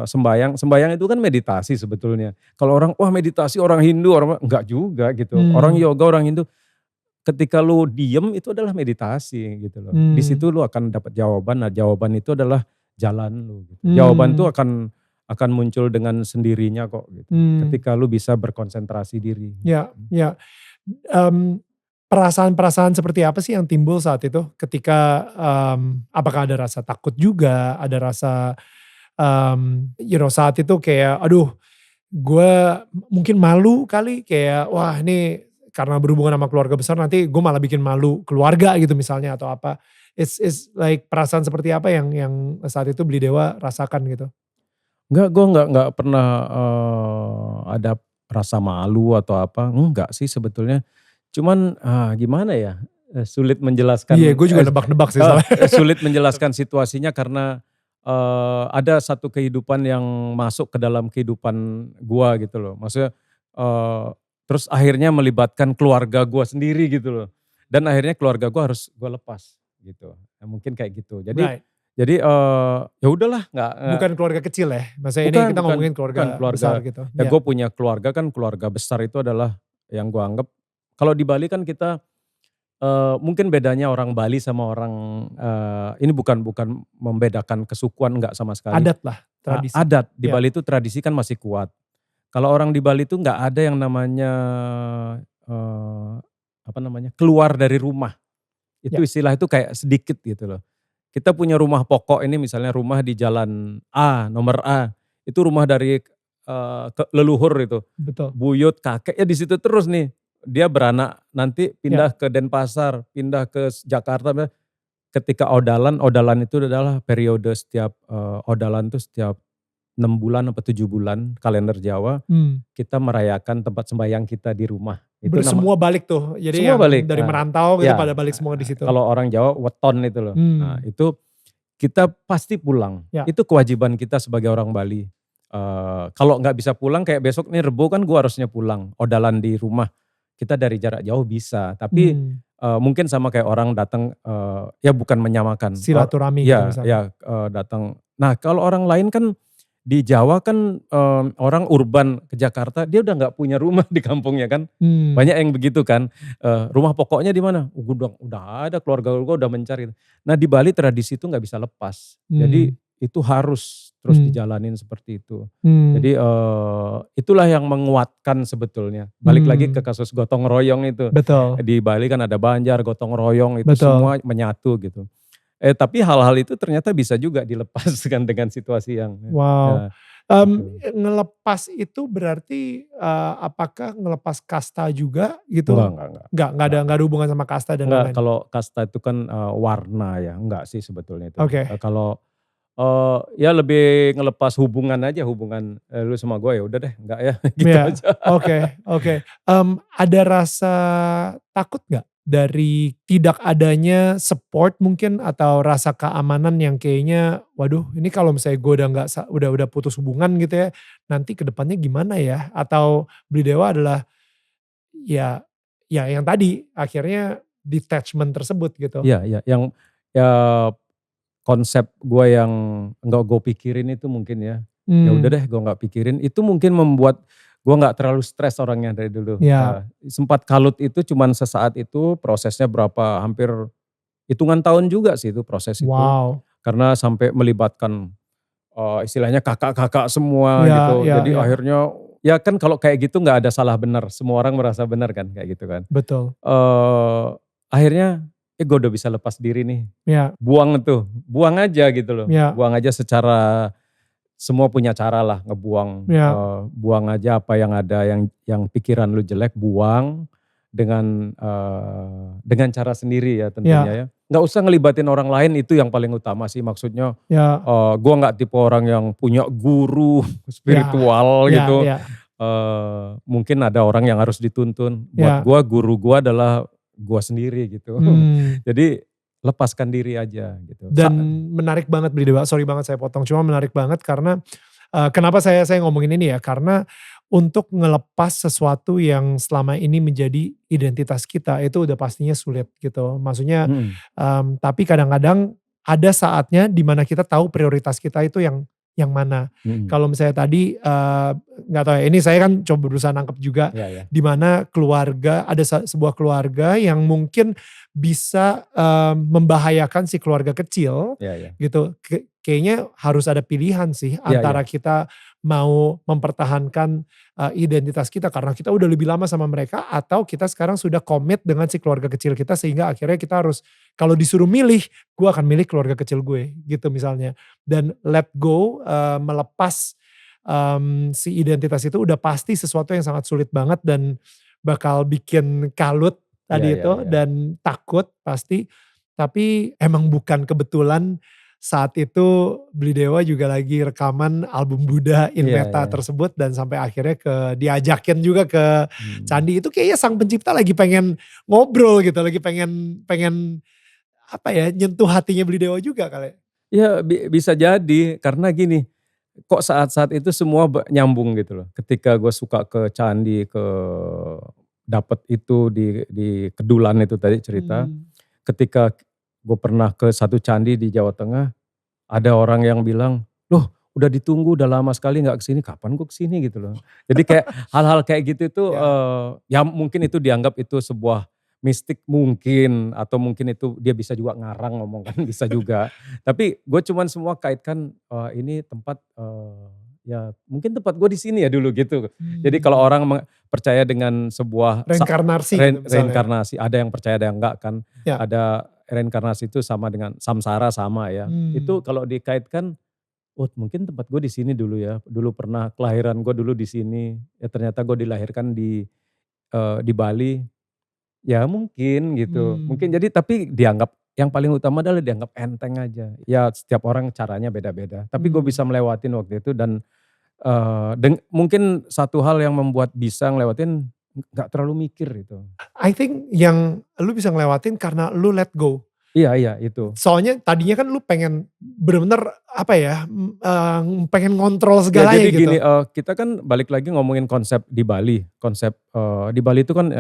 [SPEAKER 2] sembahyang itu kan meditasi sebetulnya. Kalau orang, wah meditasi orang Hindu, enggak juga gitu. Orang yoga, orang Hindu, ketika lu diem itu adalah meditasi gitu loh. Di situ lu akan dapat jawaban, nah jawaban itu adalah jalan lu gitu. Jawaban itu akan muncul dengan sendirinya kok gitu. Ketika lu bisa berkonsentrasi diri.
[SPEAKER 1] Perasaan-perasaan seperti apa sih yang timbul saat itu ketika apakah ada rasa takut juga, ada rasa saat itu kayak aduh gue mungkin malu kali, kayak wah ini karena berhubungan sama keluarga besar nanti gue malah bikin malu keluarga gitu misalnya atau apa. It's like perasaan seperti apa yang saat itu Beli Dewa rasakan gitu?
[SPEAKER 2] Gue enggak pernah ada rasa malu atau apa, enggak sih sebetulnya. Cuman gimana ya, sulit menjelaskan.
[SPEAKER 1] Iya gue juga nebak-nebak sih
[SPEAKER 2] sulit menjelaskan situasinya karena ada satu kehidupan yang masuk ke dalam kehidupan gua gitu loh. Maksudnya terus akhirnya melibatkan keluarga gua sendiri gitu loh. Dan akhirnya keluarga gua harus gua lepas gitu. Mungkin kayak gitu. Jadi Jadi ya udahlah nggak
[SPEAKER 1] Bukan keluarga kecil ya? Maksudnya ini kita ngomongin keluarga besar gitu.
[SPEAKER 2] ya gue punya keluarga kan keluarga besar itu adalah yang gue anggap kalau di Bali kan kita mungkin bedanya orang Bali sama orang ini bukan membedakan kesukuan enggak sama sekali.
[SPEAKER 1] Adat lah, tradisi.
[SPEAKER 2] Adat di
[SPEAKER 1] Ya.
[SPEAKER 2] Bali itu tradisi kan masih kuat. Kalau orang di Bali itu nggak ada yang namanya keluar dari rumah. Itu
[SPEAKER 1] Ya.
[SPEAKER 2] istilah itu kayak sedikit gitu loh. Kita punya rumah pokok ini misalnya rumah di jalan A, nomor A. Itu rumah dari leluhur itu.
[SPEAKER 1] Betul.
[SPEAKER 2] Buyut, kakek ya di situ terus nih. Dia beranak nanti pindah ke Denpasar, pindah ke Jakarta. Ketika odalan itu adalah periode setiap odalan itu setiap 6 bulan atau 7 bulan kalender Jawa. Kita merayakan tempat sembahyang kita di rumah. Itu
[SPEAKER 1] Semua balik tuh. Jadi
[SPEAKER 2] semua
[SPEAKER 1] yang
[SPEAKER 2] balik.
[SPEAKER 1] dari merantau gitu
[SPEAKER 2] Ya,
[SPEAKER 1] pada balik semua di situ.
[SPEAKER 2] kalau orang Jawa weton itu loh. Nah, itu kita pasti pulang.
[SPEAKER 1] Ya.
[SPEAKER 2] Itu kewajiban kita sebagai orang Bali. Kalau nggak bisa pulang kayak besok nih Rebo kan gue harusnya pulang. Odalan di rumah. Kita dari jarak jauh bisa. Tapi mungkin sama kayak orang datang ya bukan menyamakan.
[SPEAKER 1] Silaturahmi gitu misalnya.
[SPEAKER 2] Ya datang. Nah kalau orang lain kan di Jawa kan orang urban ke Jakarta dia udah nggak punya rumah di kampungnya kan. Banyak yang begitu kan. Rumah pokoknya di mana? Udah ada keluarga gue udah mencari. Nah di Bali tradisi itu nggak bisa lepas. Jadi itu harus terus dijalanin seperti itu. Jadi itulah yang menguatkan sebetulnya. Balik lagi ke kasus gotong royong itu.
[SPEAKER 1] Betul.
[SPEAKER 2] Di Bali kan ada Banjar, gotong royong itu
[SPEAKER 1] Betul.
[SPEAKER 2] semua menyatu gitu. Tapi hal-hal itu ternyata bisa juga dilepaskan dengan situasi yang.
[SPEAKER 1] Wow.
[SPEAKER 2] Gitu.
[SPEAKER 1] Ngelepas itu berarti apakah ngelepas kasta juga gitu? Enggak ada hubungan sama kasta dan lain-lain.
[SPEAKER 2] Kalau kasta itu kan warna ya, enggak sih sebetulnya itu.
[SPEAKER 1] Oke.
[SPEAKER 2] Kalau ya lebih ngelepas hubungan aja, hubungan lu sama gue ya udah deh, enggak ya gitu aja.
[SPEAKER 1] Oke. Ada rasa takut nggak dari tidak adanya support mungkin atau rasa keamanan yang kayaknya waduh ini kalau misalnya gue udah nggak udah putus hubungan gitu ya nanti kedepannya gimana ya, atau Beli Dewa adalah ya yang tadi akhirnya detachment tersebut gitu.
[SPEAKER 2] Iya, yang ya konsep gue yang nggak gue pikirin itu mungkin ya. Ya udah deh gue nggak pikirin, itu mungkin membuat gue nggak terlalu stres orangnya dari dulu.
[SPEAKER 1] Ya.
[SPEAKER 2] Sempat kalut itu cuman sesaat itu, prosesnya hampir hitungan tahun juga sih itu proses itu.
[SPEAKER 1] Wow.
[SPEAKER 2] Karena sampai melibatkan istilahnya kakak-kakak semua
[SPEAKER 1] Ya,
[SPEAKER 2] gitu.
[SPEAKER 1] ya,
[SPEAKER 2] Jadi
[SPEAKER 1] ya.
[SPEAKER 2] akhirnya ya kan kalau kayak gitu nggak ada salah benar, semua orang merasa benar kan kayak gitu kan.
[SPEAKER 1] Betul.
[SPEAKER 2] Akhirnya gue udah bisa lepas diri nih.
[SPEAKER 1] Ya.
[SPEAKER 2] Buang aja gitu loh.
[SPEAKER 1] Ya.
[SPEAKER 2] Buang aja secara semua punya cara lah ngebuang.
[SPEAKER 1] Ya.
[SPEAKER 2] Buang aja apa yang ada yang pikiran lu jelek, buang dengan cara sendiri ya tentunya ya. Nggak usah ngelibatin orang lain, itu yang paling utama sih maksudnya.
[SPEAKER 1] Ya.
[SPEAKER 2] Gue nggak tipe orang yang punya guru spiritual gitu.
[SPEAKER 1] Ya.
[SPEAKER 2] Mungkin ada orang yang harus dituntun. Buat gue guru gue adalah gue sendiri gitu. Jadi lepaskan diri aja gitu.
[SPEAKER 1] Dan menarik banget Beli Dewa, sorry banget saya potong, cuma menarik banget karena kenapa saya ngomongin ini ya, karena untuk ngelepas sesuatu yang selama ini menjadi identitas kita itu udah pastinya sulit gitu. Maksudnya tapi kadang-kadang ada saatnya dimana kita tahu prioritas kita itu yang mana. Kalau misalnya tadi nggak tahu ya, ini saya kan coba berusaha nangkep juga dimana keluarga, ada sebuah keluarga yang mungkin bisa membahayakan si keluarga kecil gitu. Kayaknya harus ada pilihan sih antara kita mau mempertahankan identitas kita karena kita udah lebih lama sama mereka, atau kita sekarang sudah komit dengan si keluarga kecil kita sehingga akhirnya kita harus, kalau disuruh milih, gue akan milih keluarga kecil gue gitu misalnya. Dan let go, melepas si identitas itu udah pasti sesuatu yang sangat sulit banget dan bakal bikin kalut tadi itu dan takut pasti. Tapi emang bukan kebetulan saat itu Beli Dewa juga lagi rekaman album Buddha in Meta tersebut dan sampai akhirnya diajakin juga ke Candi. Itu kayaknya sang pencipta lagi pengen ngobrol gitu, lagi pengen apa ya, nyentuh hatinya Beli Dewa juga kali.
[SPEAKER 2] Ya bisa jadi karena gini, kok saat-saat itu semua nyambung gitu loh. Ketika gue suka ke Candi, dapet itu di Kedulan itu tadi cerita. Ketika gue pernah ke satu candi di Jawa Tengah, Ada orang yang bilang, "Loh udah ditunggu udah lama sekali nggak kesini, kapan gue kesini?" Gitu loh. Jadi kayak hal-hal kayak gitu itu,
[SPEAKER 1] Ya.
[SPEAKER 2] ya mungkin itu dianggap itu sebuah mistik mungkin, atau mungkin itu dia bisa juga ngarang ngomong kan bisa juga. Tapi gue cuman semua kaitkan, ini tempat, ya mungkin tempat gue di sini ya dulu gitu. Jadi kalau
[SPEAKER 1] Hmm.
[SPEAKER 2] orang percaya dengan sebuah
[SPEAKER 1] Reinkarnasi gitu misalnya.
[SPEAKER 2] reinkarnasi, ada yang percaya ada yang enggak kan.
[SPEAKER 1] Ya.
[SPEAKER 2] Ada reinkarnasi itu sama dengan samsara sama ya. Itu
[SPEAKER 1] Hmm.
[SPEAKER 2] kalau dikaitkan, oh mungkin tempat gue di sini dulu ya. Dulu pernah kelahiran gue dulu di sini. Ya ternyata gue dilahirkan di Bali. Ya mungkin gitu. Mungkin
[SPEAKER 1] Hmm.
[SPEAKER 2] jadi tapi dianggap yang paling utama adalah dianggap enteng aja. Ya setiap orang caranya beda-beda. Tapi gue bisa
[SPEAKER 1] Hmm.
[SPEAKER 2] melewatin waktu itu dan mungkin satu hal yang membuat bisa ngelewatin, nggak terlalu mikir itu.
[SPEAKER 1] I think yang lu bisa ngelewatin karena lu let go.
[SPEAKER 2] Iya iya itu.
[SPEAKER 1] Soalnya tadinya kan lu pengen bener-bener apa ya, pengen ngontrol
[SPEAKER 2] Ya
[SPEAKER 1] segalanya
[SPEAKER 2] jadi
[SPEAKER 1] gitu.
[SPEAKER 2] gini, kita kan balik lagi ngomongin konsep di Bali. Konsep, di Bali itu kan,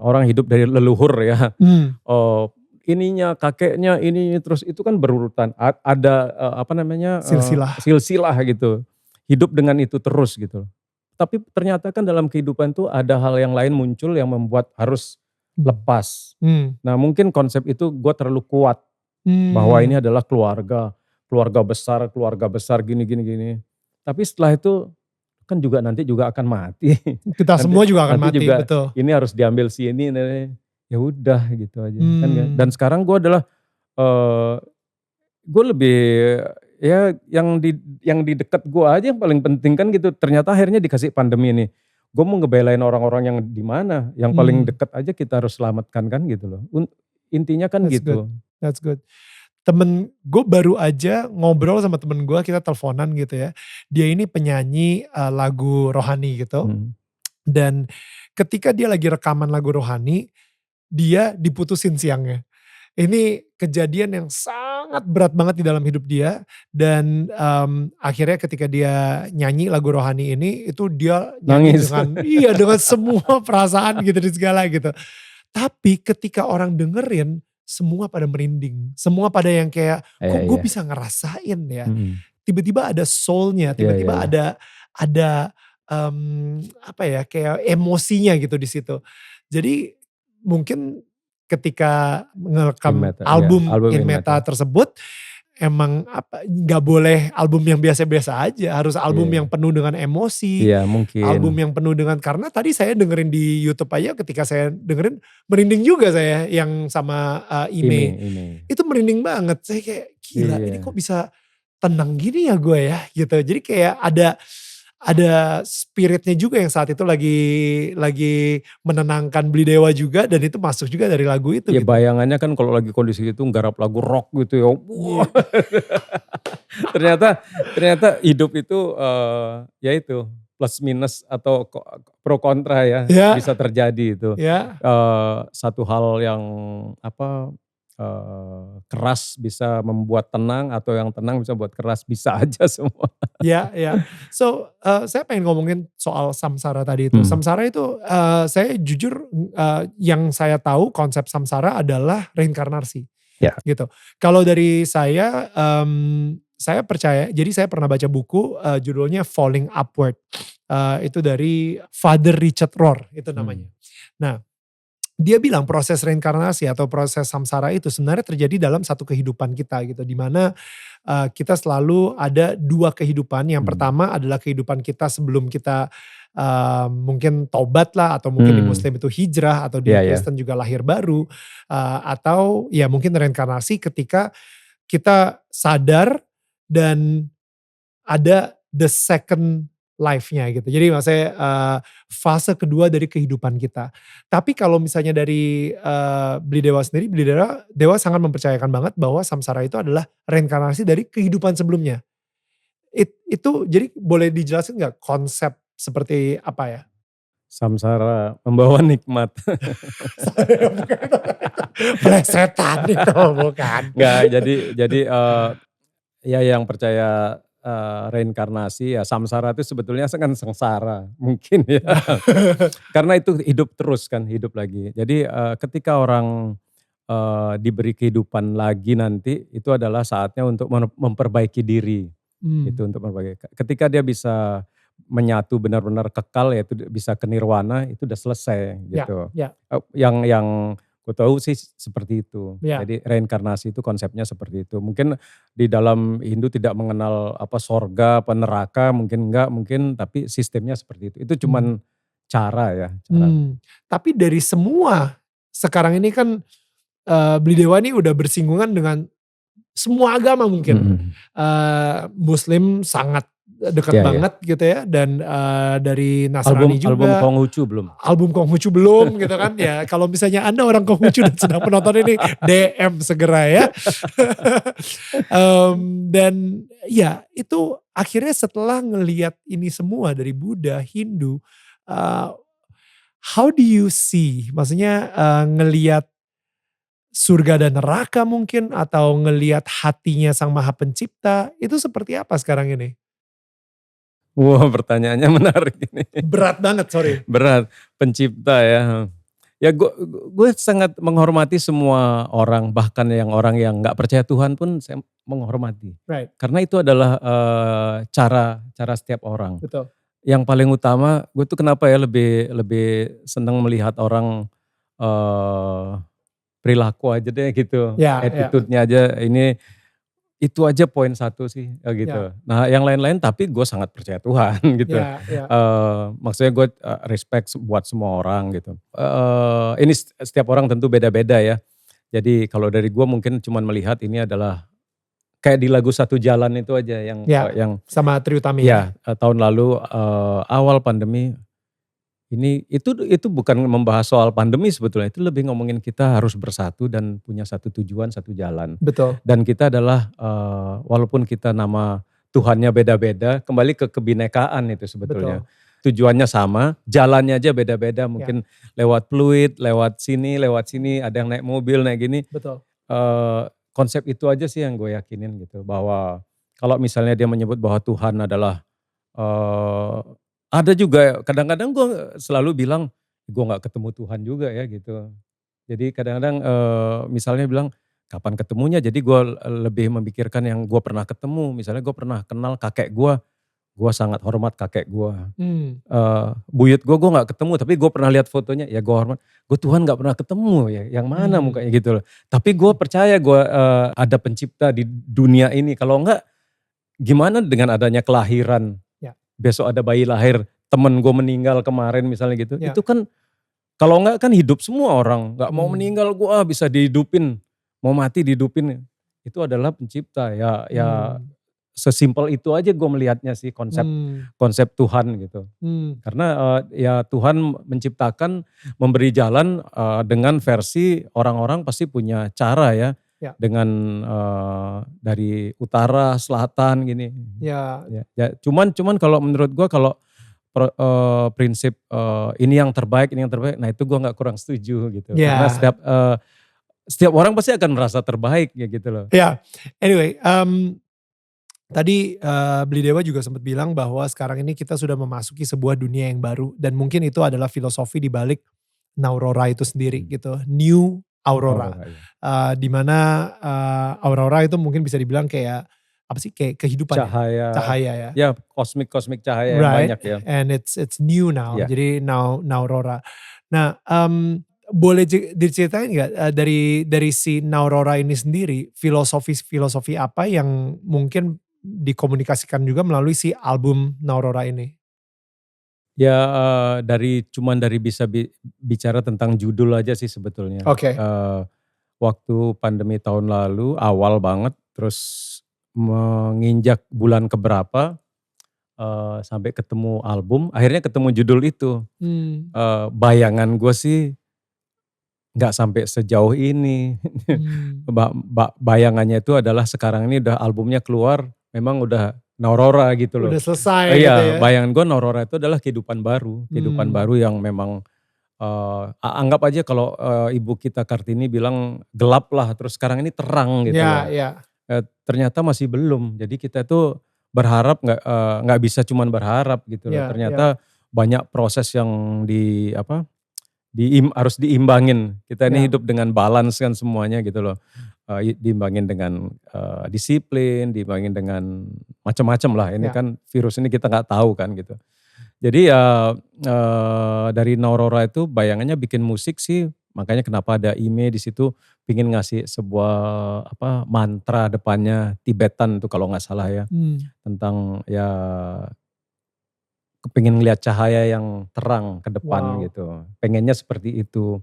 [SPEAKER 2] orang hidup dari leluhur ya.
[SPEAKER 1] Hmm.
[SPEAKER 2] Eee, ininya, kakeknya, ini, terus itu kan berurutan. Ada, apa namanya,
[SPEAKER 1] Silsilah.
[SPEAKER 2] silsilah gitu. Hidup dengan itu terus gitu. Tapi ternyata kan dalam kehidupan tuh ada hal yang lain muncul yang membuat harus
[SPEAKER 1] Hmm.
[SPEAKER 2] lepas.
[SPEAKER 1] Hmm.
[SPEAKER 2] Nah mungkin konsep itu gue terlalu kuat, bahwa
[SPEAKER 1] Hmm.
[SPEAKER 2] ini adalah keluarga, keluarga besar gini gini gini. Tapi setelah itu kan juga nanti juga akan mati.
[SPEAKER 1] Kita
[SPEAKER 2] Nanti
[SPEAKER 1] semua juga akan
[SPEAKER 2] nanti
[SPEAKER 1] mati,
[SPEAKER 2] juga
[SPEAKER 1] betul.
[SPEAKER 2] ini harus diambil si ini, ya udah gitu aja kan ya. Dan
[SPEAKER 1] Hmm.
[SPEAKER 2] sekarang gue adalah, eee, gue lebih ya yang di dekat gue aja yang paling penting kan gitu. Ternyata akhirnya dikasih pandemi ini. Gue mau ngebelain orang-orang yang di mana, yang paling
[SPEAKER 1] Hmm.
[SPEAKER 2] dekat aja kita harus selamatkan kan gitu loh. Intinya kan
[SPEAKER 1] That's good,
[SPEAKER 2] gitu.
[SPEAKER 1] that's good. Temen gue baru aja ngobrol sama temen gue, kita teleponan gitu ya. Dia ini penyanyi, lagu rohani gitu.
[SPEAKER 2] Mhm.
[SPEAKER 1] Dan ketika dia lagi rekaman lagu rohani, dia diputusin siangnya. Ini kejadian yang sangat berat banget di dalam hidup dia dan, akhirnya ketika dia nyanyi lagu rohani ini, itu dia nyanyi
[SPEAKER 2] Nangis.
[SPEAKER 1] dengan iya, dengan semua perasaan gitu dan segala gitu. Tapi ketika orang dengerin, semua pada merinding, semua pada yang kayak,
[SPEAKER 2] Iya
[SPEAKER 1] "Kok gue
[SPEAKER 2] iya.
[SPEAKER 1] bisa ngerasain ya?"
[SPEAKER 2] Mhm.
[SPEAKER 1] Tiba-tiba ada soul-nya,
[SPEAKER 2] Iya iya
[SPEAKER 1] tiba-tiba
[SPEAKER 2] iya.
[SPEAKER 1] ada, apa ya, kayak emosinya gitu di situ. Jadi mungkin ketika
[SPEAKER 2] In
[SPEAKER 1] ngerekam
[SPEAKER 2] Meta, iya,
[SPEAKER 1] album
[SPEAKER 2] album
[SPEAKER 1] In
[SPEAKER 2] In Meta.
[SPEAKER 1] Meta tersebut, emang apa, nggak boleh album yang biasa-biasa aja, harus album yang
[SPEAKER 2] Iya.
[SPEAKER 1] penuh dengan emosi,
[SPEAKER 2] Iya mungkin.
[SPEAKER 1] album yang penuh dengan karena tadi saya dengerin di YouTube aja ketika saya dengerin, merinding juga saya yang sama, Ime.
[SPEAKER 2] Ini.
[SPEAKER 1] Itu merinding banget, saya kayak, "Gila ini kok
[SPEAKER 2] Iya.
[SPEAKER 1] bisa tenang gini ya gue ya?" Gitu. Jadi kayak ada spiritnya juga yang saat itu lagi menenangkan Beli Dewa juga dan itu masuk juga dari lagu itu
[SPEAKER 2] Ya
[SPEAKER 1] gitu.
[SPEAKER 2] bayangannya kan kalau lagi kondisi itu nggarap lagu rock gitu ya, wah
[SPEAKER 1] Iya.
[SPEAKER 2] ternyata ternyata hidup itu, ya itu plus minus atau pro kontra ya,
[SPEAKER 1] Ya,
[SPEAKER 2] bisa terjadi itu.
[SPEAKER 1] ya,
[SPEAKER 2] Satu hal yang apa, keras bisa membuat tenang atau yang tenang bisa buat keras, bisa aja semua.
[SPEAKER 1] ya, ya. So, saya pengen ngomongin soal samsara tadi itu.
[SPEAKER 2] Hmm,
[SPEAKER 1] Samsara itu, saya jujur, yang saya tahu konsep samsara adalah reinkarnasi.
[SPEAKER 2] ya.
[SPEAKER 1] Gitu. Kalau dari saya percaya, jadi saya pernah baca buku, judulnya Falling Upward. Itu dari Father Richard Rohr, itu
[SPEAKER 2] Hmm,
[SPEAKER 1] namanya. Nah, dia bilang proses reinkarnasi atau proses samsara itu sebenarnya terjadi dalam satu kehidupan kita gitu, di mana, kita selalu ada 2 kehidupan. Yang
[SPEAKER 2] hmm,
[SPEAKER 1] pertama adalah kehidupan kita sebelum kita, mungkin tobat lah atau mungkin di
[SPEAKER 2] hmm,
[SPEAKER 1] muslim itu hijrah atau di
[SPEAKER 2] iya iya.
[SPEAKER 1] Kristen juga lahir baru, atau ya mungkin reinkarnasi ketika kita sadar dan ada the second life-nya gitu. Jadi maksudnya, fase kedua dari kehidupan kita. Tapi kalau misalnya dari, Beli Dewa sendiri, Beli Dewa sangat mempercayakan banget bahwa samsara itu adalah reinkarnasi dari kehidupan sebelumnya. Itu jadi boleh dijelasin nggak konsep seperti apa ya?
[SPEAKER 2] Samsara membawa nikmat.
[SPEAKER 1] Bukan itu, plesetan itu bukan.
[SPEAKER 2] Enggak, jadi, ya yang percaya, reinkarnasi ya samsara itu sebetulnya kan sengsara mungkin ya. Karena itu hidup terus kan, hidup lagi. Jadi, ketika orang, diberi kehidupan lagi nanti, itu adalah saatnya untuk memperbaiki diri. Gitu, untuk memperbaiki. Ketika dia bisa menyatu benar-benar kekal, yaitu bisa ke nirwana, itu udah selesai
[SPEAKER 1] Ya,
[SPEAKER 2] gitu.
[SPEAKER 1] ya,
[SPEAKER 2] Yang gue tahu sih seperti itu.
[SPEAKER 1] ya.
[SPEAKER 2] Jadi reinkarnasi itu konsepnya seperti itu. Mungkin di dalam Hindu tidak mengenal apa sorga, apa neraka, mungkin enggak, mungkin tapi sistemnya seperti itu. Itu cuman cara ya. Cara.
[SPEAKER 1] Tapi dari semua, sekarang ini kan Beli Dewa ini udah bersinggungan dengan semua agama mungkin. Muslim sangat dekat
[SPEAKER 2] Ya, ya.
[SPEAKER 1] banget gitu ya, dan dari
[SPEAKER 2] Album
[SPEAKER 1] Nasrani juga.
[SPEAKER 2] Konghucu belum.
[SPEAKER 1] Album Konghucu belum gitu kan ya. Kalau misalnya Anda orang Konghucu dan sedang menonton ini, DM segera ya. Dan ya itu akhirnya setelah ngelihat ini semua dari Buddha, Hindu, how do you see? Maksudnya ngelihat surga dan neraka mungkin, atau ngelihat hatinya Sang Maha Pencipta, itu seperti apa sekarang ini?
[SPEAKER 2] Wah, pertanyaannya menarik ini.
[SPEAKER 1] Berat banget, sorry.
[SPEAKER 2] Berat, pencipta ya. Ya gue sangat menghormati semua orang, bahkan orang yang nggak percaya Tuhan pun saya menghormati.
[SPEAKER 1] Right,
[SPEAKER 2] Karena itu adalah cara setiap orang.
[SPEAKER 1] betul.
[SPEAKER 2] Yang paling utama, gue tuh kenapa ya lebih senang melihat orang perilaku aja deh gitu,
[SPEAKER 1] Ya, ya,
[SPEAKER 2] attitude-nya aja ini. Itu aja poin satu sih gitu.
[SPEAKER 1] ya,
[SPEAKER 2] Nah yang lain-lain tapi gue sangat percaya Tuhan gitu.
[SPEAKER 1] ya, ya.
[SPEAKER 2] Maksudnya gue respect buat semua orang gitu. Ini setiap orang tentu beda-beda ya. Jadi kalau dari gue mungkin cuman melihat ini adalah kayak di lagu Satu Jalan itu aja yang
[SPEAKER 1] Ya, sama Trie Utami.
[SPEAKER 2] ya tahun lalu awal pandemi. Itu bukan membahas soal pandemi sebetulnya, itu lebih ngomongin kita harus bersatu dan punya satu tujuan, satu jalan.
[SPEAKER 1] Betul.
[SPEAKER 2] Dan kita adalah walaupun kita nama Tuhannya beda-beda, kembali ke kebinekaan itu sebetulnya.
[SPEAKER 1] Betul.
[SPEAKER 2] Tujuannya sama, jalannya aja beda-beda, mungkin lewat fluid, lewat sini, ada yang naik mobil, naik gini.
[SPEAKER 1] Betul.
[SPEAKER 2] Konsep itu aja sih yang gue yakinin gitu, bahwa kalau misalnya dia menyebut bahwa Tuhan adalah ada juga kadang-kadang gue selalu bilang, gue gak ketemu Tuhan juga ya gitu. Jadi kadang-kadang misalnya bilang, kapan ketemunya? Jadi gue lebih memikirkan yang gue pernah ketemu. Misalnya gue pernah kenal kakek gue sangat hormat kakek gue. Buyut gue gak ketemu, tapi gue pernah lihat fotonya, ya gue hormat. Gue Tuhan gak pernah ketemu ya, yang mana mukanya gitu loh. Tapi gue percaya gue ada pencipta di dunia ini. Kalau enggak, gimana dengan adanya kelahiran? Besok ada bayi lahir, temen gue meninggal kemarin misalnya gitu. Itu kan kalau enggak kan hidup semua orang. Gak mau meninggal gue bisa dihidupin, mau mati dihidupin. Itu adalah pencipta ya sesimpel itu aja gue melihatnya sih konsep Tuhan gitu. Karena ya Tuhan menciptakan, memberi jalan dengan versi orang-orang pasti punya cara ya. Dengan dari utara, selatan gini. Ya, cuman kalau menurut gue kalau prinsip ini yang terbaik, nah itu gue nggak kurang setuju gitu. Karena setiap orang pasti akan merasa terbaik ya gitu loh.
[SPEAKER 1] Ya, anyway, tadi Beli Dewa juga sempat bilang bahwa sekarang ini kita sudah memasuki sebuah dunia yang baru, dan mungkin itu adalah filosofi di balik Naurora itu sendiri gitu, New Aurora. Dimana Aurora itu mungkin bisa dibilang kayak apa sih, kayak kehidupan, cahaya ya.
[SPEAKER 2] Ya kosmik cahaya yang banyak ya.
[SPEAKER 1] And it's new now, jadi Naurora. Nah boleh diceritain gak dari si Naurora ini sendiri, filosofi apa yang mungkin dikomunikasikan juga melalui si album Naurora ini?
[SPEAKER 2] Ya cuman dari bisa bicara tentang judul aja sih sebetulnya.
[SPEAKER 1] Oke.
[SPEAKER 2] Waktu pandemi tahun lalu awal banget, terus menginjak bulan keberapa sampai ketemu album, akhirnya ketemu judul itu. Bayangan gue sih gak sampai sejauh ini. Bayangannya itu adalah sekarang ini udah albumnya keluar, memang udah Naurora gitu loh.
[SPEAKER 1] Udah selesai
[SPEAKER 2] iya,
[SPEAKER 1] gitu ya.
[SPEAKER 2] Bayangan gue Naurora itu adalah kehidupan baru. Kehidupan baru yang memang anggap aja kalau ibu kita Kartini bilang gelap lah, terus sekarang ini terang gitu loh. Ternyata masih belum. Jadi kita tuh berharap gak bisa cuman berharap gitu loh. Ternyata banyak proses yang harus diimbangin. Kita ini
[SPEAKER 1] Ya.
[SPEAKER 2] hidup dengan balance kan semuanya gitu loh. Diimbangin dengan disiplin, diimbangin dengan macam-macam lah. Ini
[SPEAKER 1] Ya.
[SPEAKER 2] kan virus ini kita nggak tahu kan gitu. Jadi ya dari Naurora itu bayangannya bikin musik sih, makanya kenapa ada Ime di situ, pingin ngasih sebuah mantra depannya Tibetan tuh kalau nggak salah ya, tentang ya kepingin ngelihat cahaya yang terang ke depan
[SPEAKER 1] Wow.
[SPEAKER 2] gitu, pengennya seperti itu.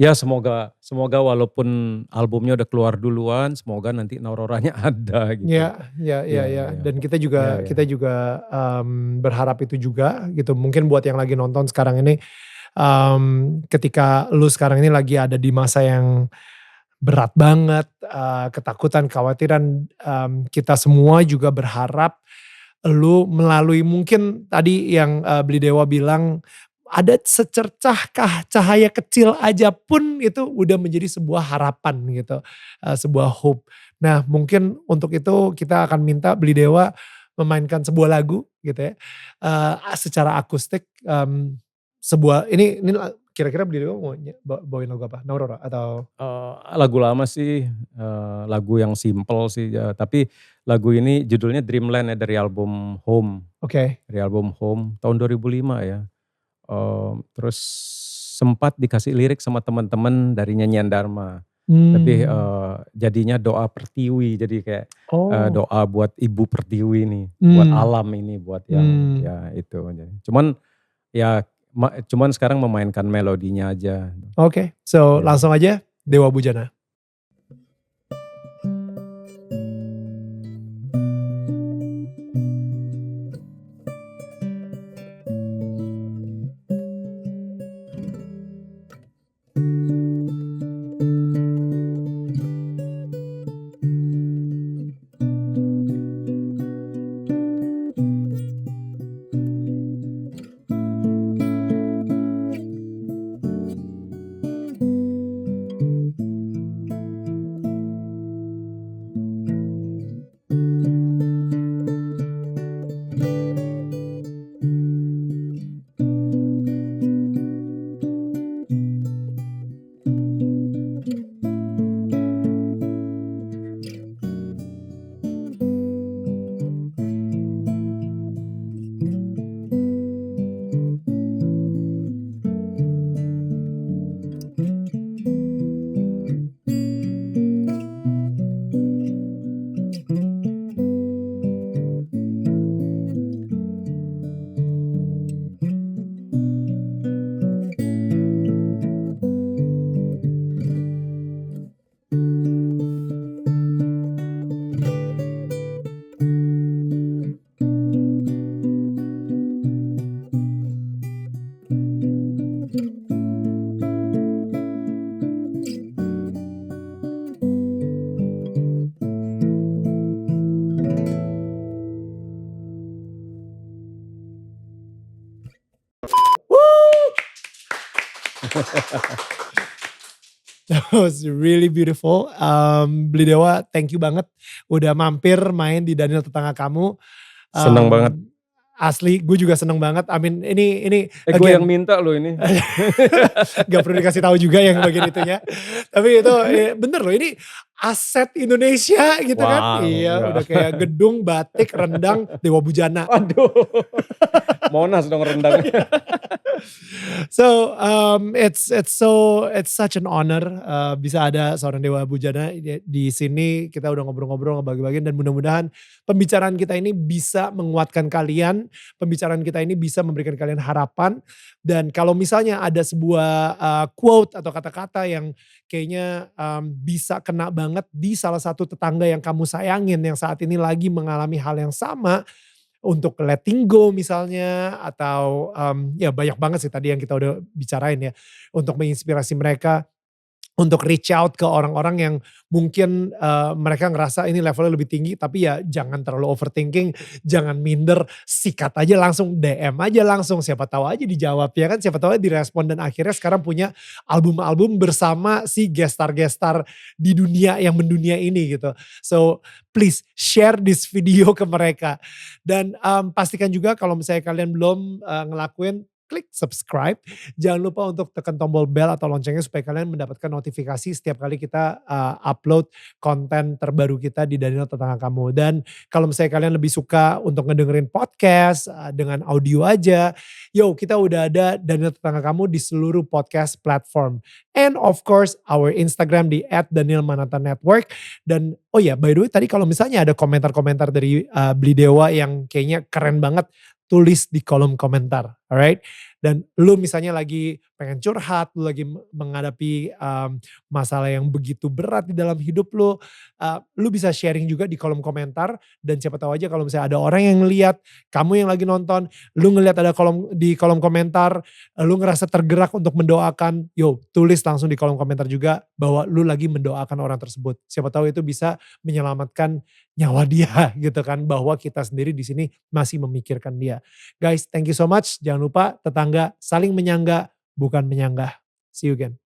[SPEAKER 2] Ya semoga walaupun albumnya udah keluar duluan, semoga nanti Nauroranya ada gitu.
[SPEAKER 1] Ya. Dan kita
[SPEAKER 2] Ya,
[SPEAKER 1] juga
[SPEAKER 2] ya.
[SPEAKER 1] kita juga berharap itu juga gitu. Mungkin buat yang lagi nonton sekarang ini, ketika lu sekarang ini lagi ada di masa yang berat banget, ketakutan, kekhawatiran, kita semua juga berharap lu melalui mungkin tadi yang Beli Dewa bilang, ada secercah cahaya kecil aja pun itu udah menjadi sebuah harapan gitu, sebuah hope. Nah mungkin untuk itu kita akan minta Beli Dewa memainkan sebuah lagu gitu ya, secara akustik, sebuah ini kira-kira Beli Dewa mau bawain lagu apa? Naurora atau?
[SPEAKER 2] Lagu lama sih, lagu yang simple sih ya, tapi lagu ini judulnya Dreamland ya dari album Home,
[SPEAKER 1] Oke.
[SPEAKER 2] dari album Home tahun 2005 ya. Terus sempat dikasih lirik sama teman-teman dari Nyanyian Dharma. Lebih jadinya doa Pertiwi, jadi kayak
[SPEAKER 1] Oh.
[SPEAKER 2] doa buat Ibu Pertiwi nih, buat alam ini, buat yang
[SPEAKER 1] Hmm.
[SPEAKER 2] ya itu. Cuman ya cuman sekarang memainkan melodinya aja.
[SPEAKER 1] Oke, so
[SPEAKER 2] Ya.
[SPEAKER 1] langsung aja Dewa Bujana. That was really beautiful. Beli Dewa, thank you banget udah mampir main di Daniel Tetangga Kamu.
[SPEAKER 2] Seneng banget.
[SPEAKER 1] Asli, gue juga seneng banget. I mean, ini
[SPEAKER 2] Gue yang minta loh ini.
[SPEAKER 1] Gak perlu dikasih tahu juga yang bagian itunya. Tapi itu bener loh, ini aset Indonesia gitu kan.
[SPEAKER 2] Wow,
[SPEAKER 1] Iya,
[SPEAKER 2] ya.
[SPEAKER 1] udah kayak gedung, batik, rendang, Dewa Bujana.
[SPEAKER 2] Aduh, Monas dong rendangnya.
[SPEAKER 1] So it's such an honor bisa ada seorang Dewa Bujana di sini. Kita udah ngobrol-ngobrol, ngebagi-bagiin, dan mudah-mudahan pembicaraan kita ini bisa menguatkan kalian. Pembicaraan kita ini bisa memberikan kalian harapan. Dan kalau misalnya ada sebuah quote atau kata-kata yang kayaknya bisa kena banget di salah satu tetangga yang kamu sayangin yang saat ini lagi mengalami hal yang sama, untuk letting go misalnya, atau ya banyak banget sih tadi yang kita udah bicarain ya, untuk menginspirasi mereka, untuk reach out ke orang-orang yang mungkin mereka ngerasa ini levelnya lebih tinggi, tapi ya jangan terlalu overthinking, jangan minder, sikat aja langsung, DM aja langsung, siapa tahu aja dijawab ya kan, siapa tahu aja direspon, dan akhirnya sekarang punya album-album bersama si gestar-gestar di dunia yang mendunia ini gitu. So please share this video ke mereka, dan pastikan juga kalau misalnya kalian belum ngelakuin, klik subscribe. Jangan lupa untuk tekan tombol bell atau loncengnya supaya kalian mendapatkan notifikasi setiap kali kita upload konten terbaru kita di Daniel Tetangga Kamu. Dan kalau misalnya kalian lebih suka untuk ngedengerin podcast dengan audio aja, kita udah ada Daniel Tetangga Kamu di seluruh podcast platform. And of course our Instagram di @danielmananta_network. Dan by the way tadi kalau misalnya ada komentar-komentar dari Beli Dewa yang kayaknya keren banget, tulis di kolom komentar, alright? Dan lu misalnya lagi pengen curhat, lu lagi menghadapi masalah yang begitu berat di dalam hidup lu, lu bisa sharing juga di kolom komentar. Dan siapa tahu aja kalau misalnya ada orang yang ngeliat, kamu yang lagi nonton, lu ngeliat ada di kolom komentar, lu ngerasa tergerak untuk mendoakan, tulis langsung di kolom komentar juga bahwa lu lagi mendoakan orang tersebut. Siapa tahu itu bisa menyelamatkan nyawa dia gitu kan, bahwa kita sendiri di sini masih memikirkan dia. Guys, thank you so much. Jangan lupa tetangga saling menyangga bukan menyanggah. See you again.